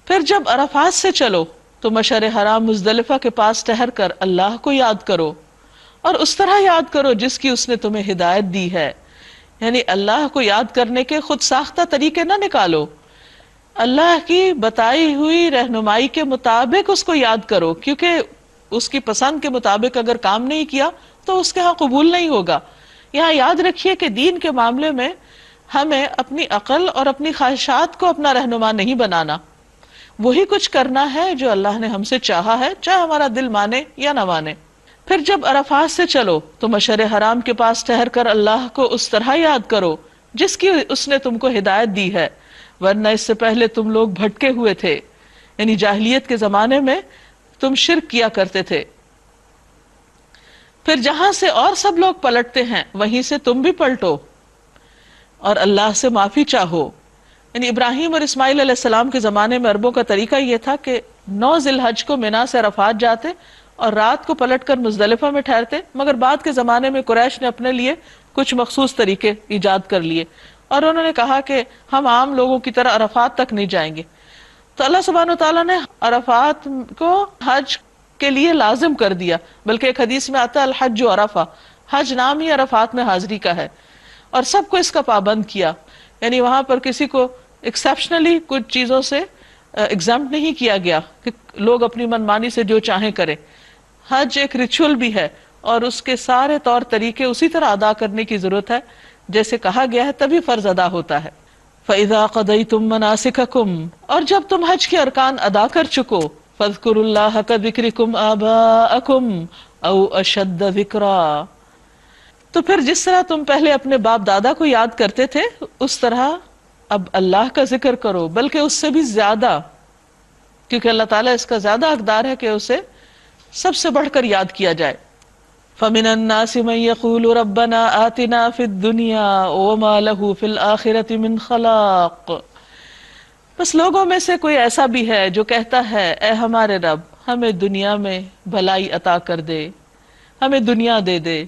پھر جب عرفات سے چلو تو مشعر حرام مزدلفہ کے پاس ٹھہر کر اللہ کو یاد کرو، اور اس طرح یاد کرو جس کی اس نے تمہیں ہدایت دی ہے، یعنی اللہ کو یاد کرنے کے خود ساختہ طریقے نہ نکالو، اللہ کی بتائی ہوئی رہنمائی کے مطابق اس کو یاد کرو، کیونکہ اس کی پسند کے مطابق اگر کام نہیں کیا تو اس کے ہاں قبول نہیں ہوگا۔ یہاں یاد رکھیے کہ دین کے معاملے میں ہمیں اپنی عقل اور اپنی خواہشات کو اپنا رہنما نہیں بنانا، وہی کچھ کرنا ہے جو اللہ نے ہم سے چاہا ہے، چاہے ہمارا دل مانے یا نہ مانے۔ پھر جب عرفات سے چلو تو مشعر حرام کے پاس ٹھہر کر اللہ کو اس طرح یاد کرو جس کی اس نے تم کو ہدایت دی ہے، ورنہ اس سے پہلے تم لوگ بھٹکے ہوئے تھے، یعنی جاہلیت کے زمانے میں تم شرک کیا کرتے تھے۔ پھر جہاں سے اور سب لوگ پلٹتے ہیں وہیں سے تم بھی پلٹو اور اللہ سے معافی چاہو۔ یعنی ابراہیم اور اسماعیل علیہ السلام کے زمانے میں عربوں کا طریقہ یہ تھا کہ 9 ذی الحج کو مینا سے عرفات جاتے اور رات کو پلٹ کر مزدلفہ میں ٹھہرتے، مگر بعد کے زمانے میں قریش نے اپنے لیے کچھ مخصوص طریقے ایجاد کر لیے اور انہوں نے کہا کہ ہم عام لوگوں کی طرح عرفات تک نہیں جائیں گے۔ تو اللہ سبحانہ وتعالیٰ نے عرفات کو حج کے لیے لازم کر دیا، بلکہ ایک حدیث میں آتا ہے الحج عرفہ، حج نام ہی عرفات میں حاضری کا ہے، اور سب کو اس کا پابند کیا، یعنی وہاں پر کسی کو ایکسیپشنلی کچھ چیزوں سے ایگزمپٹ نہیں کیا گیا کہ لوگ اپنی منمانی سے جو چاہیں کریں۔ حج ایک ریچول بھی ہے اور اس کے سارے طور طریقے اسی طرح ادا کرنے کی ضرورت ہے جیسے کہا گیا ہے، تبھی فرض ادا ہوتا ہے۔ فَإِذَا قَضَيْتُم مَّنَاسِكَكُمْ، اور جب تم حج کے ارکان ادا کر چکو، فَاذْكُرُوا اللَّهَ كَذِكْرِكُمْ آبَاءَكُمْ أَوْ أَشَدَّ ذِكْرًا، تو پھر جس طرح تم پہلے اپنے باپ دادا کو یاد کرتے تھے اس طرح اب اللہ کا ذکر کرو، بلکہ اس سے بھی زیادہ، کیونکہ اللہ تعالیٰ اس کا زیادہ حقدار ہے کہ اسے سب سے بڑھ کر یاد کیا جائے۔ فَمِنَ النَّاسِ مَن يَقُولُ رَبَّنَا آتِنَا فِي الدُّنْيَا وَمَا لَهُ فِي الْآخِرَةِ مِنْ خَلَاقٍ، بس لوگوں میں سے کوئی ایسا بھی ہے جو کہتا ہے اے ہمارے رب ہمیں دنیا میں بھلائی عطا کر دے، ہمیں دنیا دے دے۔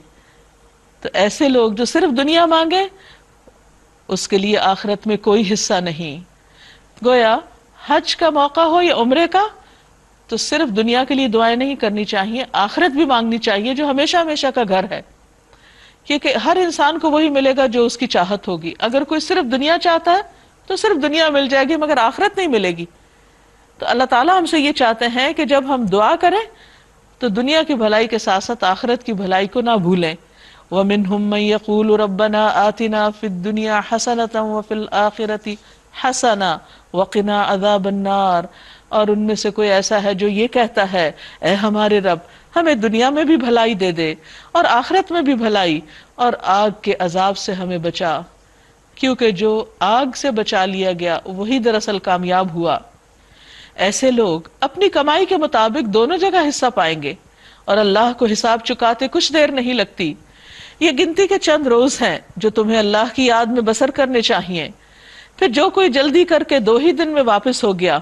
تو ایسے لوگ جو صرف دنیا مانگے اس کے لیے آخرت میں کوئی حصہ نہیں۔ گویا حج کا موقع ہو یا عمرے کا تو صرف دنیا کے لیے دعائیں نہیں کرنی چاہیے، آخرت بھی مانگنی چاہیے جو ہمیشہ ہمیشہ کا گھر ہے، کیونکہ ہر انسان کو وہی ملے گا جو اس کی چاہت ہوگی۔ اگر کوئی صرف دنیا چاہتا ہے تو صرف دنیا مل جائے گی مگر آخرت نہیں ملے گی۔ تو اللہ تعالیٰ ہم سے یہ چاہتے ہیں کہ جب ہم دعا کریں تو دنیا کی بھلائی کے ساتھ ساتھ آخرت کی بھلائی کو نہ بھولیں۔ وَمِنْهُمْ مَن يَقُولُ رَبَّنَا آتِنَا فِي الدُّنْيَا حَسَنَةً وَفِي الْآخِرَةِ حَسَنَةً وَقِنَا عَذَابَ النَّارِ، اور ان میں سے کوئی ایسا ہے جو یہ کہتا ہے اے ہمارے رب ہمیں دنیا میں بھی بھلائی دے دے اور آخرت میں بھی بھلائی، اور آگ کے عذاب سے ہمیں بچا، کیونکہ جو آگ سے بچا لیا گیا وہی دراصل کامیاب ہوا۔ ایسے لوگ اپنی کمائی کے مطابق دونوں جگہ حصہ پائیں گے اور اللہ کو حساب چکاتے کچھ دیر نہیں لگتی۔ یہ گنتی کے چند روز ہیں جو تمہیں اللہ کی یاد میں بسر کرنے چاہیے، پھر جو کوئی جلدی کر کے 2 ہی دن میں واپس ہو گیا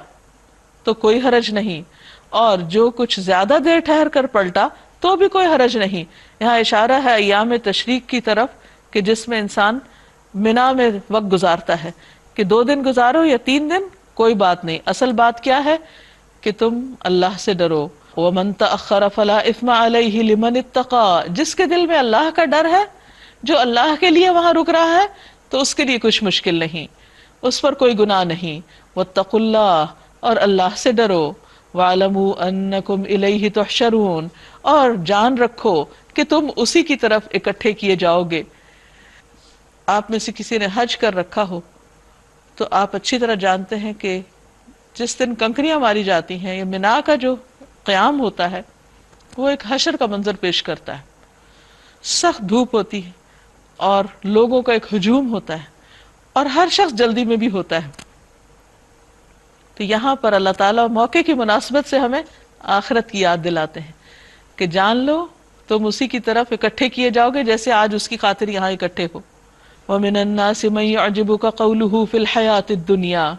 تو کوئی حرج نہیں، اور جو کچھ زیادہ دیر ٹھہر کر پلٹا تو بھی کوئی حرج نہیں۔ یہاں اشارہ ہے ایام تشریق کی طرف کہ جس میں انسان منا میں وقت گزارتا ہے، کہ 2 دن گزارو یا 3 دن کوئی بات نہیں، اصل بات کیا ہے کہ تم اللہ سے ڈرو۔ وَمَن تَأَخَّرَ فَلَا إِثْمَ عَلَيْهِ لِمَنِ اتَّقَى، جس کے دل میں اللہ کا ڈر ہے، جو اللہ کے لیے وہاں رک رہا ہے تو اس کے لیے کچھ مشکل نہیں، اس پر کوئی گناہ نہیں۔ وَاتَّقُوا اللَّهَ، اور اللہ سے ڈرو۔ وَاعْلَمُوا أَنَّكُمْ إِلَيْهِ تُحْشَرُونَ، اور جان رکھو کہ تم اسی کی طرف اکٹھے کیے جاؤ گے۔ آپ میں سے کسی نے حج کر رکھا ہو تو آپ اچھی طرح جانتے ہیں کہ جس دن کنکریاں ماری جاتی ہیں یا منا کا جو قیام ہوتا ہے وہ ایک حشر کا منظر پیش کرتا ہے۔ سخت دھوپ ہوتی ہے اور لوگوں کا ایک ہجوم ہوتا ہے اور ہر شخص جلدی میں بھی ہوتا ہے۔ تو یہاں پر اللہ تعالیٰ موقع کی مناسبت سے ہمیں آخرت کی یاد دلاتے ہیں کہ جان لو تم اسی کی طرف اکٹھے کیے جاؤ گے جیسے آج اس کی خاطر یہاں اکٹھے ہو۔ وَمِنَ النَّاسِ مَن يُعْجِبُكَ قَوْلُهُ فِي الْحَيَاةِ الدُّنْيَا،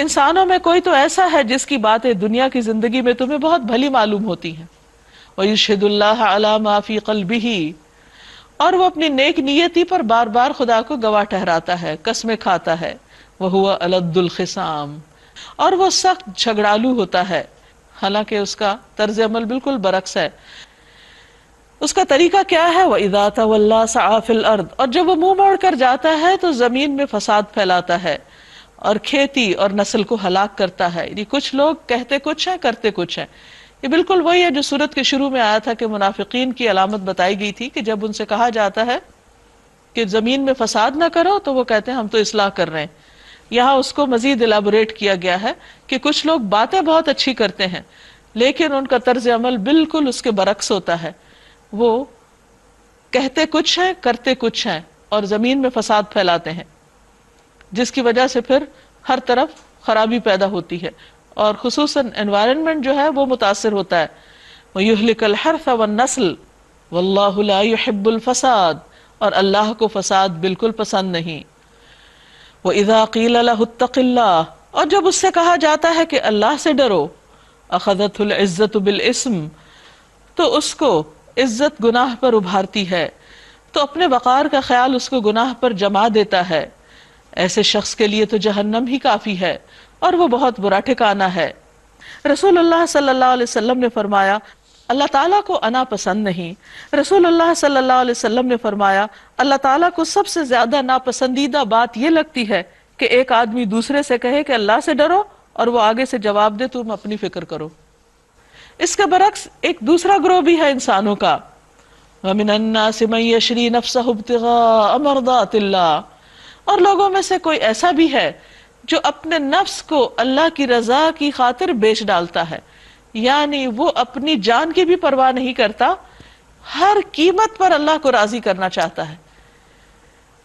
انسانوں میں کوئی تو ایسا ہے جس کی باتیں دنیا کی زندگی میں تمہیں بہت بھلی معلوم ہوتی ہیں۔ وَيُشْهِدُ اللَّهَ عَلَى مَا فِي قَلْبِهِ، اور وہ اپنی نیک نیتی پر بار بار خدا کو گواہ ٹھہراتا ہے، قسمیں کھاتا ہے۔ وَهُوَ أَلَدُّ الْخِصَامِ، اور وہ سخت جھگڑالو ہوتا ہے، حالانکہ اس کا طرز عمل بالکل برعکس ہے۔ اس کا طریقہ کیا ہے؟ وَإِذَا تَوَلَّى سَعَى فِي الْأَرْضِ، اور جب وہ منہ موڑ کر جاتا ہے تو زمین میں فساد پھیلاتا ہے اور کھیتی اور نسل کو ہلاک کرتا ہے۔ یعنی کچھ لوگ کہتے کچھ ہیں کرتے کچھ ہیں۔ یہ بالکل وہی ہے جو سورت کے شروع میں آیا تھا کہ منافقین کی علامت بتائی گئی تھی کہ جب ان سے کہا جاتا ہے کہ زمین میں فساد نہ کرو تو وہ کہتے ہیں ہم تو اصلاح کر رہے ہیں۔ یہاں اس کو مزید الیبوریٹ کیا گیا ہے کہ کچھ لوگ باتیں بہت اچھی کرتے ہیں لیکن ان کا طرز عمل بالکل اس کے برعکس ہوتا ہے، وہ کہتے کچھ ہیں کرتے کچھ ہیں اور زمین میں فساد پھیلاتے ہیں، جس کی وجہ سے پھر ہر طرف خرابی پیدا ہوتی ہے اور خصوصاً انوائرمنٹ جو ہے وہ متاثر ہوتا ہے۔ وَيُهْلِكَ الْحَرْثَ وَالنَّسْلَ وَاللَّهُ لَا يُحِبُّ الْفَسَادَ، اور اللہ کو فساد بالکل پسند نہیں۔ وَإِذَا قِيلَ لَهُ اتَّقِ اللَّهَ، اور جب اس سے کہا جاتا ہے کہ اللہ سے ڈرو، أَخَذَتْهُ الْعِزَّةُ بِالْإِثْمِ، تو اس کو عزت گناہ پر ابھارتی ہے، تو اپنے وقار کا خیال اس کو گناہ پر جما دیتا ہے۔ ایسے شخص کے لیے تو جہنم ہی کافی ہے اور وہ بہت برا ٹھکانہ ہے۔ رسول اللہ صلی اللہ علیہ وسلم نے فرمایا اللہ تعالیٰ کو انا پسند نہیں۔ رسول اللہ صلی اللہ علیہ وسلم نے فرمایا اللہ تعالیٰ کو سب سے زیادہ ناپسندیدہ بات یہ لگتی ہے کہ ایک آدمی دوسرے سے کہے کہ اللہ سے ڈرو اور وہ آگے سے جواب دے تم اپنی فکر کرو۔ اس کے برعکس ایک دوسرا گروہ بھی ہے انسانوں کا، وَمِنَ النَّاسِ مَن يَشْرِي نَفْسَهُ ابْتِغَاءَ مَرْضَاتِ اللَّهِ، اور لوگوں میں سے کوئی ایسا بھی ہے جو اپنے نفس کو اللہ کی رضا کی خاطر بیچ ڈالتا ہے، یعنی وہ اپنی جان کی بھی پرواہ نہیں کرتا، ہر قیمت پر اللہ کو راضی کرنا چاہتا ہے۔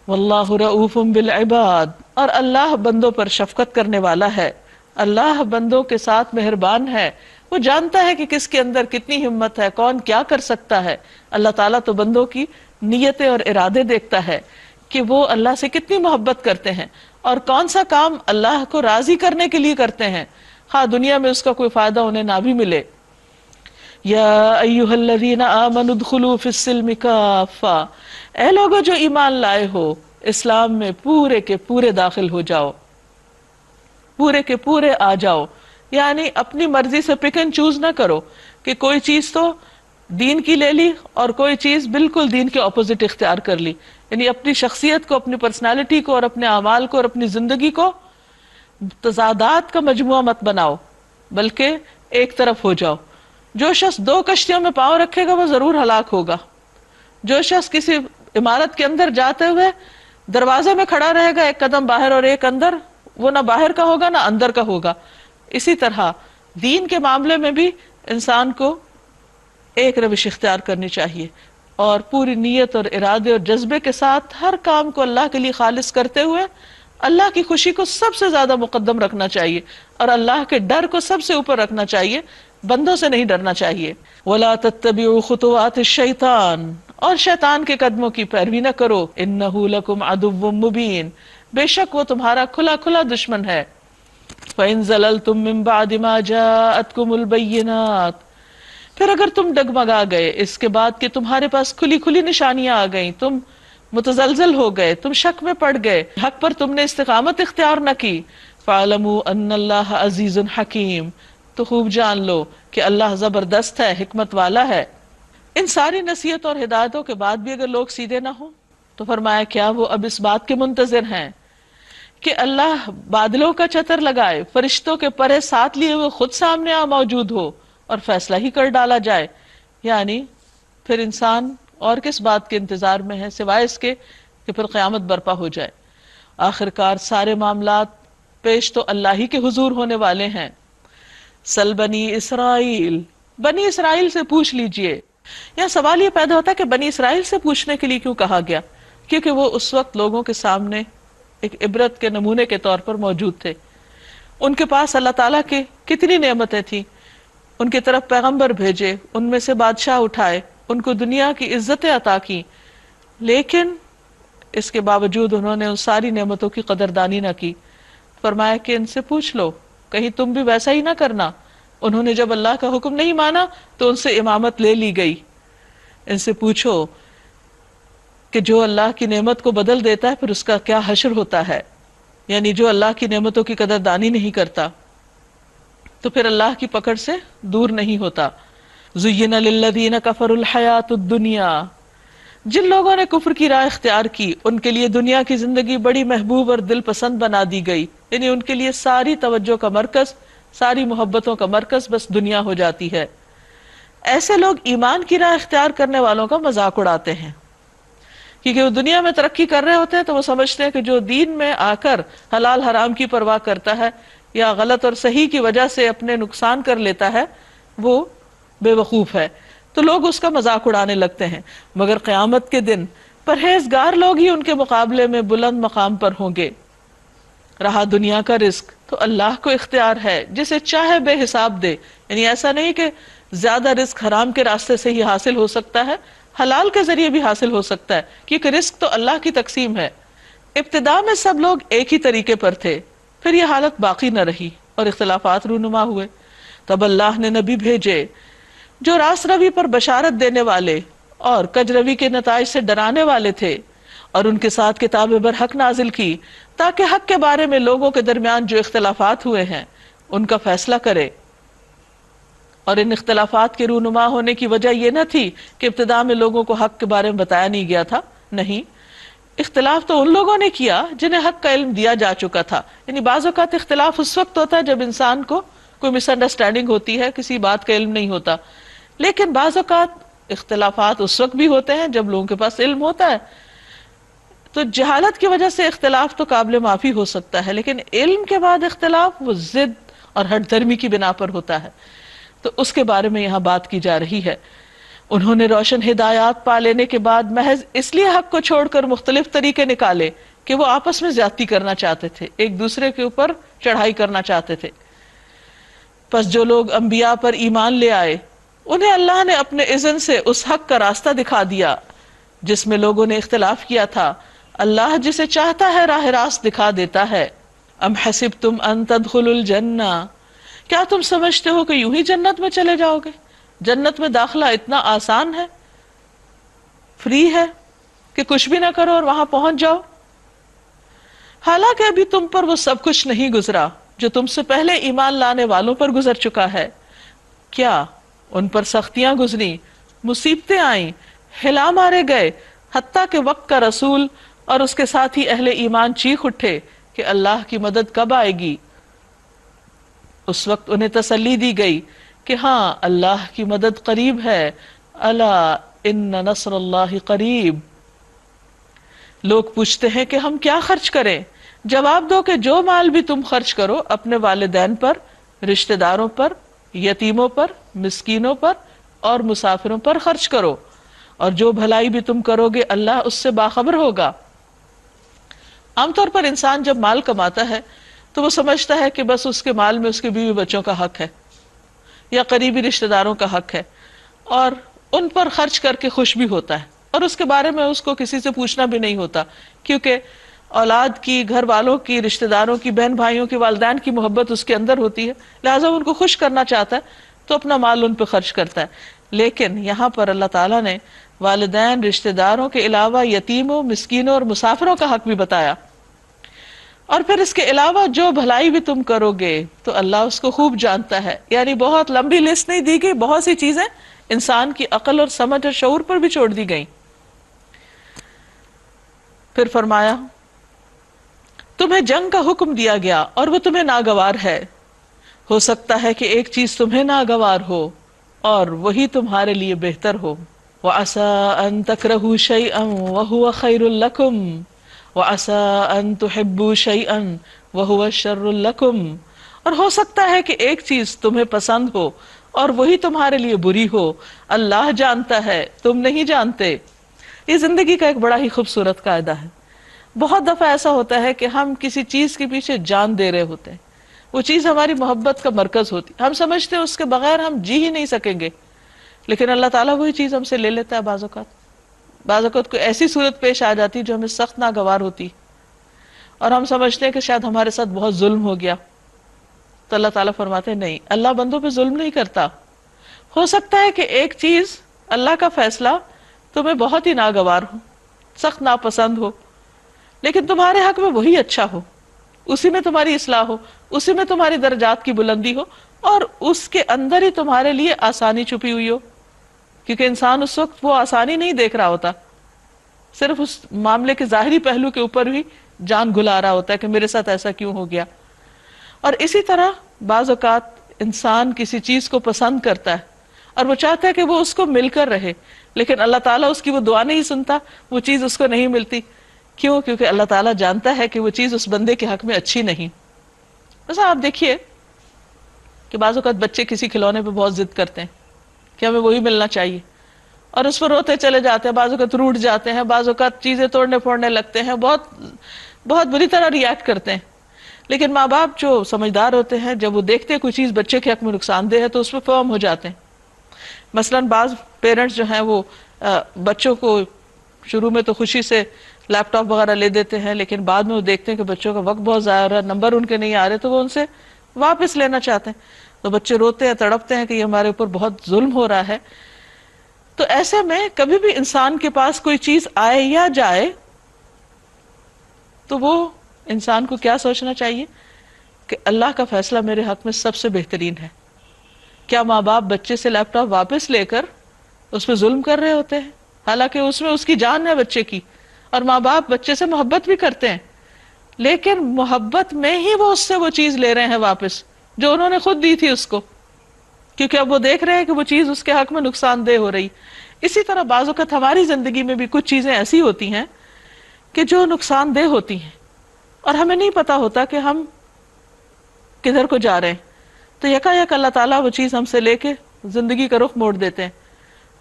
واللہ رؤوف بالعباد، اور اللہ بندوں پر شفقت کرنے والا ہے، اللہ بندوں کے ساتھ مہربان ہے، وہ جانتا ہے کہ کس کے اندر کتنی ہمت ہے، کون کیا کر سکتا ہے۔ اللہ تعالیٰ تو بندوں کی نیتیں اور ارادے دیکھتا ہے کہ وہ اللہ سے کتنی محبت کرتے ہیں اور کون سا کام اللہ کو راضی کرنے کے لیے کرتے ہیں، ہاں دنیا میں اس کا کوئی فائدہ انہیں نہ بھی ملے۔ یا ایھا الذین آمنوا ادخلوا فی السلم کافہ، اے لوگو جو ایمان لائے ہو، اسلام میں پورے کے پورے داخل ہو جاؤ، پورے کے پورے آ جاؤ، یعنی اپنی مرضی سے پک اینڈ چوز نہ کرو کہ کوئی چیز تو دین کی لے لی اور کوئی چیز بالکل دین کے اپوزٹ اختیار کر لی، یعنی اپنی شخصیت کو، اپنی پرسنالٹی کو اور اپنے اعمال کو اور اپنی زندگی کو تضادات کا مجموعہ مت بناؤ، بلکہ ایک طرف ہو جاؤ۔ جو شخص دو کشتیوں میں پاؤں رکھے گا وہ ضرور ہلاک ہوگا۔ جو شخص کسی عمارت کے اندر جاتے ہوئے دروازے میں کھڑا رہے گا، ایک قدم باہر اور ایک اندر، وہ نہ باہر کا ہوگا نہ اندر کا ہوگا۔ اسی طرح دین کے معاملے میں بھی انسان کو ایک روش اختیار کرنی چاہیے اور پوری نیت اور ارادے اور جذبے کے ساتھ ہر کام کو اللہ کے لیے خالص کرتے ہوئے اللہ کی خوشی کو سب سے زیادہ مقدم رکھنا چاہیے اور اللہ کے ڈر کو سب سے اوپر رکھنا چاہیے، بندوں سے نہیں ڈرنا چاہیے۔ وَلَا تَتَّبِعُوا خُطُوَاتِ الشَّيْطَانِ، اور شیطان کے قدموں کی پیروی نہ کرو، إِنَّهُ لَكُمْ عَدُوٌّ مُبِينٌ، بے شک وہ تمہارا کھلا کھلا دشمن ہے۔ فَإِن زَلَلْتُم مِّن بَعْدِ مَا جَاءَتْكُمُ الْبَيِّنَاتُ، پھر اگر تم ڈگمگا گئے اس کے بعد کہ تمہارے پاس کھلی کھلی نشانیاں آ گئیں، تم متزلزل ہو گئے، تم شک میں پڑ گئے، حق پر تم نے استقامت اختیار نہ کی، فَاعْلَمُوا أَنَّ اللَّهَ عَزِيزٌ حَكِيمٌ، تو خوب جان لو کہ اللہ زبردست ہے، حکمت والا ہے۔ ان ساری نصیحت اور ہدایتوں کے بعد بھی اگر لوگ سیدھے نہ ہوں تو فرمایا کیا وہ اب اس بات کے منتظر ہیں کہ اللہ بادلوں کا چتر لگائے، فرشتوں کے پرے ساتھ لیے ہوئے خود سامنے موجود ہو اور فیصلہ ہی کر ڈالا جائے؟ یعنی پھر انسان اور کس بات کے انتظار میں ہے سوائے اس کے کہ پھر قیامت برپا ہو جائے۔ آخرکار سارے معاملات پیش تو اللہ ہی کے حضور ہونے والے ہیں۔ سل بنی اسرائیل، بنی اسرائیل سے پوچھ لیجئے۔ یہاں سوال یہ پیدا ہوتا ہے کہ بنی اسرائیل سے پوچھنے کے لیے کیوں کہا گیا؟ کیونکہ وہ اس وقت لوگوں کے سامنے ایک عبرت کے نمونے کے طور پر موجود تھے۔ ان کے پاس اللہ تعالیٰ کے کتنی نعمتیں تھیں، ان کی طرف پیغمبر بھیجے، ان میں سے بادشاہ اٹھائے، ان کو دنیا کی عزتیں عطا کی، لیکن اس کے باوجود انہوں نے ان ساری نعمتوں کی قدردانی نہ کی۔ فرمایا کہ ان سے پوچھ لو، کہیں تم بھی ویسا ہی نہ کرنا۔ انہوں نے جب اللہ کا حکم نہیں مانا تو ان سے امامت لے لی گئی۔ ان سے پوچھو کہ جو اللہ کی نعمت کو بدل دیتا ہے پھر اس کا کیا حشر ہوتا ہے، یعنی جو اللہ کی نعمتوں کی قدردانی نہیں کرتا تو پھر اللہ کی پکڑ سے دور نہیں ہوتا۔ زین للذین کفروا الحیات الدنیا، جن لوگوں نے کفر کی راہ اختیار کی ان کے لیے دنیا کی زندگی بڑی محبوب اور دل پسند بنا دی گئی، یعنی ان کے لیے ساری توجہ کا مرکز، ساری محبتوں کا مرکز بس دنیا ہو جاتی ہے۔ ایسے لوگ ایمان کی راہ اختیار کرنے والوں کا مذاق اڑاتے ہیں، کیونکہ وہ دنیا میں ترقی کر رہے ہوتے ہیں تو وہ سمجھتے ہیں کہ جو دین میں آ کر حلال حرام کی پرواہ کرتا ہے یا غلط اور صحیح کی وجہ سے اپنے نقصان کر لیتا ہے وہ بے وقوف ہے، تو لوگ اس کا مذاق اڑانے لگتے ہیں۔ مگر قیامت کے دن پرہیزگار لوگ ہی ان کے مقابلے میں بلند مقام پر ہوں گے۔ رہا دنیا کا رزق تو اللہ کو اختیار ہے، جسے چاہے بے حساب دے، یعنی ایسا نہیں کہ زیادہ رزق حرام کے راستے سے ہی حاصل ہو سکتا ہے، حلال کے ذریعے بھی حاصل ہو سکتا ہے، کیونکہ رزق تو اللہ کی تقسیم ہے۔ ابتدا میں سب لوگ ایک ہی طریقے پر تھے، پھر یہ حالت باقی نہ رہی اور اختلافات رونما ہوئے، تب اللہ نے نبی بھیجے جو راست روی پر بشارت دینے والے اور کج روی کے نتائج سے ڈرانے والے تھے، اور ان کے ساتھ کتاب برحق نازل کی تاکہ حق کے بارے میں لوگوں کے درمیان جو اختلافات ہوئے ہیں ان کا فیصلہ کرے۔ اور ان اختلافات کے رونما ہونے کی وجہ یہ نہ تھی کہ ابتدا میں لوگوں کو حق کے بارے میں بتایا نہیں گیا تھا، نہیں، اختلاف تو ان لوگوں نے کیا جنہیں حق کا علم دیا جا چکا تھا۔ یعنی بعض اوقات اختلاف اس وقت ہوتا ہے جب انسان کو کوئی مس انڈرسٹینڈنگ ہوتی ہے، کسی بات کا علم نہیں ہوتا، لیکن بعض اوقات اختلافات اس وقت بھی ہوتے ہیں جب لوگوں کے پاس علم ہوتا ہے۔ تو جہالت کی وجہ سے اختلاف تو قابل معافی ہو سکتا ہے، لیکن علم کے بعد اختلاف وہ ضد اور ہٹ دھرمی کی بنا پر ہوتا ہے، تو اس کے بارے میں یہاں بات کی جا رہی ہے۔ انہوں نے روشن ہدایات پا لینے کے بعد محض اس لیے حق کو چھوڑ کر مختلف طریقے نکالے کہ وہ آپس میں زیادتی کرنا چاہتے تھے، ایک دوسرے کے اوپر چڑھائی کرنا چاہتے تھے۔ پس جو لوگ انبیاء پر ایمان لے آئے انہیں اللہ نے اپنے اذن سے اس حق کا راستہ دکھا دیا جس میں لوگوں نے اختلاف کیا تھا۔ اللہ جسے چاہتا ہے راہ راست دکھا دیتا ہے۔ ام حسبتم ان تدخلوا الجنہ، کیا تم سمجھتے ہو کہ یوں ہی جنت میں چلے جاؤ گے؟ جنت میں داخلہ اتنا آسان ہے، فری ہے کہ کچھ بھی نہ کرو اور وہاں پہنچ جاؤ؟ حالانکہ ابھی تم پر وہ سب کچھ نہیں گزرا جو تم سے پہلے ایمان لانے والوں پر گزر چکا ہے۔ کیا ان پر سختیاں گزری، مصیبتیں آئیں، ہلا مارے گئے، حتیٰ کہ وقت کا رسول اور اس کے ساتھ ہی اہل ایمان چیخ اٹھے کہ اللہ کی مدد کب آئے گی؟ اس وقت انہیں تسلی دی گئی کہ ہاں اللہ کی مدد قریب ہے، الا ان نصر اللہ قریب۔ لوگ پوچھتے ہیں کہ ہم کیا خرچ کریں؟ جواب دو کہ جو مال بھی تم خرچ کرو اپنے والدین پر، رشتہ داروں پر، یتیموں پر، مسکینوں پر اور مسافروں پر خرچ کرو، اور جو بھلائی بھی تم کرو گے اللہ اس سے باخبر ہوگا۔ عام طور پر انسان جب مال کماتا ہے تو وہ سمجھتا ہے کہ بس اس کے مال میں اس کے بیوی بچوں کا حق ہے یا قریبی رشتہ داروں کا حق ہے، اور ان پر خرچ کر کے خوش بھی ہوتا ہے، اور اس کے بارے میں اس کو کسی سے پوچھنا بھی نہیں ہوتا، کیونکہ اولاد کی، گھر والوں کی، رشتہ داروں کی، بہن بھائیوں کی، والدین کی محبت اس کے اندر ہوتی ہے، لہٰذا ان کو خوش کرنا چاہتا ہے تو اپنا مال ان پہ خرچ کرتا ہے۔ لیکن یہاں پر اللہ تعالیٰ نے والدین، رشتہ داروں کے علاوہ یتیموں، مسکینوں اور مسافروں کا حق بھی بتایا، اور پھر اس کے علاوہ جو بھلائی بھی تم کرو گے تو اللہ اس کو خوب جانتا ہے۔ یعنی بہت لمبی لسٹ نہیں دی گئی، بہت سی چیزیں انسان کی عقل اور سمجھ اور شعور پر بھی چھوڑ دی گئیں۔ پھر فرمایا تمہیں جنگ کا حکم دیا گیا اور وہ تمہیں ناگوار ہے، ہو سکتا ہے کہ ایک چیز تمہیں ناگوار ہو اور وہی تمہارے لیے بہتر ہو۔ وَعَسَىٰ أَن تَكْرَهُوا شَيْئًا وَهُوَ خَيْرٌ لَكُمْ وَعَسَىٰ أَن تُحِبُّوا شَيْئًا وَهُوَ شَرٌّ لَكُمْ، اور ہو سکتا ہے کہ ایک چیز تمہیں پسند ہو اور وہی تمہارے لیے بری ہو، اللہ جانتا ہے تم نہیں جانتے۔ یہ زندگی کا ایک بڑا ہی خوبصورت قاعدہ ہے۔ بہت دفعہ ایسا ہوتا ہے کہ ہم کسی چیز کے پیچھے جان دے رہے ہوتے ہیں، وہ چیز ہماری محبت کا مرکز ہوتی، ہم سمجھتے ہیں اس کے بغیر ہم جی ہی نہیں سکیں گے، لیکن اللہ تعالیٰ وہی چیز ہم سے لے لیتا ہے۔ بعض اوقات کوئی ایسی صورت پیش آ جاتی جو ہمیں سخت ناگوار ہوتی اور ہم سمجھتے ہیں کہ شاید ہمارے ساتھ بہت ظلم ہو گیا، تو اللہ تعالیٰ فرماتے ہیں نہیں، اللہ بندوں پہ ظلم نہیں کرتا۔ ہو سکتا ہے کہ ایک چیز اللہ کا فیصلہ تمہیں بہت ہی ناگوار ہو، سخت ناپسند ہو، لیکن تمہارے حق میں وہی اچھا ہو، اسی میں تمہاری اصلاح ہو، اسی میں تمہاری درجات کی بلندی ہو، اور اس کے اندر ہی تمہارے لیے آسانی چھپی ہوئی ہو، کیونکہ انسان اس وقت وہ آسانی نہیں دیکھ رہا ہوتا، صرف اس معاملے کے ظاہری پہلو کے اوپر ہی جان گھلا رہا ہوتا ہے کہ میرے ساتھ ایسا کیوں ہو گیا۔ اور اسی طرح بعض اوقات انسان کسی چیز کو پسند کرتا ہے اور وہ چاہتا ہے کہ وہ اس کو مل کر رہے، لیکن اللہ تعالیٰ اس کی وہ دعا نہیں سنتا، وہ چیز اس کو نہیں ملتی۔ کیوں؟ کیونکہ اللہ تعالیٰ جانتا ہے کہ وہ چیز اس بندے کے حق میں اچھی نہیں۔ بس آپ دیکھیے کہ بعض اوقات بچے کسی کھلونے پہ بہت ضد کرتے ہیں کہ ہمیں وہی ملنا چاہیے، اور اس پر روتے چلے جاتے ہیں، بعض اوقات روٹ جاتے ہیں، بعض اوقات چیزیں توڑنے پھوڑنے لگتے ہیں، بہت بری طرح ریئیکٹ کرتے ہیں۔ لیکن ماں باپ جو سمجھدار ہوتے ہیں، جب وہ دیکھتے ہیں کوئی چیز بچے کے حق میں نقصان دہ ہے تو اس پہ فرم ہو جاتے ہیں۔ مثلاً بعض پیرنٹس جو ہیں وہ بچوں کو شروع میں تو خوشی سے لیپ ٹاپ وغیرہ لے دیتے ہیں، لیکن بعد میں وہ دیکھتے ہیں کہ بچوں کا وقت بہت ضائع ہو رہا ہے، نمبر ان کے نہیں آ رہے، تو وہ ان سے واپس لینا چاہتے ہیں، تو بچے روتے ہیں، تڑپتے ہیں کہ یہ ہمارے اوپر بہت ظلم ہو رہا ہے۔ تو ایسے میں کبھی بھی انسان کے پاس کوئی چیز آئے یا جائے تو وہ انسان کو کیا سوچنا چاہیے کہ اللہ کا فیصلہ میرے حق میں سب سے بہترین ہے۔ کیا ماں باپ بچے سے لیپ ٹاپ واپس لے کر اس پہ ظلم کر رہے ہوتے ہیں؟ حالانکہ اس میں اس کی جان ہے بچے کی، اور ماں باپ بچے سے محبت بھی کرتے ہیں، لیکن محبت میں ہی وہ اس سے وہ چیز لے رہے ہیں واپس جو انہوں نے خود دی تھی اس کو، کیونکہ اب وہ دیکھ رہے ہیں کہ وہ چیز اس کے حق میں نقصان دہ ہو رہی۔ اسی طرح بعض اوقات ہماری زندگی میں بھی کچھ چیزیں ایسی ہوتی ہیں کہ جو نقصان دہ ہوتی ہیں اور ہمیں نہیں پتا ہوتا کہ ہم کدھر کو جا رہے ہیں، تو یکا یک اللہ تعالیٰ وہ چیز ہم سے لے کے زندگی کا رخ موڑ دیتے ہیں.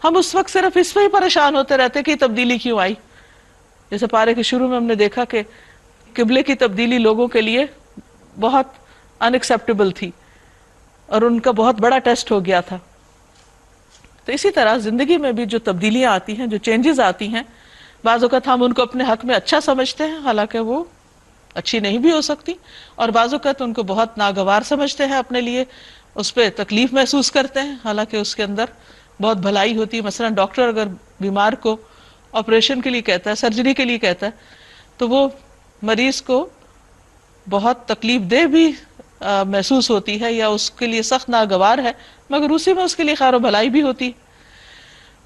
ہم اس وقت صرف اس پہ ہی پریشان ہوتے رہتے کہ یہ تبدیلی کیوں آئی. جیسے پارے کے شروع میں ہم نے دیکھا کہ قبلے کی تبدیلی لوگوں کے لیے بہت ان ایکسیپٹیبل تھی اور ان کا بہت بڑا ٹیسٹ ہو گیا تھا. تو اسی طرح زندگی میں بھی جو تبدیلیاں آتی ہیں، جو چینجز آتی ہیں، بعض اوقات ہم ان کو اپنے حق میں اچھا سمجھتے ہیں، حالانکہ وہ اچھی نہیں بھی ہو سکتی، اور بعض اوقات ان کو بہت ناگوار سمجھتے ہیں، اپنے لیے اس پہ تکلیف محسوس کرتے ہیں، حالانکہ اس کے اندر بہت بھلائی ہوتی ہے. مثلا ڈاکٹر اگر بیمار کو آپریشن کے لیے کہتا ہے، سرجری کے لیے کہتا ہے، تو وہ مریض کو بہت تکلیف دہ بھی محسوس ہوتی ہے یا اس کے لیے سخت ناگوار ہے، مگر اسی میں اس کے لیے خیر و بھلائی بھی ہوتی.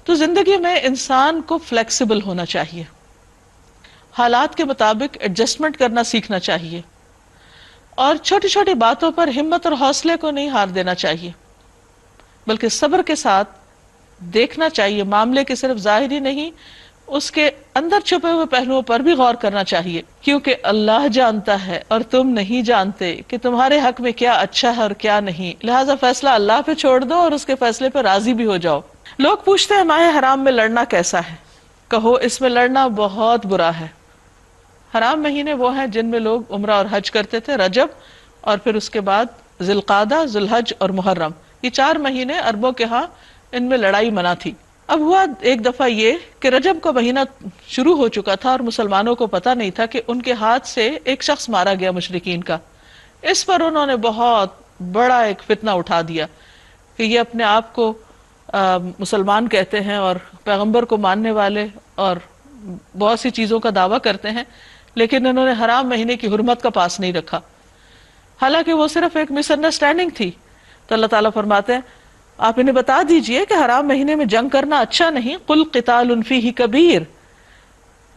تو زندگی میں انسان کو فلیکسیبل ہونا چاہیے، حالات کے مطابق ایڈجسٹمنٹ کرنا سیکھنا چاہیے، اور چھوٹی چھوٹی باتوں پر ہمت اور حوصلے کو نہیں ہار دینا چاہیے، بلکہ صبر کے ساتھ دیکھنا چاہیے. معاملے کے صرف ظاہری نہیں، اس کے اندر چھپے ہوئے پہلوؤں پر بھی غور کرنا چاہیے، کیونکہ اللہ جانتا ہے اور تم نہیں جانتے کہ تمہارے حق میں کیا اچھا ہے اور کیا نہیں. لہٰذا فیصلہ اللہ پہ چھوڑ دو اور اس کے فیصلے پہ راضی بھی ہو جاؤ. لوگ پوچھتے ہیں ماہ حرام میں لڑنا کیسا ہے؟ کہو اس میں لڑنا بہت برا ہے. حرام مہینے وہ ہیں جن میں لوگ عمرہ اور حج کرتے تھے، رجب اور پھر اس کے بعد ذی القعدہ، ذی الحج اور محرم. یہ 4 مہینے عربوں کے ہاں ان میں لڑائی منع تھی. اب ہوا ایک دفعہ یہ کہ رجب کا مہینہ شروع ہو چکا تھا اور مسلمانوں کو پتہ نہیں تھا کہ ان کے ہاتھ سے ایک شخص مارا گیا مشرکین کا. اس پر انہوں نے بہت بڑا ایک فتنہ اٹھا دیا کہ یہ اپنے آپ کو مسلمان کہتے ہیں اور پیغمبر کو ماننے والے اور بہت سی چیزوں کا دعویٰ کرتے ہیں، لیکن انہوں نے حرام مہینے کی حرمت کا پاس نہیں رکھا، حالانکہ وہ صرف ایک مس انڈرسٹینڈنگ تھی. تو اللہ تعالیٰ فرماتے ہیں آپ انہیں بتا دیجئے کہ حرام مہینے میں جنگ کرنا اچھا نہیں. قل قتال فیہ کبیر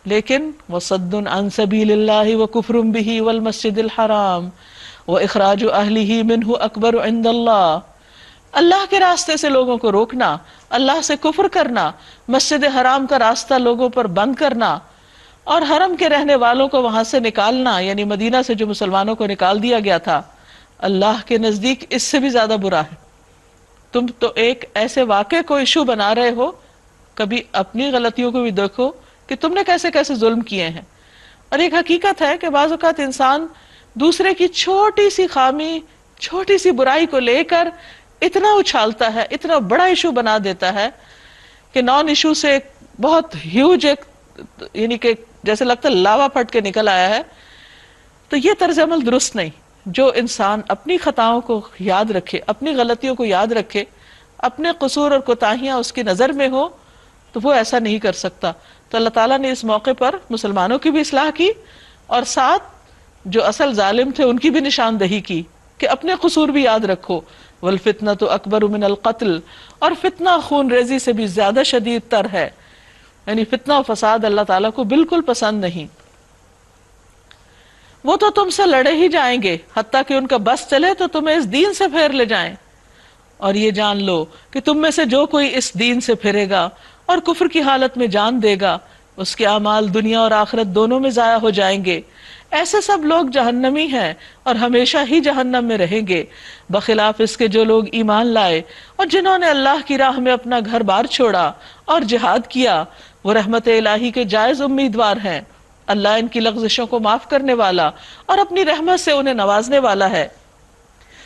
لیکن وصد عن سبیل اللہ وکفر بہ والمسجد الحرام واخراج اہلہ منہ اکبر عند اللہ. اللہ کے راستے سے لوگوں کو روکنا، اللہ سے کفر کرنا، مسجد حرام کا راستہ لوگوں پر بند کرنا اور حرم کے رہنے والوں کو وہاں سے نکالنا، یعنی مدینہ سے جو مسلمانوں کو نکال دیا گیا تھا، اللہ کے نزدیک اس سے بھی زیادہ برا ہے. تم تو ایک ایسے واقعے کو ایشو بنا رہے ہو، کبھی اپنی غلطیوں کو بھی دیکھو کہ تم نے کیسے کیسے ظلم کیے ہیں. اور ایک حقیقت ہے کہ بعض اوقات انسان دوسرے کی چھوٹی سی خامی، چھوٹی سی برائی کو لے کر اتنا اچھالتا ہے، اتنا بڑا ایشو بنا دیتا ہے کہ نان ایشو سے ایک بہت ہیوج ایک، یعنی کہ جیسے لگتا ہے لاوا پھٹ کے نکل آیا ہے. تو یہ طرز عمل درست نہیں. جو انسان اپنی خطاؤں کو یاد رکھے، اپنی غلطیوں کو یاد رکھے، اپنے قصور اور کوتاہیاں اس کی نظر میں ہو، تو وہ ایسا نہیں کر سکتا. تو اللہ تعالیٰ نے اس موقع پر مسلمانوں کی بھی اصلاح کی اور ساتھ جو اصل ظالم تھے ان کی بھی نشاندہی کی کہ اپنے قصور بھی یاد رکھو. والفتنة اکبر من القتل، اور فتنہ خون ریزی سے بھی زیادہ شدید تر ہے، یعنی فتنہ و فساد اللہ تعالیٰ کو بالکل پسند نہیں. وہ تو تم سے لڑے ہی جائیں گے حتیٰ کہ ان کا بس چلے تو تمہیں اس دین سے پھیر لے جائیں. اور یہ جان لو کہ تم میں سے جو کوئی اس دین سے پھرے گا اور کفر کی حالت میں جان دے گا، اس کے اعمال دنیا اور آخرت دونوں میں ضائع ہو جائیں گے. ایسے سب لوگ جہنمی ہیں اور ہمیشہ ہی جہنم میں رہیں گے، بخلاف اس کے جو لوگ ایمان لائے اور جنہوں نے اللہ کی راہ میں اپنا گھر بار چھوڑا اور جہاد کیا، وہ رحمت الہی کے جائز امیدوار ہیں. اللہ ان کی لغزشوں کو معاف کرنے والا اور اپنی رحمت سے انہیں نوازنے والا ہے.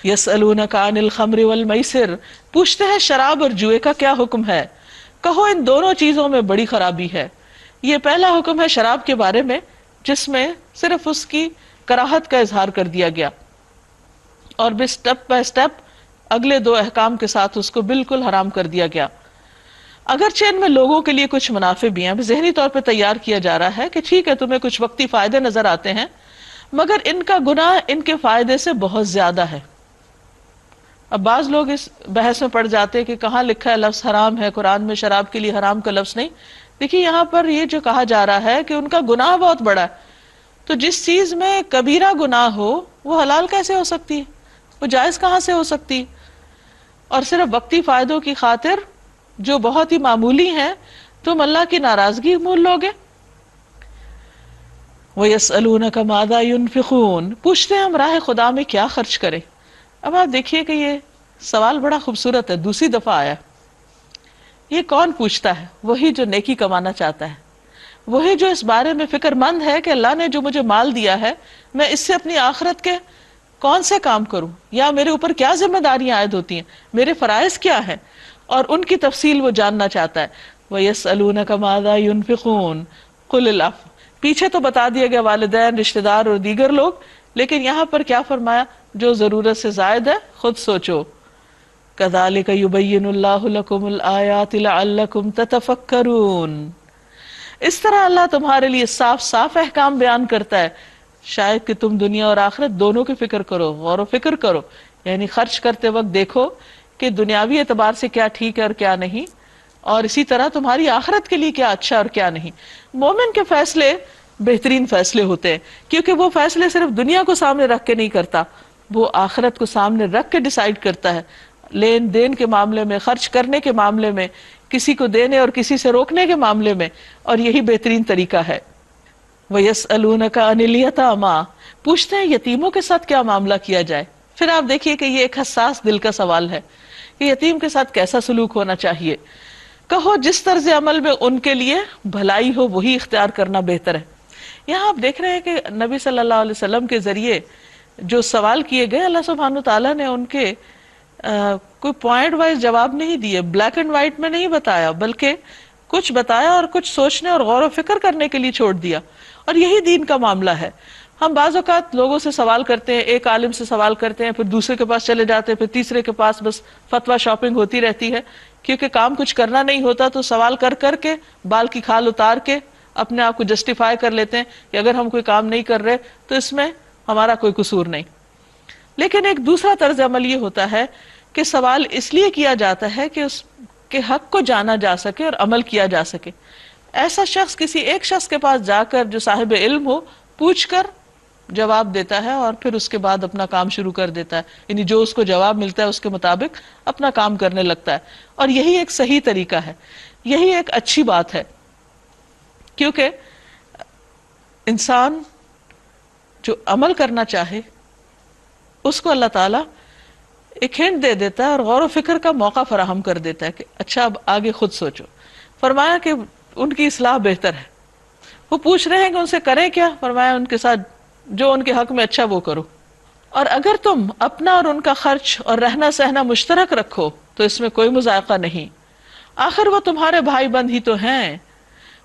یسألونک عن الخمر والمیسر، پوچھتے ہیں شراب اور جوئے کا کیا حکم ہے. کہو ان دونوں چیزوں میں بڑی خرابی ہے. یہ پہلا حکم ہے شراب کے بارے میں، جس میں صرف اس کی کراہت کا اظہار کر دیا گیا، اور بھی سٹیپ بائی سٹیپ اگلے 2 احکام کے ساتھ اس کو بالکل حرام کر دیا گیا. اگرچہ ان میں لوگوں کے لیے کچھ منافع بھی ہیں، ذہنی طور پہ تیار کیا جا رہا ہے کہ ٹھیک ہے تمہیں کچھ وقتی فائدے نظر آتے ہیں، مگر ان کا گناہ ان کے فائدے سے بہت زیادہ ہے. اب بعض لوگ اس بحث میں پڑ جاتے کہ کہاں لکھا ہے لفظ حرام ہے قرآن میں، شراب کے لیے حرام کا لفظ نہیں. دیکھیے یہاں پر یہ جو کہا جا رہا ہے کہ ان کا گناہ بہت بڑا ہے، تو جس چیز میں کبیرہ گناہ ہو وہ حلال کیسے ہو سکتی ہے، وہ جائز کہاں سے ہو سکتی؟ اور صرف وقتی فائدوں کی خاطر جو بہت ہی معمولی ہیں تم اللہ کی ناراضگی مول لوگے. وَيَسْأَلُونَكَ مَاذَا يُنْفِقُونَ، پوچھتے ہیں ہم راہ خدا میں کیا خرچ کریں۔ اب آپ دیکھیے کہ یہ سوال بڑا خوبصورت ہے، دوسری دفعہ آیا۔ یہ کون پوچھتا ہے؟ وہی جو نیکی کمانا چاہتا ہے، وہی جو اس بارے میں فکر مند ہے کہ اللہ نے جو مجھے مال دیا ہے میں اس سے اپنی آخرت کے کون سے کام کروں، یا میرے اوپر کیا ذمہ داریاں عائد ہوتی ہیں، میرے فرائض کیا ہیں، اور ان کی تفصیل وہ جاننا چاہتا ہے۔ وَيَسْأَلُونَكَ مَاذَا يُنْفِقُونَ قُلِ الْعَفْوَ، پیچھے تو بتا دیا گیا والدین، رشتہ دار اور دیگر لوگ، لیکن یہاں پر کیا فرمایا؟ جو ضرورت سے زائد ہے خود سوچو۔ كَذَلِكَ يُبَيِّنُ اللَّهُ لَكُمُ الْآيَاتِ لَعَلَّكُمْ تَتَفَكَّرُونَ، اس طرح اللہ تمہارے لیے صاف صاف احکام بیان کرتا ہے شاید کہ تم دنیا اور آخرت دونوں کی فکر کرو، غور و فکر کرو، یعنی خرچ کرتے وقت دیکھو کہ دنیاوی اعتبار سے کیا ٹھیک ہے اور کیا نہیں، اور اسی طرح تمہاری آخرت کے لیے کیا اچھا اور کیا نہیں۔ مومن کے فیصلے بہترین فیصلے ہوتے ہیں، کیونکہ وہ فیصلے صرف دنیا کو سامنے رکھ کے نہیں کرتا، وہ آخرت کو سامنے رکھ کے ڈیسائیڈ کرتا ہے، لین دین کے معاملے میں، خرچ کرنے کے معاملے میں، کسی کو دینے اور کسی سے روکنے کے معاملے میں، اور یہی بہترین طریقہ ہے۔ وَيَسْأَلُونَكَ عَنِ الْيَتَامَىٰ، پوچھتے ہیں یتیموں کے ساتھ کیا معاملہ کیا جائے۔ پھر آپ دیکھیے کہ یہ ایک حساس دل کا سوال ہے کہ یتیم کے ساتھ کیسا سلوک ہونا چاہیے۔ کہو جس طرز عمل میں ان کے لیے بھلائی ہو وہی اختیار کرنا بہتر ہے۔ یہاں آپ دیکھ رہے ہیں کہ نبی صلی اللہ علیہ وسلم کے ذریعے جو سوال کیے گئے، اللہ سبحانہ تعالیٰ نے ان کے کوئی پوائنٹ وائز جواب نہیں دیے، بلیک اینڈ وائٹ میں نہیں بتایا، بلکہ کچھ بتایا اور کچھ سوچنے اور غور و فکر کرنے کے لیے چھوڑ دیا، اور یہی دین کا معاملہ ہے۔ ہم بعض اوقات لوگوں سے سوال کرتے ہیں، ایک عالم سے سوال کرتے ہیں، پھر دوسرے کے پاس چلے جاتے ہیں، پھر تیسرے کے پاس، بس فتویٰ شاپنگ ہوتی رہتی ہے، کیونکہ کام کچھ کرنا نہیں ہوتا تو سوال کر کر کے بال کی کھال اتار کے اپنے آپ کو جسٹیفائی کر لیتے ہیں کہ اگر ہم کوئی کام نہیں کر رہے تو اس میں ہمارا کوئی قصور نہیں۔ لیکن ایک دوسرا طرز عمل یہ ہوتا ہے کہ سوال اس لیے کیا جاتا ہے کہ اس کے حق کو جانا جا سکے اور عمل کیا جا سکے۔ ایسا شخص کسی ایک شخص کے پاس جا کر جو صاحب علم ہو، پوچھ کر جواب دیتا ہے اور پھر اس کے بعد اپنا کام شروع کر دیتا ہے، یعنی جو اس کو جواب ملتا ہے اس کے مطابق اپنا کام کرنے لگتا ہے، اور یہی ایک صحیح طریقہ ہے، یہی ایک اچھی بات ہے، کیونکہ انسان جو عمل کرنا چاہے اس کو اللہ تعالیٰ ایک ہنٹ دے دیتا ہے اور غور و فکر کا موقع فراہم کر دیتا ہے کہ اچھا اب آگے خود سوچو۔ فرمایا کہ ان کی اصلاح بہتر ہے۔ وہ پوچھ رہے ہیں کہ ان سے کریں کیا؟ فرمایا ان کے ساتھ جو ان کے حق میں اچھا وہ کرو، اور اگر تم اپنا اور ان کا خرچ اور رہنا سہنا مشترک رکھو تو اس میں کوئی مذائقہ نہیں، آخر وہ تمہارے بھائی بند ہی تو ہیں۔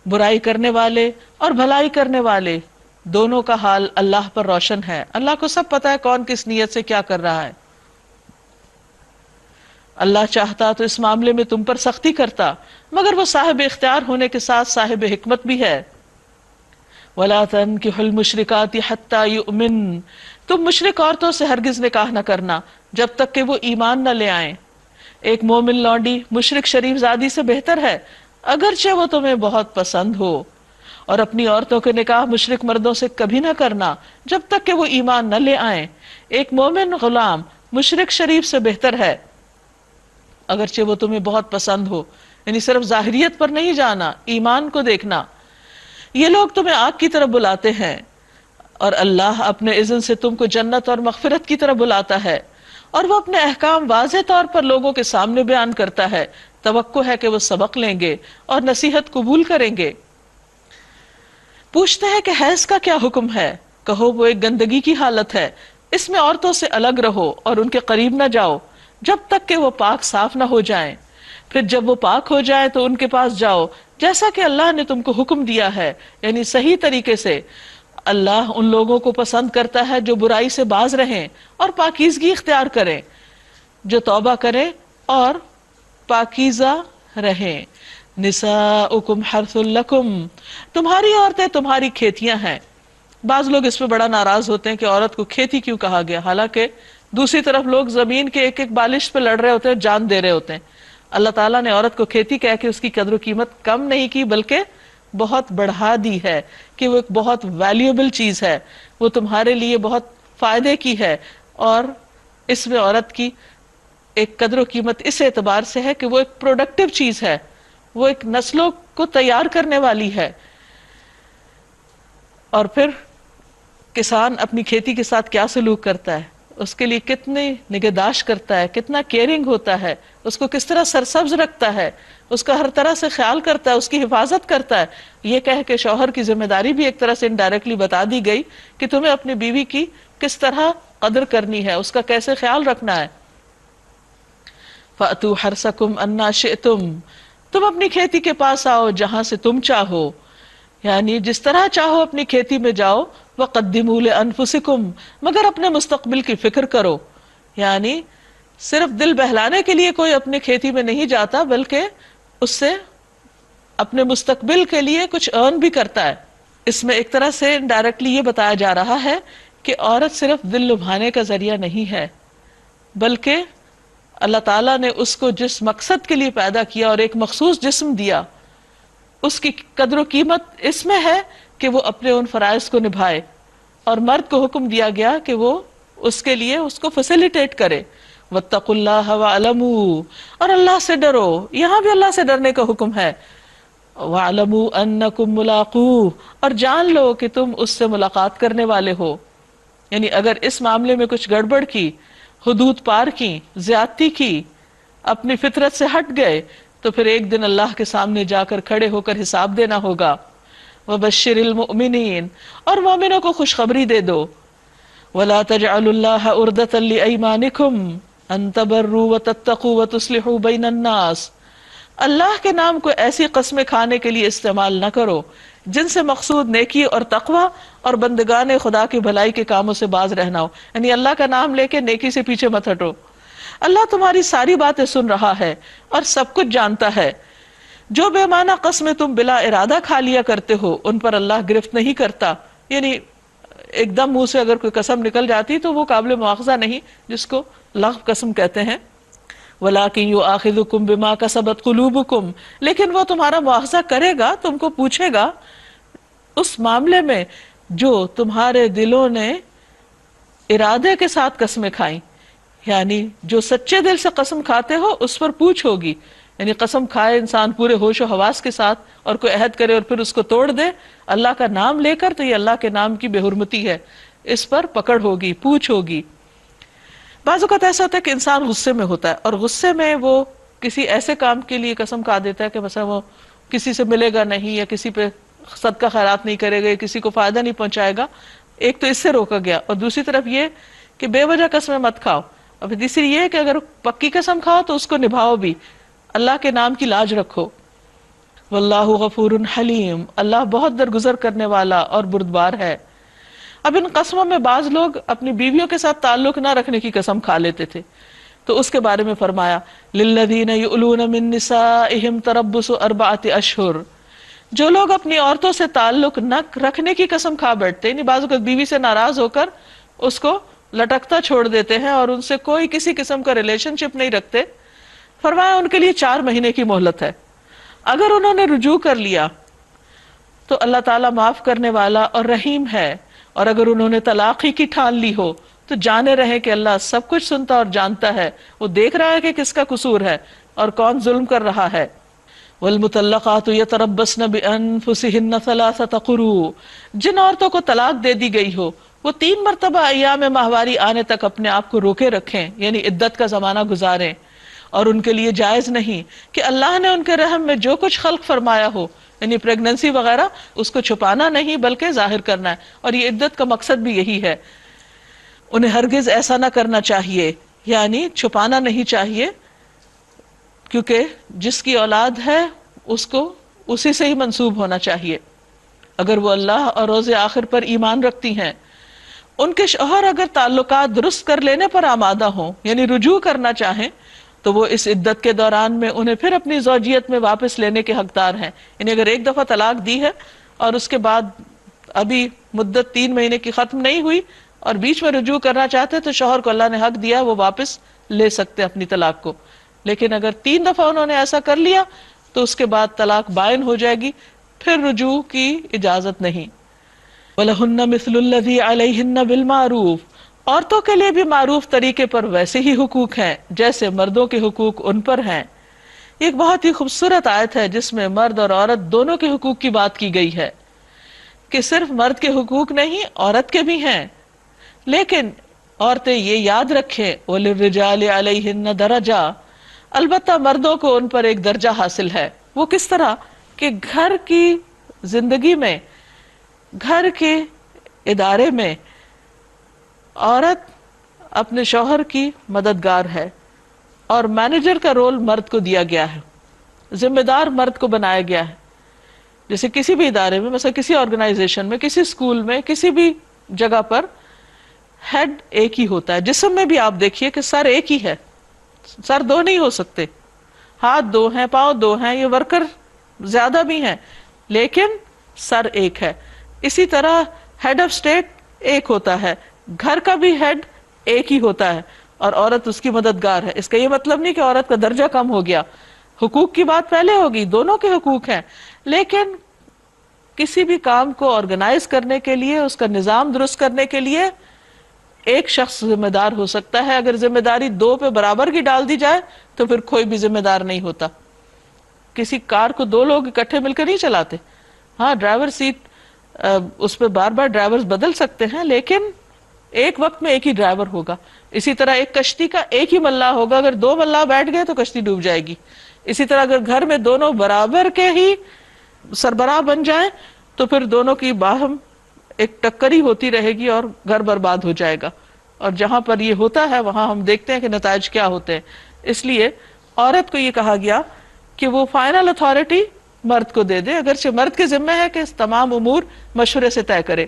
برائی کرنے والے اور بھلائی کرنے والے دونوں کا حال اللہ پر روشن ہے، اللہ کو سب پتہ ہے کون کس نیت سے کیا کر رہا ہے۔ اللہ چاہتا تو اس معاملے میں تم پر سختی کرتا، مگر وہ صاحب اختیار ہونے کے ساتھ صاحب حکمت بھی ہے۔ وَلَا تَنكِحُوا الْمُشْرِكَاتِ حَتَّى يُؤْمِنْ، تم مشرک عورتوں سے ہرگز نکاح نہ کرنا جب تک کہ وہ ایمان نہ لے آئیں۔ ایک مومن لونڈی مشرک شریف زادی سے بہتر ہے اگرچہ وہ تمہیں بہت پسند ہو، اور اپنی عورتوں کے نکاح مشرک مردوں سے کبھی نہ کرنا جب تک کہ وہ ایمان نہ لے آئیں۔ ایک مومن غلام مشرک شریف سے بہتر ہے اگرچہ وہ تمہیں بہت پسند ہو، یعنی صرف ظاہریت پر نہیں جانا، ایمان کو دیکھنا۔ یہ لوگ تمہیں آگ کی طرف بلاتے ہیں اور اللہ اپنے اذن سے تم کو جنت اور مغفرت کی طرف بلاتا ہے، اور وہ اپنے احکام واضح طور پر لوگوں کے سامنے بیان کرتا ہے۔ توقع ہے کہ وہ سبق لیں گے اور نصیحت قبول کریں گے۔ پوچھتے ہیں کہ حیض کا کیا حکم ہے؟ کہو وہ ایک گندگی کی حالت ہے، اس میں عورتوں سے الگ رہو اور ان کے قریب نہ جاؤ جب تک کہ وہ پاک صاف نہ ہو جائیں، پھر جب وہ پاک ہو جائیں تو ان کے پاس جاؤ جیسا کہ اللہ نے تم کو حکم دیا ہے، یعنی صحیح طریقے سے۔ اللہ ان لوگوں کو پسند کرتا ہے جو برائی سے باز رہیں اور پاکیزگی اختیار کریں، جو توبہ کریں اور پاکیزہ رہیں۔ نساؤکم حرث لکم، تمہاری عورتیں تمہاری کھیتیاں ہیں۔ بعض لوگ اس پہ بڑا ناراض ہوتے ہیں کہ عورت کو کھیتی کیوں کہا گیا، حالانکہ دوسری طرف لوگ زمین کے ایک ایک بالش پہ لڑ رہے ہوتے ہیں، جان دے رہے ہوتے ہیں۔ اللہ تعالیٰ نے عورت کو کھیتی کہہ کے اس کی قدر و قیمت کم نہیں کی، بلکہ بہت بڑھا دی ہے کہ وہ ایک بہت ویلیوبل چیز ہے، وہ تمہارے لیے بہت فائدے کی ہے، اور اس میں عورت کی ایک قدر و قیمت اس اعتبار سے ہے کہ وہ ایک پروڈکٹیو چیز ہے، وہ ایک نسلوں کو تیار کرنے والی ہے۔ اور پھر کسان اپنی کھیتی کے ساتھ کیا سلوک کرتا ہے، اس کے لیے کتنی نگہداشت کرتا ہے، کتنا کیئرنگ ہوتا ہے، اس کو کس طرح سرسبز رکھتا ہے، اس کا ہر طرح سے خیال کرتا ہے، اس کی حفاظت کرتا ہے. یہ کہہ کے شوہر کی ذمہ داری بھی ایک طرح سے انڈائریکٹلی بتا دی گئی کہ تمہیں اپنی بیوی کی کس طرح قدر کرنی ہے، اس کا کیسے خیال رکھنا ہے. فَأْتُوا حَرْثَكُمْ أَنَّا شِئْتُمْ، تم اپنی کھیتی کے پاس آؤ جہاں سے تم چاہو، یعنی جس طرح چاہو اپنی کھیتی میں جاؤ. وَقَدِّمُوا لِأَنفُسِكُمْ، مگر اپنے مستقبل کی فکر کرو. یعنی صرف دل بہلانے کے لیے کوئی اپنے کھیتی میں نہیں جاتا، بلکہ اس سے اپنے مستقبل کے لیے کچھ ارن بھی کرتا ہے. اس میں ایک طرح سے انڈائریکٹلی یہ بتایا جا رہا ہے کہ عورت صرف دل لبھانے کا ذریعہ نہیں ہے، بلکہ اللہ تعالیٰ نے اس کو جس مقصد کے لیے پیدا کیا اور ایک مخصوص جسم دیا، اس کی قدر و قیمت اس میں ہے کہ وہ اپنے ان فرائض کو نبھائے. اور مرد کو حکم دیا گیا کہ وہ اس کے لیے اس کو فیسیلیٹیٹ کرے. وَاتَّقُوا اللَّهَ وَاعْلَمُوا، اور اللہ سے ڈرو. یہاں بھی اللہ سے ڈرنے کا حکم ہے. وَاعْلَمُوا أَنَّكُمْ مُلَاقُوهُ، اور جان لو کہ تم اس سے ملاقات کرنے والے ہو. یعنی اگر اس معاملے میں کچھ گڑبڑ کی، حدود پار کی، زیادتی کی، اپنی فطرت سے ہٹ گئے، تو پھر ایک دن اللہ کے سامنے جا کر کھڑے ہو کر حساب دینا ہوگا. وَبَشِّرِ الْمُؤْمِنِينَ، اور مومنوں کو خوشخبری دے دو. وَلَا تَجْعَلُوا اللَّهَ عُرْضَةً لِأَيْمَانِكُمْ أَن تَبَرُّوا وَتَتَّقُوا وَتُصْلِحُوا بَيْنَ النَّاسِ، اللہ کے نام کو ایسی قسمیں کھانے کے لیے استعمال نہ کرو جن سے مقصود نیکی اور تقوی اور بندگان خدا کی بھلائی کے کاموں سے باز رہنا ہو. یعنی اللہ کا نام لے کے نیکی سے پیچھے مت ہٹو. اللہ تمہاری ساری باتیں سن رہا ہے اور سب کچھ جانتا ہے. جو بے معنی قسمیں تم بلا ارادہ کھا لیا کرتے ہو ان پر اللہ گرفت نہیں کرتا. یعنی ایک دم منہ سے اگر کوئی قسم نکل جاتی تو وہ قابل مواخذہ نہیں، جس کو لغو قسم کہتے ہیں. وَلَٰكِن يُؤَاخِذُكُم بِمَا كَسَبَتْ قُلُوبُكُم، لیکن وہ تمہارا مواخذہ کرے گا، تم کو پوچھے گا اس معاملے میں جو تمہارے دلوں نے ارادے کے ساتھ قسمیں کھائیں. یعنی جو سچے دل سے قسم کھاتے ہو اس پر پوچھ ہوگی. یعنی قسم کھائے انسان پورے ہوش و حواس کے ساتھ اور کوئی عہد کرے اور پھر اس کو توڑ دے اللہ کا نام لے کر، تو یہ اللہ کے نام کی بے حرمتی ہے. اس پر پکڑ ہوگی، پوچھ ہوگی. بعض اوقات ایسا ہوتا ہے کہ انسان غصے میں ہوتا ہے اور غصے میں وہ کسی ایسے کام کے لیے قسم کھا دیتا ہے کہ مثلا وہ کسی سے ملے گا نہیں، یا کسی پہ صدقہ خیرات نہیں کرے گا، یا کسی کو فائدہ نہیں پہنچائے گا. ایک تو اس سے روکا گیا، اور دوسری طرف یہ کہ بے وجہ قسمیں مت کھاؤ. اور پھر تیسری یہ کہ اگر پکی قسم کھاؤ تو اس کو نبھاؤ بھی، اللہ کے نام کی لاج رکھو. واللہ غفور حلیم، اللہ بہت درگزر کرنے والا اور بردبار ہے. اب ان قسموں میں بعض لوگ اپنی بیویوں کے ساتھ تعلق نہ رکھنے کی قسم کھا لیتے تھے، تو اس کے بارے میں فرمایا للذین یؤلون من نسائہم تربص 4 اشہر، جو لوگ اپنی عورتوں سے تعلق نہ رکھنے کی قسم کھا بیٹھتے، یعنی بعض اوقات بیوی سے ناراض ہو کر اس کو لٹکتا چھوڑ دیتے ہیں اور ان سے کوئی کسی قسم کا ریلیشن شپ نہیں رکھتے، فرمایا ان کے لیے 4 مہینے کی مہلت ہے. اگر انہوں نے رجوع کر لیا تو اللہ تعالیٰ معاف کرنے والا اور رحیم ہے، اور اگر انہوں نے طلاق ہی کی ٹھان لی ہو تو جانے رہے کہ اللہ سب کچھ سنتا اور جانتا ہے، وہ دیکھ رہا ہے کہ کس کا قصور ہے اور کون ظلم کر رہا ہے. والمطلقات یتربصن بانفسہن 3 قروء، جن عورتوں کو طلاق دے دی گئی ہو وہ 3 مرتبہ ایام ماہواری آنے تک اپنے آپ کو روکے رکھیں، یعنی عدت کا زمانہ گزاریں. اور ان کے لیے جائز نہیں کہ اللہ نے ان کے رحم میں جو کچھ خلق فرمایا ہو، یعنی پریگننسی وغیرہ، اس کو چھپانا نہیں بلکہ ظاہر کرنا ہے. اور یہ عدت کا مقصد بھی یہی ہے. انہیں ہرگز ایسا نہ کرنا چاہیے، یعنی چھپانا نہیں چاہیے، کیونکہ جس کی اولاد ہے اس کو اسی سے ہی منسوب ہونا چاہیے اگر وہ اللہ اور روز آخر پر ایمان رکھتی ہیں. ان کے شوہر اگر تعلقات درست کر لینے پر آمادہ ہوں، یعنی رجوع کرنا چاہیں، تو وہ اس عدت کے دوران میں انہیں پھر اپنی زوجیت میں واپس لینے کے حقدار ہیں. یعنی اگر ایک دفعہ طلاق دی ہے اور اس کے بعد ابھی مدت 3 مہینے کی ختم نہیں ہوئی اور بیچ میں رجوع کرنا چاہتے تو شوہر کو اللہ نے حق دیا وہ واپس لے سکتے اپنی طلاق کو. لیکن اگر 3 دفعہ انہوں نے ایسا کر لیا تو اس کے بعد طلاق بائن ہو جائے گی، پھر رجوع کی اجازت نہیں. وَلَهُنَّ مِثْلُ الَّذِي عَلَيْهِنَّ بِالْمَعْرُوفِ، عورتوں کے لیے بھی معروف طریقے پر ویسے ہی حقوق ہیں جیسے مردوں کے حقوق ان پر ہیں. یہ ایک بہت ہی خوبصورت آیت ہے جس میں مرد اور عورت دونوں کے حقوق کی بات کی گئی ہے کہ صرف مرد کے حقوق نہیں عورت کے بھی ہیں، لیکن عورتیں یہ یاد رکھیں وَلِلرِّجَالِ عَلَيْهِنَّ دَرَجَةٌ، البتہ مردوں کو ان پر ایک درجہ حاصل ہے۔ وہ کس طرح کہ گھر کی زندگی میں، گھر کے ادارے میں عورت اپنے شوہر کی مددگار ہے، اور مینیجر کا رول مرد کو دیا گیا ہے، ذمہ دار مرد کو بنایا گیا ہے۔ جیسے کسی بھی ادارے میں، مثلا کسی آرگنائزیشن میں، کسی اسکول میں، کسی بھی جگہ پر ہیڈ ایک ہی ہوتا ہے۔ جسم میں بھی آپ دیکھیے کہ سر ایک ہی ہے، سر دو نہیں ہو سکتے، ہاتھ دو ہیں، پاؤں دو ہیں، یہ ورکر زیادہ بھی ہیں لیکن سر ایک ہے۔ اسی طرح ہیڈ آف اسٹیٹ ایک ہوتا ہے، گھر کا بھی ہیڈ ایک ہی ہوتا ہے اور عورت اس کی مددگار ہے۔ اس کا یہ مطلب نہیں کہ عورت کا درجہ کم ہو گیا، حقوق کی بات پہلے ہوگی، دونوں کے حقوق ہیں، لیکن کسی بھی کام کو آرگنائز کرنے کے لیے، اس کا نظام درست کرنے کے لیے ایک شخص ذمہ دار ہو سکتا ہے۔ اگر ذمہ داری دو پہ برابر کی ڈال دی جائے تو پھر کوئی بھی ذمہ دار نہیں ہوتا۔ کسی کار کو دو لوگ اکٹھے مل کر نہیں چلاتے، ہاں ڈرائیور سیٹ اس پہ بار بار ڈرائیورز بدل سکتے ہیں لیکن ایک وقت میں ایک ہی ڈرائیور ہوگا۔ اسی طرح ایک کشتی کا ایک ہی ملاح ہوگا، اگر دو ملاح بیٹھ گئے تو کشتی ڈوب جائے گی۔ اسی طرح اگر گھر میں دونوں برابر کے ہی سربراہ بن جائیں تو پھر دونوں کی باہم ایک ٹکری ہوتی رہے گی اور گھر برباد ہو جائے گا۔ اور جہاں پر یہ ہوتا ہے وہاں ہم دیکھتے ہیں کہ نتائج کیا ہوتے ہیں۔ اس لیے عورت کو یہ کہا گیا کہ وہ فائنل اتھارٹی مرد کو دے دے، اگرچہ مرد کے ذمہ ہے کہ اس تمام امور مشورے سے طے کرے۔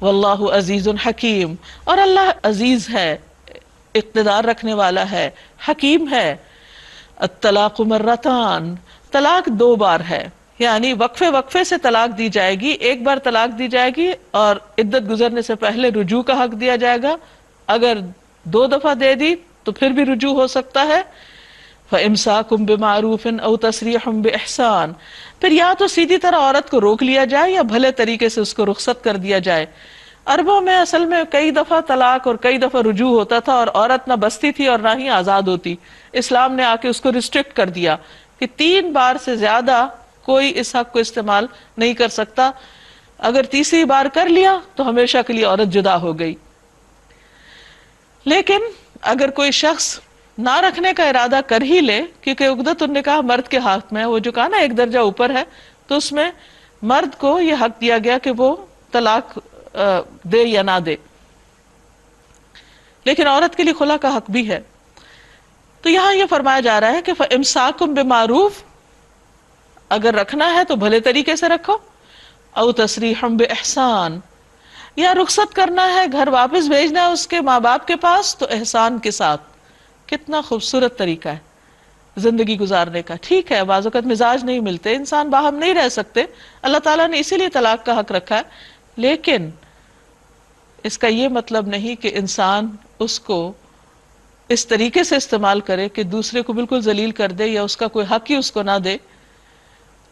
واللہ عزیز حکیم، اور اللہ عزیز ہے، اقتدار رکھنے والا ہے، حکیم ہے۔ الطلاق مرتان، طلاق دو بار ہے، یعنی وقفے وقفے سے طلاق دی جائے گی۔ ایک بار طلاق دی جائے گی اور عدت گزرنے سے پہلے رجوع کا حق دیا جائے گا۔ اگر دو دفعہ دے دی تو پھر بھی رجوع ہو سکتا ہے۔ فَإِمْسَاكُمْ بِمَعْرُوفٍ أَوْ تَسْرِيحٌ بِإِحْسَانٍ، پھر یا تو سیدھی طرح عورت کو روک لیا جائے یا بھلے طریقے سے اس کو رخصت کر دیا جائے۔ عربوں میں اصل میں کئی دفعہ طلاق اور کئی دفعہ رجوع ہوتا تھا، اور عورت نہ بستی تھی اور نہ ہی آزاد ہوتی۔ اسلام نے آ کے اس کو ریسٹرکٹ کر دیا کہ 3 بار سے زیادہ کوئی اس حق کو استعمال نہیں کر سکتا۔ اگر تیسری بار کر لیا تو ہمیشہ کے لیے عورت جدا ہو گئی۔ لیکن اگر کوئی شخص نہ رکھنے کا ارادہ کر ہی لے، کیونکہ عقدۃ النکاح مرد کے ہاتھ میں ہے، وہ جو کہا نا ایک درجہ اوپر ہے، تو اس میں مرد کو یہ حق دیا گیا کہ وہ طلاق دے یا نہ دے، لیکن عورت کے لیے خلا کا حق بھی ہے۔ تو یہاں یہ فرمایا جا رہا ہے کہ فَإِمْسَاكُمْ بِمَعْرُوفٍ، اگر رکھنا ہے تو بھلے طریقے سے رکھو، او تسریحم بِإِحْسَان، یا رخصت کرنا ہے، گھر واپس بھیجنا ہے اس کے ماں باپ کے پاس تو احسان کے ساتھ۔ کتنا خوبصورت طریقہ ہے زندگی گزارنے کا۔ ٹھیک ہے بعض اوقات مزاج نہیں ملتے، انسان باہم نہیں رہ سکتے، اللہ تعالیٰ نے اسی لیے طلاق کا حق رکھا ہے، لیکن اس کا یہ مطلب نہیں کہ انسان اس کو اس طریقے سے استعمال کرے کہ دوسرے کو بالکل ذلیل کر دے یا اس کا کوئی حق ہی اس کو نہ دے۔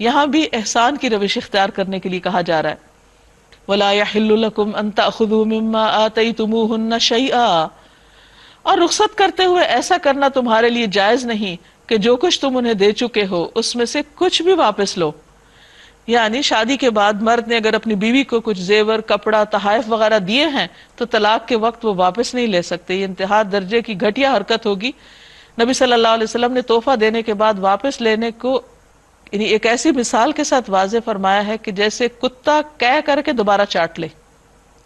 یہاں بھی احسان کی روش اختیار کرنے کے لیے کہا جا رہا ہے۔ وَلَا يَحِلُّ لَكُمْ أَن تَأْخُذُوا مِمَّا آتَيْتُمُوهُنَّ شَيْئًا، اور رخصت کرتے ہوئے ایسا کرنا تمہارے لیے جائز نہیں کہ جو کچھ تم انہیں دے چکے ہو اس میں سے کچھ بھی واپس لو۔ یعنی شادی کے بعد مرد نے اگر اپنی بیوی کو کچھ زیور، کپڑا، تحائف وغیرہ دیے ہیں تو طلاق کے وقت وہ واپس نہیں لے سکتے، یہ انتہا درجے کی گھٹیا حرکت ہوگی۔ نبی صلی اللہ علیہ وسلم نے تحفہ دینے کے بعد واپس لینے کو یعنی ایک ایسی مثال کے ساتھ واضح فرمایا ہے کہ جیسے کتا کہہ کر کے دوبارہ چاٹ لے،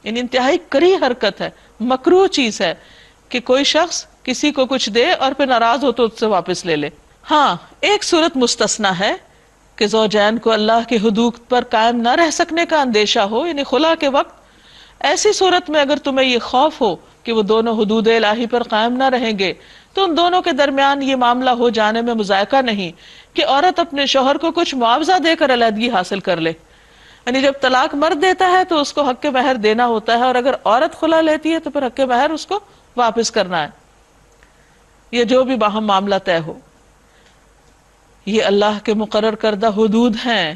یعنی انتہائی کری حرکت ہے، مکروہ چیز ہے کہ کوئی شخص کسی کو کچھ دے اور پھر ناراض ہو تو اس سے واپس لے لے۔ ہاں ایک صورت مستثنا ہے کہ زوجین کو اللہ کے حدود پر قائم نہ رہ سکنے کا اندیشہ ہو، یعنی خلا کے وقت ایسی صورت میں اگر تمہیں یہ خوف ہو کہ وہ دونوں حدود الہی پر قائم نہ رہیں گے تو ان دونوں کے درمیان یہ معاملہ ہو جانے میں مذائقہ نہیں کہ عورت اپنے شوہر کو کچھ معاوضہ دے کر علیحدگی حاصل کر لے۔ یعنی جب طلاق مرد دیتا ہے تو اس کو حق مہر دینا ہوتا ہے، اور اگر عورت خلا لیتی ہے تو پھر حق مہر اس کو واپس کرنا ہے، یہ جو بھی باہم معاملہ طے ہو۔ یہ اللہ کے مقرر کردہ حدود ہیں،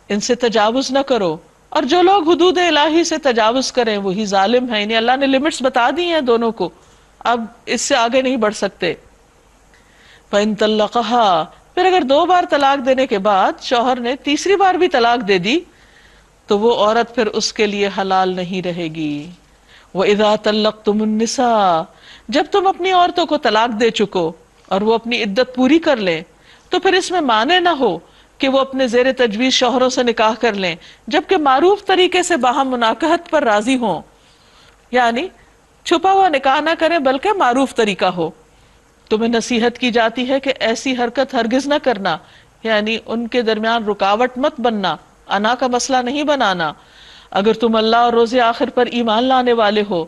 ان سے تجاوز نہ کرو، اور جو لوگ حدود الہی سے تجاوز کریں وہی ظالم ہیں، یعنی اللہ نے لمٹس بتا دی ہیں دونوں کو، اب اس سے آگے نہیں بڑھ سکتے۔ فَإِن طَلَّقَهَا، پھر اگر 2 بار طلاق دینے کے بعد شوہر نے تیسری بار بھی طلاق دے دی تو وہ عورت پھر اس کے لیے حلال نہیں رہے گی۔ وَإِذَا طَلَّقْتُمُ النِّسَاءَ، جب تم اپنی عورتوں کو طلاق دے چکو اور وہ اپنی عدت پوری کر لیں، تو پھر اس میں معنی نہ ہو کہ وہ اپنے زیر تجویز شوہروں سے نکاح کر لیں جبکہ معروف طریقے سے باہم مناکحت پر راضی ہوں، یعنی چھپا ہوا نکاح نہ کریں بلکہ معروف طریقہ ہو۔ تمہیں نصیحت کی جاتی ہے کہ ایسی حرکت ہرگز نہ کرنا، یعنی ان کے درمیان رکاوٹ مت بننا، انا کا مسئلہ نہیں بنانا۔ اگر تم اللہ اور روز آخر پر ایمان لانے والے ہو،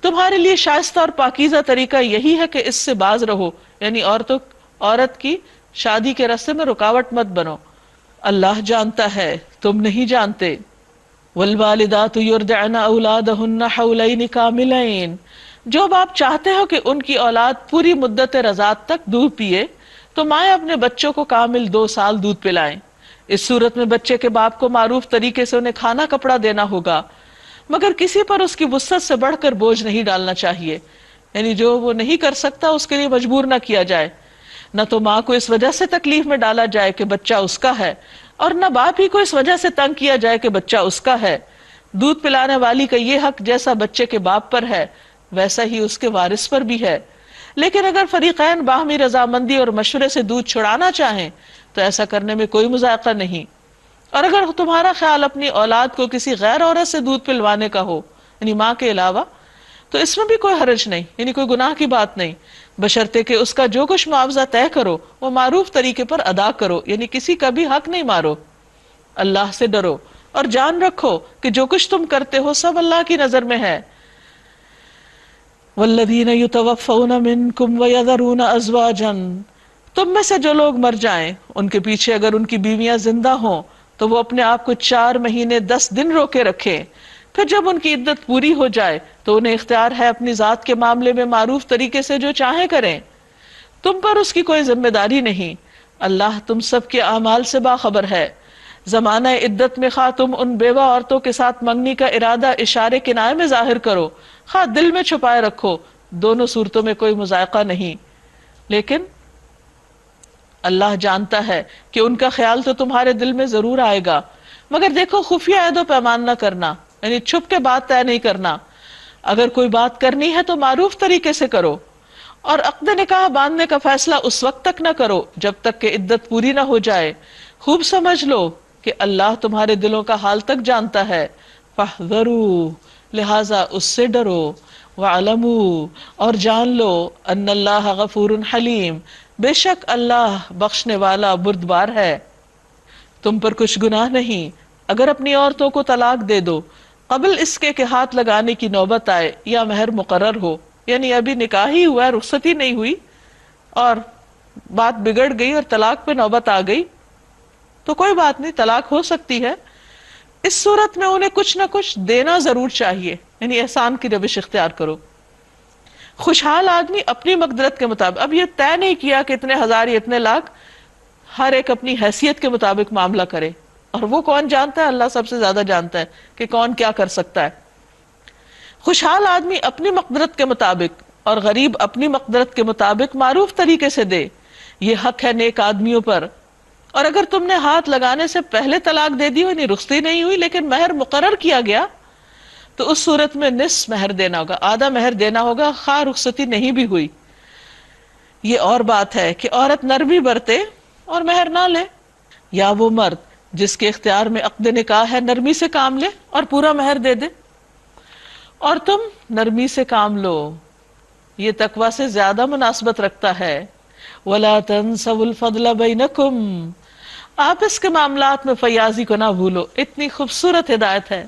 تمہارے لیے شائستہ اور پاکیزہ طریقہ یہی ہے کہ اس سے باز رہو، یعنی عورت کی شادی کے راستے میں رکاوٹ مت بنو۔ اللہ جانتا ہے، تم نہیں جانتے۔ والوالدات یرضعن اولادہن حولین کاملین، جو باپ چاہتے ہو کہ ان کی اولاد پوری مدت رضاعت تک دودھ پیے تو مائیں اپنے بچوں کو کامل 2 سال دودھ پلائیں۔ اس صورت میں بچے کے باپ کو معروف طریقے سے انہیں کھانا کپڑا دینا ہوگا، مگر کسی پر اس کی وسعت سے بڑھ کر بوجھ نہیں ڈالنا چاہیے، یعنی جو وہ نہیں کر سکتا اس کے لیے مجبور نہ کیا جائے۔ نہ تو ماں کو اس وجہ سے تکلیف میں ڈالا جائے کہ بچہ اس کا ہے، اور نہ باپ ہی کو اس وجہ سے تنگ کیا جائے کہ بچہ اس کا ہے۔ دودھ پلانے والی کا یہ حق جیسا بچے کے باپ پر ہے ویسا ہی اس کے وارث پر بھی ہے، لیکن اگر فریقین باہمی رضامندی اور مشورے سے دودھ چھڑانا چاہیں تو ایسا کرنے میں کوئی مذائقہ نہیں۔ اور اگر تمہارا خیال اپنی اولاد کو کسی غیر عورت سے دودھ پلوانے کا ہو، یعنی ماں کے علاوہ، تو اس میں بھی کوئی حرج نہیں، یعنی کوئی گناہ کی بات نہیں، بشرطے کہ اس کا جو کچھ معاوضہ طے کرو وہ معروف طریقے پر ادا کرو، یعنی کسی کا بھی حق نہیں مارو۔ اللہ سے ڈرو اور جان رکھو کہ جو کچھ تم کرتے ہو سب اللہ کی نظر میں ہے۔ والذین یتوفون منکم ویذرون ازواجا، تم میں سے جو لوگ مر جائیں ان کے پیچھے اگر ان کی بیویاں زندہ ہوں تو وہ اپنے آپ کو 4 مہینے 10 دن روکے رکھیں، پھر جب ان کی عدت پوری ہو جائے تو انہیں اختیار ہے اپنی ذات کے معاملے میں معروف طریقے سے جو چاہیں کریں، تم پر اس کی کوئی ذمہ داری نہیں۔ اللہ تم سب کے اعمال سے باخبر ہے۔ زمانہ عدت میں خواہ تم ان بیوہ عورتوں کے ساتھ منگنی کا ارادہ اشارے کنائے میں ظاہر کرو، خواہ دل میں چھپائے رکھو، دونوں صورتوں میں کوئی مذائقہ نہیں، لیکن اللہ جانتا ہے کہ ان کا خیال تو تمہارے دل میں ضرور آئے گا، مگر دیکھو خفیہ عہد و پیمان نہ کرنا، یعنی چھپ کے بات طے نہیں کرنا۔ اگر کوئی بات کرنی ہے تو معروف طریقے سے کرو، اور عقد نکاح باندھنے کا فیصلہ اس وقت تک نہ کرو جب تک کہ عدت پوری نہ ہو جائے۔ خوب سمجھ لو کہ اللہ تمہارے دلوں کا حال تک جانتا ہے۔ فاحذروا، لہذا اس سے ڈرو، وعلموا، اور جان لو، ان اللہ غفور حلیم، بے شک اللہ بخشنے والا بردبار ہے۔ تم پر کچھ گناہ نہیں اگر اپنی عورتوں کو طلاق دے دو قبل اس کے کہ ہاتھ لگانے کی نوبت آئے یا مہر مقرر ہو، یعنی ابھی نکاح ہی ہوا ہے، رخصتی نہیں ہوئی اور بات بگڑ گئی اور طلاق پہ نوبت آ گئی تو کوئی بات نہیں، طلاق ہو سکتی ہے۔ اس صورت میں انہیں کچھ نہ کچھ دینا ضرور چاہیے، یعنی احسان کی روش اختیار کرو۔ خوشحال آدمی اپنی مقدرت کے مطابق، اب یہ طے نہیں کیا کہ اتنے ہزار یا اتنے لاکھ، ہر ایک اپنی حیثیت کے مطابق معاملہ کرے، اور وہ کون جانتا ہے؟ اللہ سب سے زیادہ جانتا ہے کہ کون کیا کر سکتا ہے۔ خوشحال آدمی اپنی مقدرت کے مطابق اور غریب اپنی مقدرت کے مطابق معروف طریقے سے دے، یہ حق ہے نیک آدمیوں پر۔ اور اگر تم نے ہاتھ لگانے سے پہلے طلاق دے دی، یعنی رخصتی نہیں ہوئی لیکن مہر مقرر کیا گیا، تو اس صورت میں نصف مہر دینا ہوگا، آدھا مہر دینا ہوگا، خواہ رخصتی نہیں بھی ہوئی۔ یہ اور بات ہے کہ عورت نرمی برتے اور مہر نہ لے، یا وہ مرد جس کے اختیار میں عقد نکاح ہے نرمی سے کام لے اور پورا مہر دے دے، اور تم نرمی سے کام لو، یہ تقوی سے زیادہ مناسبت رکھتا ہے۔ وَلَا تَنْسَوُا الْفَضْلَ بَيْنَكُمْ، آپس کے معاملات میں فیاضی کو نہ بھولو۔ اتنی خوبصورت ہدایت ہے۔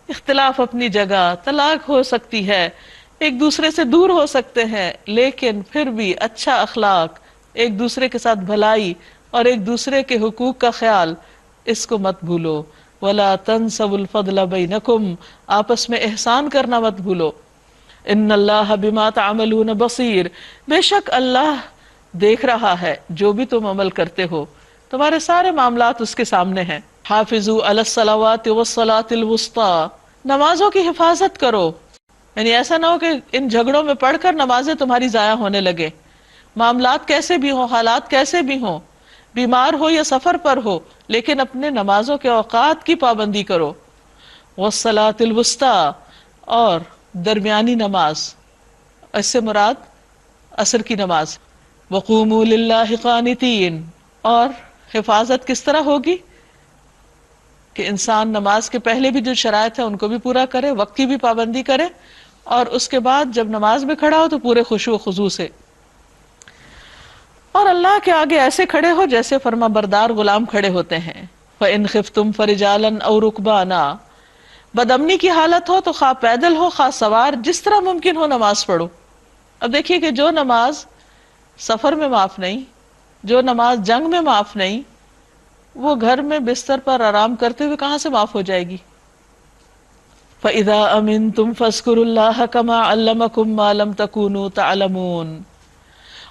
اختلاف اپنی جگہ، طلاق ہو سکتی ہے، ایک دوسرے سے دور ہو سکتے ہیں، لیکن پھر بھی اچھا اخلاق، ایک دوسرے کے ساتھ بھلائی اور ایک دوسرے کے حقوق کا خیال، اس کو مت بھولو۔ وَلَا تَنْسَوُا الْفَضْلَ بَيْنَكُمْ، آپس میں احسان کرنا مت بھولو۔ ان اللہ بما تعملون بصیر، بے شک اللہ دیکھ رہا ہے جو بھی تم عمل کرتے ہو، تمہارے سارے معاملات اس کے سامنے ہیں۔ حافظوا علی الصلوات والصلاة الوسطی، نمازوں کی حفاظت کرو، یعنی ایسا نہ ہو کہ ان جھگڑوں میں پڑھ کر نمازیں تمہاری ضائع ہونے لگے۔ معاملات کیسے بھی ہوں، حالات کیسے بھی ہوں، بیمار ہو یا سفر پر ہو، لیکن اپنے نمازوں کے اوقات کی پابندی کرو۔ والصلاۃ الوسطی، اور درمیانی نماز، اس سے مراد عصر کی نماز، وقوموا للہ قانتین، اور حفاظت کس طرح ہوگی کہ انسان نماز کے پہلے بھی جو شرائط ہے ان کو بھی پورا کرے، وقت کی بھی پابندی کرے، اور اس کے بعد جب نماز میں کھڑا ہو تو پورے خشوع و خضوع سے، اور اللہ کے آگے ایسے کھڑے ہو جیسے فرما بردار غلام کھڑے ہوتے ہیں۔ فَإِنْ خِفْتُمْ فَرِجَالًا أَوْ رُكْبَانًا، بدامنی کی حالت ہو تو خواہ پیدل ہو خواہ سوار، جس طرح ممکن ہو نماز پڑھو۔ اب دیکھیے کہ جو نماز سفر میں معاف نہیں، جو نماز جنگ میں معاف نہیں، وہ گھر میں بستر پر آرام کرتے ہوئے کہاں سے معاف ہو جائے گی؟ فَإِذَا أَمِنْتُمْ فَاذْكُرُوا اللَّهَ كَمَا عَلَّمَكُمْ مَا لَمْ تَكُونُوا تَعْلَمُونَ،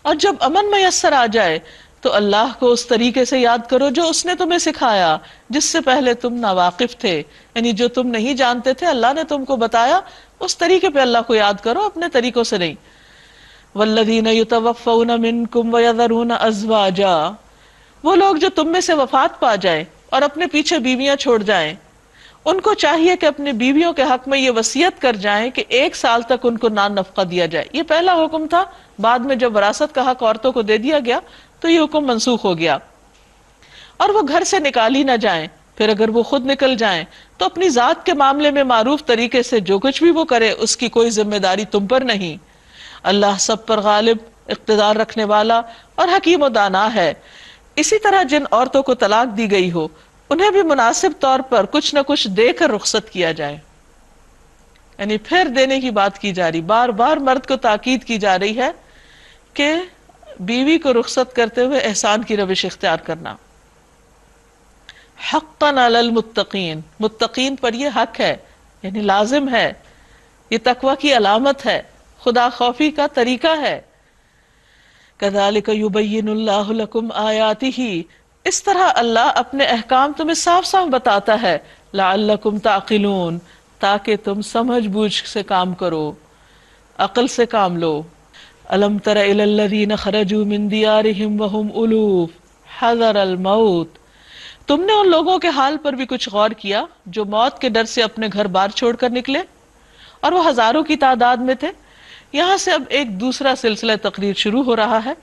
اور جب امن میسر آ جائے تو اللہ کو اس طریقے سے یاد کرو جو اس نے تمہیں سکھایا، جس سے پہلے تم ناواقف تھے، یعنی جو تم نہیں جانتے تھے اللہ نے تم کو بتایا، اس طریقے پہ اللہ کو یاد کرو، اپنے طریقوں سے نہیں۔ والذین یتوفون منکم ویذرون ازواجا، وہ لوگ جو تم میں سے وفات پا جائیں اور اپنے پیچھے بیویاں چھوڑ جائیں، ان کو چاہیے کہ اپنی بیویوں کے حق میں یہ وصیت کر جائیں کہ 1 سال تک ان کو نان نفقہ دیا جائے۔ یہ پہلا حکم تھا، بعد میں جب وراثت کا حق عورتوں کو دے دیا گیا تو یہ حکم منسوخ ہو گیا۔ اور وہ گھر سے نکالی نہ جائیں، پھر اگر وہ خود نکل جائیں تو اپنی ذات کے معاملے میں معروف طریقے سے جو کچھ بھی وہ کرے اس کی کوئی ذمہ داری تم پر نہیں۔ اللہ سب پر غالب، اقتدار رکھنے والا اور حکیم و دانا ہے۔ اسی طرح جن عورتوں کو طلاق دی گئی ہو انہیں بھی مناسب طور پر کچھ نہ کچھ دے کر رخصت کیا جائے، یعنی پھر دینے کی بات کی جا رہی، بار بار مرد کو تاکید کی جا رہی ہے کہ بیوی کو رخصت کرتے ہوئے احسان کی روش اختیار کرنا۔ حقا علی المتقین، متقین پر یہ حق ہے، یعنی لازم ہے، یہ تقوی کی علامت ہے، خدا خوفی کا طریقہ ہے۔ کذالک یبین اللہ لکم آیاتہ، اس طرح اللہ اپنے احکام تمہیں صاف صاف بتاتا ہے، لعلکم تعقلون، تاکہ تم سمجھ بوجھ سے کام کرو، عقل سے کام لو۔ الم تر الی الذین خرجوا من دیارہم وہم الوف حذر الموت، تم نے ان لوگوں کے حال پر بھی کچھ غور کیا جو موت کے ڈر سے اپنے گھر بار چھوڑ کر نکلے، اور وہ ہزاروں کی تعداد میں تھے۔ یہاں سے اب ایک دوسرا سلسلہ تقریر شروع ہو رہا ہے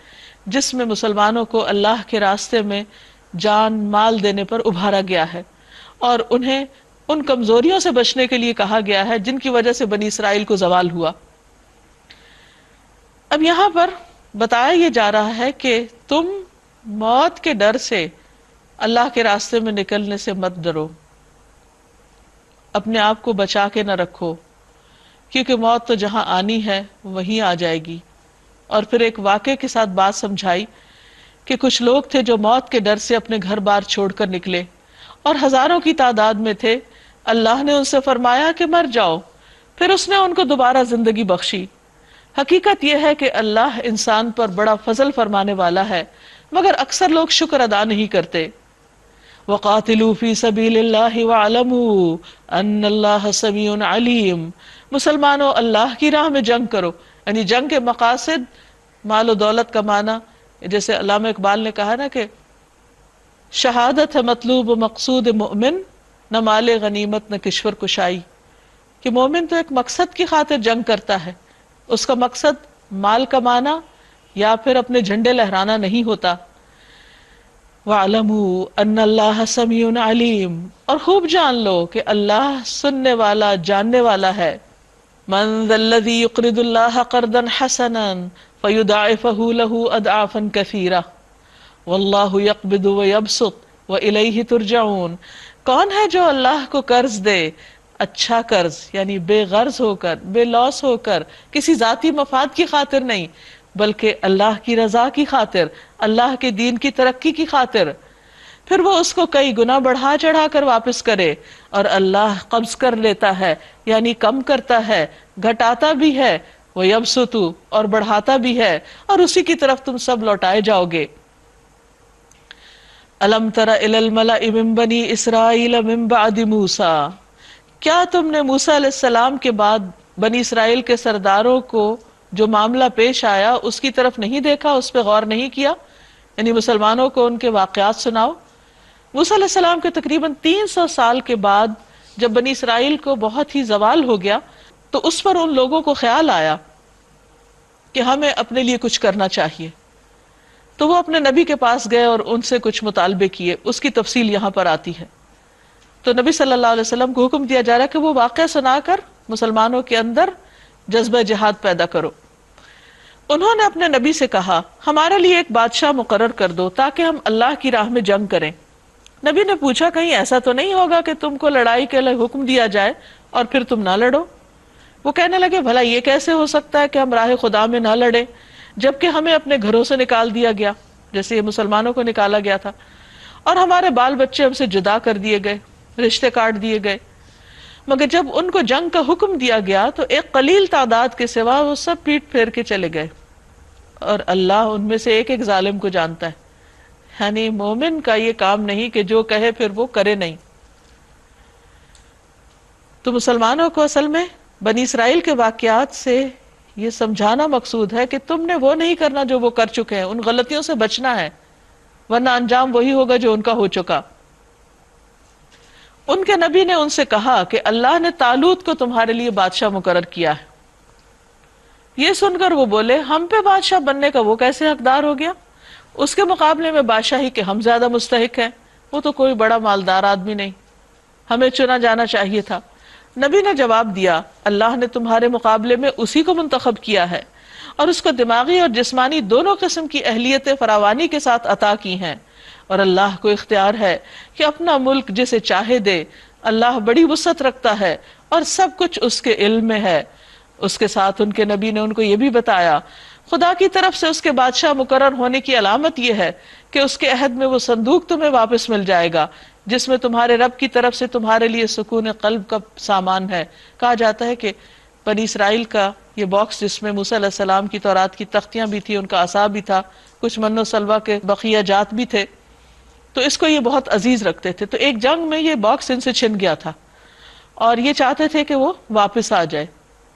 جس میں مسلمانوں کو اللہ کے راستے میں جان مال دینے پر ابھارا گیا ہے، اور انہیں ان کمزوریوں سے بچنے کے لیے کہا گیا ہے جن کی وجہ سے بنی اسرائیل کو زوال ہوا۔ اب یہاں پر بتایا یہ جا رہا ہے کہ تم موت کے ڈر سے اللہ کے راستے میں نکلنے سے مت ڈرو، اپنے آپ کو بچا کے نہ رکھو، کیونکہ موت تو جہاں آنی ہے وہیں آ جائے گی۔ اور پھر ایک واقعے کے ساتھ بات سمجھائی کہ کچھ لوگ تھے جو موت کے ڈر سے اپنے گھر بار چھوڑ کر نکلے اور ہزاروں کی تعداد میں تھے۔ اللہ نے ان سے فرمایا کہ مر جاؤ، پھر اس نے ان کو دوبارہ زندگی بخشی۔ حقیقت یہ ہے کہ اللہ انسان پر بڑا فضل فرمانے والا ہے، مگر اکثر لوگ شکر ادا نہیں کرتے۔ وَقَاتِلُوا فِي سَبِيلِ اللَّهِ وَاعْلَمُوا أَنَّ اللَّهَ سَمِيعٌ عَلِيمٌ، مسلمانوں اللہ کی راہ میں جنگ کرو، یعنی جنگ کے مقاصد مال و دولت کمانا، جیسے علامہ اقبال نے کہا نا کہ شہادت ہے مطلوب و مقصود مومن، نہ مال غنیمت نہ کشور کشائی، کہ مومن تو ایک مقصد کی خاطر جنگ کرتا ہے، اس کا مقصد مال کمانا یا پھر اپنے جھنڈے لہرانا نہیں ہوتا۔ وَاعْلَمُوا أَنَّ اللَّهَ سَمِيعٌ عَلِيمٌ، اور خوب جان لو کہ اللہ سننے والا جاننے والا ہے۔ مَنْ ذَا الَّذِي يُقْرِضُ اللَّهَ قَرْضًا حَسَنًا فَيُضَاعِفَهُ لَهُ أَضْعَافًا كَثِيرَةً وَاللَّهُ يَقْبِضُ وَيَبْسُطُ وَإِلَيْهِ تُرْجَعُونَ، کون ہے جو اللہ کو قرض دے، اچھا قرض، یعنی بے غرض ہو کر، بے لوس ہو کر، کسی ذاتی مفاد کی خاطر نہیں بلکہ اللہ کی رضا کی خاطر، اللہ کے دین کی ترقی کی خاطر، پھر وہ اس کو کئی گنا بڑھا چڑھا کر واپس کرے، اور اللہ قبض کر لیتا ہے یعنی کم کرتا ہے، گھٹاتا بھی ہے، وہ یبسط، اور بڑھاتا بھی ہے، اور اسی کی طرف تم سب لوٹائے جاؤ گے۔ الم تر الی الملأ من بنی اسرائیل من بعد موسیٰ، کیا تم نے موسیٰ علیہ السلام کے بعد بنی اسرائیل کے سرداروں کو جو معاملہ پیش آیا اس کی طرف نہیں دیکھا، اس پہ غور نہیں کیا، یعنی مسلمانوں کو ان کے واقعات سناؤ۔ موسیٰ علیہ السلام کے تقریباً 300 سال کے بعد جب بنی اسرائیل کو بہت ہی زوال ہو گیا تو اس پر ان لوگوں کو خیال آیا کہ ہمیں اپنے لیے کچھ کرنا چاہیے، تو وہ اپنے نبی کے پاس گئے اور ان سے کچھ مطالبے کیے. اس کی تفصیل یہاں پر آتی ہے. تو نبی صلی اللہ علیہ وسلم کو حکم دیا جا رہا ہے کہ وہ واقعہ سنا کر مسلمانوں کے اندر جذبہ جہاد پیدا کرو. انہوں نے اپنے نبی سے کہا ہمارے لیے ایک بادشاہ مقرر کر دو تاکہ ہم اللہ کی راہ میں جنگ کریں. نبی نے پوچھا کہیں ایسا تو نہیں ہوگا کہ تم کو لڑائی کے لیے حکم دیا جائے اور پھر تم نہ لڑو؟ وہ کہنے لگے بھلا یہ کیسے ہو سکتا ہے کہ ہم راہ خدا میں نہ لڑیں جبکہ ہمیں اپنے گھروں سے نکال دیا گیا جیسے یہ مسلمانوں کو نکالا گیا تھا، اور ہمارے بال بچے ہم سے جدا کر دیے گئے، رشتے کاٹ دیے گئے. مگر جب ان کو جنگ کا حکم دیا گیا تو ایک قلیل تعداد کے سوا وہ سب پیٹ پھیر کے چلے گئے، اور اللہ ان میں سے ایک ایک ظالم کو جانتا ہے. یعنی مومن کا یہ کام نہیں کہ جو کہے پھر وہ کرے نہیں. تو مسلمانوں کو اصل میں بنی اسرائیل کے واقعات سے یہ سمجھانا مقصود ہے کہ تم نے وہ نہیں کرنا جو وہ کر چکے ہیں، ان غلطیوں سے بچنا ہے، ورنہ انجام وہی ہوگا جو ان کا ہو چکا. ان کے نبی نے ان سے کہا کہ اللہ نے طالوت کو تمہارے لیے بادشاہ مقرر کیا ہے. یہ سن کر وہ بولے ہم پہ بادشاہ بننے کا وہ کیسے حقدار ہو گیا؟ اس کے مقابلے میں بادشاہی کے ہم زیادہ مستحق ہیں، وہ تو کوئی بڑا مالدار آدمی نہیں، ہمیں چنا جانا چاہیے تھا. نبی نے جواب دیا اللہ نے تمہارے مقابلے میں اسی کو منتخب کیا ہے اور اس کو دماغی اور جسمانی دونوں قسم کی اہلیتیں فراوانی کے ساتھ عطا کی ہیں، اور اللہ کو اختیار ہے کہ اپنا ملک جسے چاہے دے. اللہ بڑی وسعت رکھتا ہے اور سب کچھ اس کے علم میں ہے. اس کے ساتھ ان کے نبی نے ان کو یہ بھی بتایا خدا کی طرف سے اس کے بادشاہ مقرر ہونے کی علامت یہ ہے کہ اس کے عہد میں وہ صندوق تمہیں واپس مل جائے گا جس میں تمہارے رب کی طرف سے تمہارے لیے سکون قلب کا سامان ہے. کہا جاتا ہے کہ بنی اسرائیل کا یہ باکس جس میں موسیٰ علیہ السلام کی تورات کی تختیاں بھی تھی، ان کا عصا بھی تھا، کچھ من و سلوہ کے بقیہ جات بھی تھے، تو اس کو یہ بہت عزیز رکھتے تھے. تو ایک جنگ میں یہ باکس ان سے چھن گیا تھا اور یہ چاہتے تھے کہ وہ واپس آ جائے.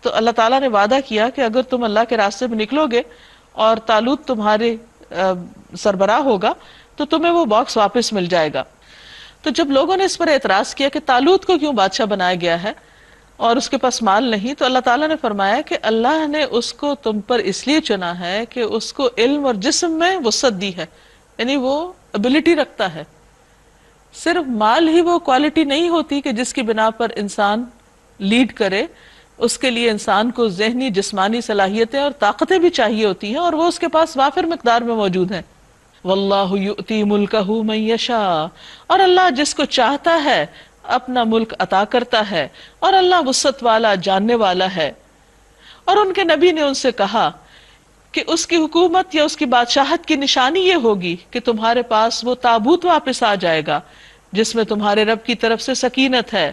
تو اللہ تعالیٰ نے وعدہ کیا کہ اگر تم اللہ کے راستے میں نکلو گے اور طالوت تمہارے سربراہ ہوگا تو تمہیں وہ باکس واپس مل جائے گا. تو جب لوگوں نے اس پر اعتراض کیا کہ طالوت کو کیوں بادشاہ بنایا گیا ہے اور اس کے پاس مال نہیں، تو اللہ تعالیٰ نے فرمایا کہ اللہ نے اس کو تم پر اس لیے چنا ہے کہ اس کو علم اور جسم میں وسعت دی ہے، یعنی وہ ابیلٹی رکھتا ہے. صرف مال ہی وہ کوالٹی نہیں ہوتی کہ جس کی بنا پر انسان لیڈ کرے، اس کے لیے انسان کو ذہنی جسمانی صلاحیتیں اور طاقتیں بھی چاہیے ہوتی ہیں، اور وہ اس کے پاس وافر مقدار میں موجود ہیں. واللہ یؤتی ملکہ من یشاء، اور اللہ جس کو چاہتا ہے اپنا ملک عطا کرتا ہے، اور اللہ وسعت والا جاننے والا ہے. اور ان کے نبی نے ان سے کہا کہ اس کی حکومت یا اس کی بادشاہت کی نشانی یہ ہوگی کہ تمہارے پاس وہ تابوت واپس آ جائے گا جس میں تمہارے رب کی طرف سے سکینت ہے،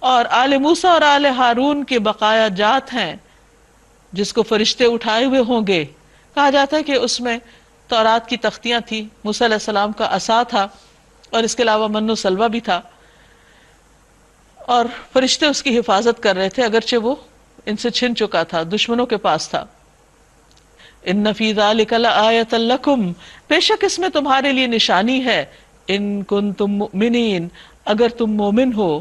اور آل موسیٰ اور آل ہارون کے بقایا جات ہیں جس کو فرشتے اٹھائے ہوئے ہوں گے. کہا جاتا ہے کہ اس میں تورات کی تختیاں تھی، موسیٰ علیہ السلام کا عصا تھا، اور اس کے علاوہ من و سلوہ بھی تھا، اور فرشتے اس کی حفاظت کر رہے تھے اگرچہ وہ ان سے چھن چکا تھا، دشمنوں کے پاس تھا. ان فی ذلک لآیۃ لکم، بے شک اس میں تمہارے لیے نشانی ہے، ان کنتم مؤمنین، اگر تم مومن ہو.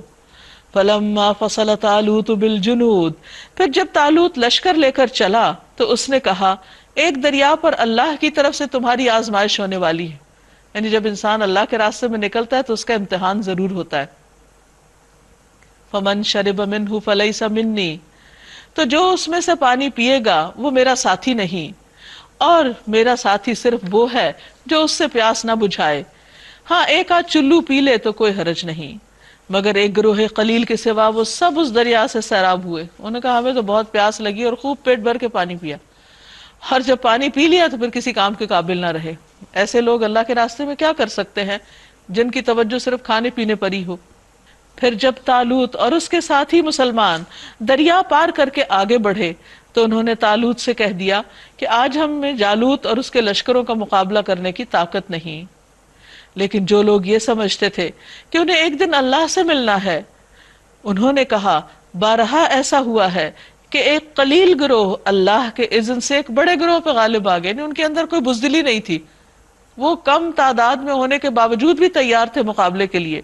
فلما فصل طالوت بالجنود، پھر جب طالوت لشکر لے کر چلا تو اس نے کہا ایک دریا پر اللہ کی طرف سے تمہاری آزمائش ہونے والی ہے. یعنی جب انسان اللہ کے راستے میں نکلتا ہے تو اس کا امتحان ضرور ہوتا ہے. فمن شرب منہ فلیس منی، تو جو اس میں سے پانی پیے گا وہ میرا ساتھی نہیں، اور میرا ساتھی صرف وہ ہے جو اس سے پیاس نہ بجھائے. ہاں ایک آدھ چلو پی لے تو کوئی حرج نہیں، مگر ایک گروہ قلیل کے سوا وہ سب اس دریا سے سیراب ہوئے. انہوں نے کہا ہمیں تو بہت پیاس لگی اور خوب پیٹ بھر کے پانی پیا، اور جب پانی پی لیا تو پھر کسی کام کے قابل نہ رہے. ایسے لوگ اللہ کے راستے میں کیا کر سکتے ہیں جن کی توجہ صرف کھانے پینے پر ہی ہو. پھر جب طالوت اور اس کے ساتھی مسلمان دریا پار کر کے آگے بڑھے تو انہوں نے طالوت سے کہہ دیا کہ آج ہم میں جالوت اور اس کے لشکروں کا مقابلہ کرنے کی طاقت نہیں. لیکن جو لوگ یہ سمجھتے تھے کہ انہیں ایک دن اللہ سے ملنا ہے، انہوں نے کہا بارہا ایسا ہوا ہے کہ ایک قلیل گروہ اللہ کے اذن سے ایک بڑے گروہ پہ غالب آ گئے. ان کے اندر کوئی بزدلی نہیں تھی، وہ کم تعداد میں ہونے کے باوجود بھی تیار تھے مقابلے کے لیے.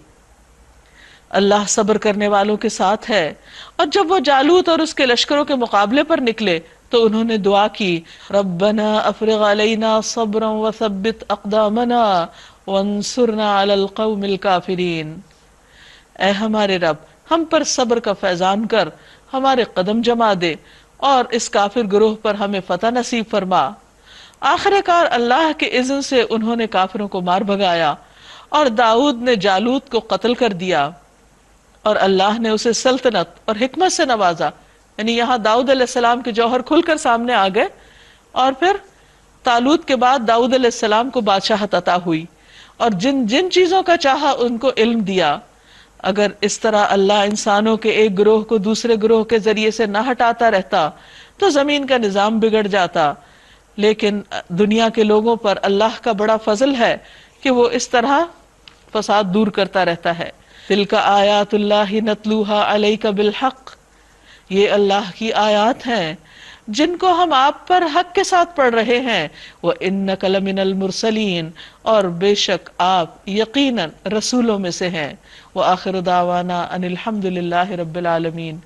اللہ صبر کرنے والوں کے ساتھ ہے۔ اور جب وہ جالوت اور اس کے لشکروں کے مقابلے پر نکلے تو انہوں نے دعا کی، ربنا افرغ علینا صبرا وثبت اقدامنا وانصرنا علی القوم الکافرین، اے ہمارے رب ہم پر صبر کا فیضان کر، ہمارے قدم جما دے اور اس کافر گروہ پر ہمیں فتح نصیب فرما۔ آخر کار اللہ کے اذن سے انہوں نے کافروں کو مار بھگایا اور داؤد نے جالوت کو قتل کر دیا، اور اللہ نے اسے سلطنت اور حکمت سے نوازا۔ یعنی یہاں داؤد علیہ السلام کے جوہر کھل کر سامنے آ گئے، اور پھر طالوت کے بعد داؤد علیہ السلام کو بادشاہت عطا ہوئی، اور جن جن چیزوں کا چاہا ان کو علم دیا۔ اگر اس طرح اللہ انسانوں کے ایک گروہ کو دوسرے گروہ کے ذریعے سے نہ ہٹاتا رہتا تو زمین کا نظام بگڑ جاتا، لیکن دنیا کے لوگوں پر اللہ کا بڑا فضل ہے کہ وہ اس طرح فساد دور کرتا رہتا ہے۔ تلک آیات اللہ نتلوها علیک بالحق، یہ اللہ کی آیات ہیں جن کو ہم آپ پر حق کے ساتھ پڑھ رہے ہیں۔ وَإِنَّكَ لَمِنَ الْمُرْسَلِينَ، اور بے شک آپ یقیناً رسولوں میں سے ہیں۔ وآخر دعوانا ان الحمد للہ رب العالمین۔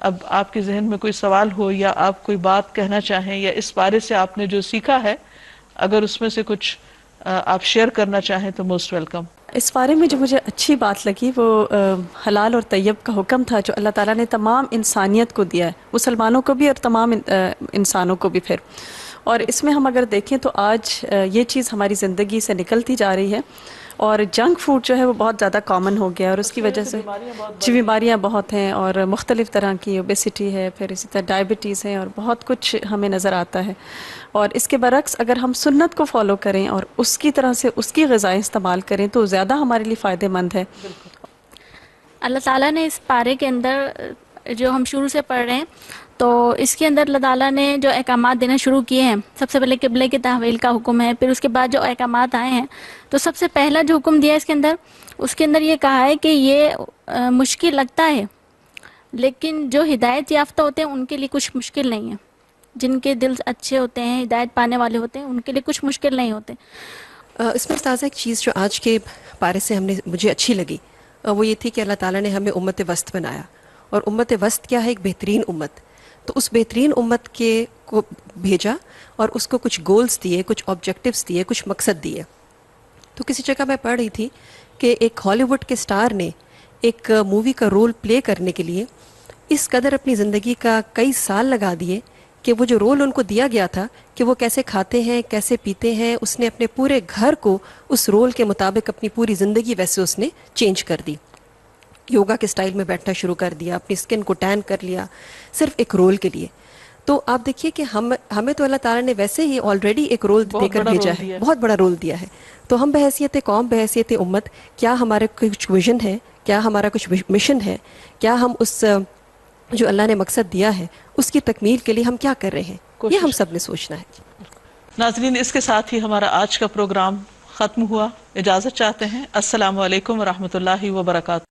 اب آپ کے ذہن میں کوئی سوال ہو یا آپ کوئی بات کہنا چاہیں، یا اس بارے سے آپ نے جو سیکھا ہے اگر اس میں سے کچھ آپ شیئر کرنا چاہیں تو موسٹ ویلکم۔ اس بارے میں جو مجھے اچھی بات لگی وہ حلال اور طیب کا حکم تھا جو اللہ تعالیٰ نے تمام انسانیت کو دیا ہے، مسلمانوں کو بھی اور تمام انسانوں کو بھی۔ پھر اور اس میں ہم اگر دیکھیں تو آج یہ چیز ہماری زندگی سے نکلتی جا رہی ہے، اور جنک فوڈ جو ہے وہ بہت زیادہ کامن ہو گیا ہے، اور اس کی وجہ سے بیماریاں بہت ہیں، اور مختلف طرح کی اوبیسٹی ہے، پھر اسی طرح ڈائبٹیز ہے، اور بہت کچھ ہمیں نظر آتا ہے۔ اور اس کے برعکس اگر ہم سنت کو فالو کریں اور اس کی طرح سے اس کی غذائیں استعمال کریں تو زیادہ ہمارے لیے فائدہ مند ہے۔ اللہ تعالیٰ نے اس پارے کے اندر جو ہم شروع سے پڑھ رہے ہیں تو اس کے اندر اللہ تعالیٰ نے جو احکامات دینا شروع کیے ہیں، سب سے پہلے قبلے کی تحویل کا حکم ہے، پھر اس کے بعد جو احکامات آئے ہیں تو سب سے پہلا جو حکم دیا ہے اس کے اندر یہ کہا ہے کہ یہ مشکل لگتا ہے، لیکن جو ہدایت یافتہ ہوتے ہیں ان کے لیے کچھ مشکل نہیں ہے، جن کے دل اچھے ہوتے ہیں، ہدایت پانے والے ہوتے ہیں، ان کے لیے کچھ مشکل نہیں ہوتے۔ اس میں استاذہ ایک چیز جو آج کے پارے سے مجھے اچھی لگی وہ یہ تھی کہ اللہ تعالیٰ نے ہمیں امت وسط بنایا، اور امت وسط کیا ہے؟ ایک بہترین امت۔ تو اس بہترین امت کو بھیجا اور اس کو کچھ گولز دیے، کچھ آبجیکٹیوز دیے، کچھ مقصد دیے۔ تو کسی جگہ میں پڑھ رہی تھی کہ ایک ہالی ووڈ کے سٹار نے ایک مووی کا رول پلے کرنے کے لیے اس قدر اپنی زندگی کا کئی سال لگا دیے کہ وہ جو رول ان کو دیا گیا تھا کہ وہ کیسے کھاتے ہیں، کیسے پیتے ہیں، اس نے اپنے پورے گھر کو اس رول کے مطابق اپنی پوری زندگی ویسے اس نے چینج کر دی۔ یوگا کے سٹائل میں بیٹھنا شروع کر دیا، اپنی سکن کو ٹین کر لیا، صرف ایک رول کے لیے۔ تو آپ دیکھیے کہ ہمیں تو اللہ تعالیٰ نے ویسے ہی آلریڈی ایک رول دے کر بھیجا ہے، بہت بڑا رول دیا ہے۔ تو ہم بحیثیت قوم، بحیثیت امت، کیا ہمارا کچھ ویژن ہے، کیا ہمارا کچھ مشن ہے، کیا ہم اس جو اللہ نے مقصد دیا ہے اس کی تکمیل کے لیے ہم کیا کر رہے ہیں، یہ ہم سب نے سوچنا ہے۔ ناظرین، اس کے ساتھ ہی ہمارا آج کا پروگرام ختم ہوا، اجازت چاہتے ہیں۔ السلام علیکم ورحمۃ اللہ وبرکاتہ۔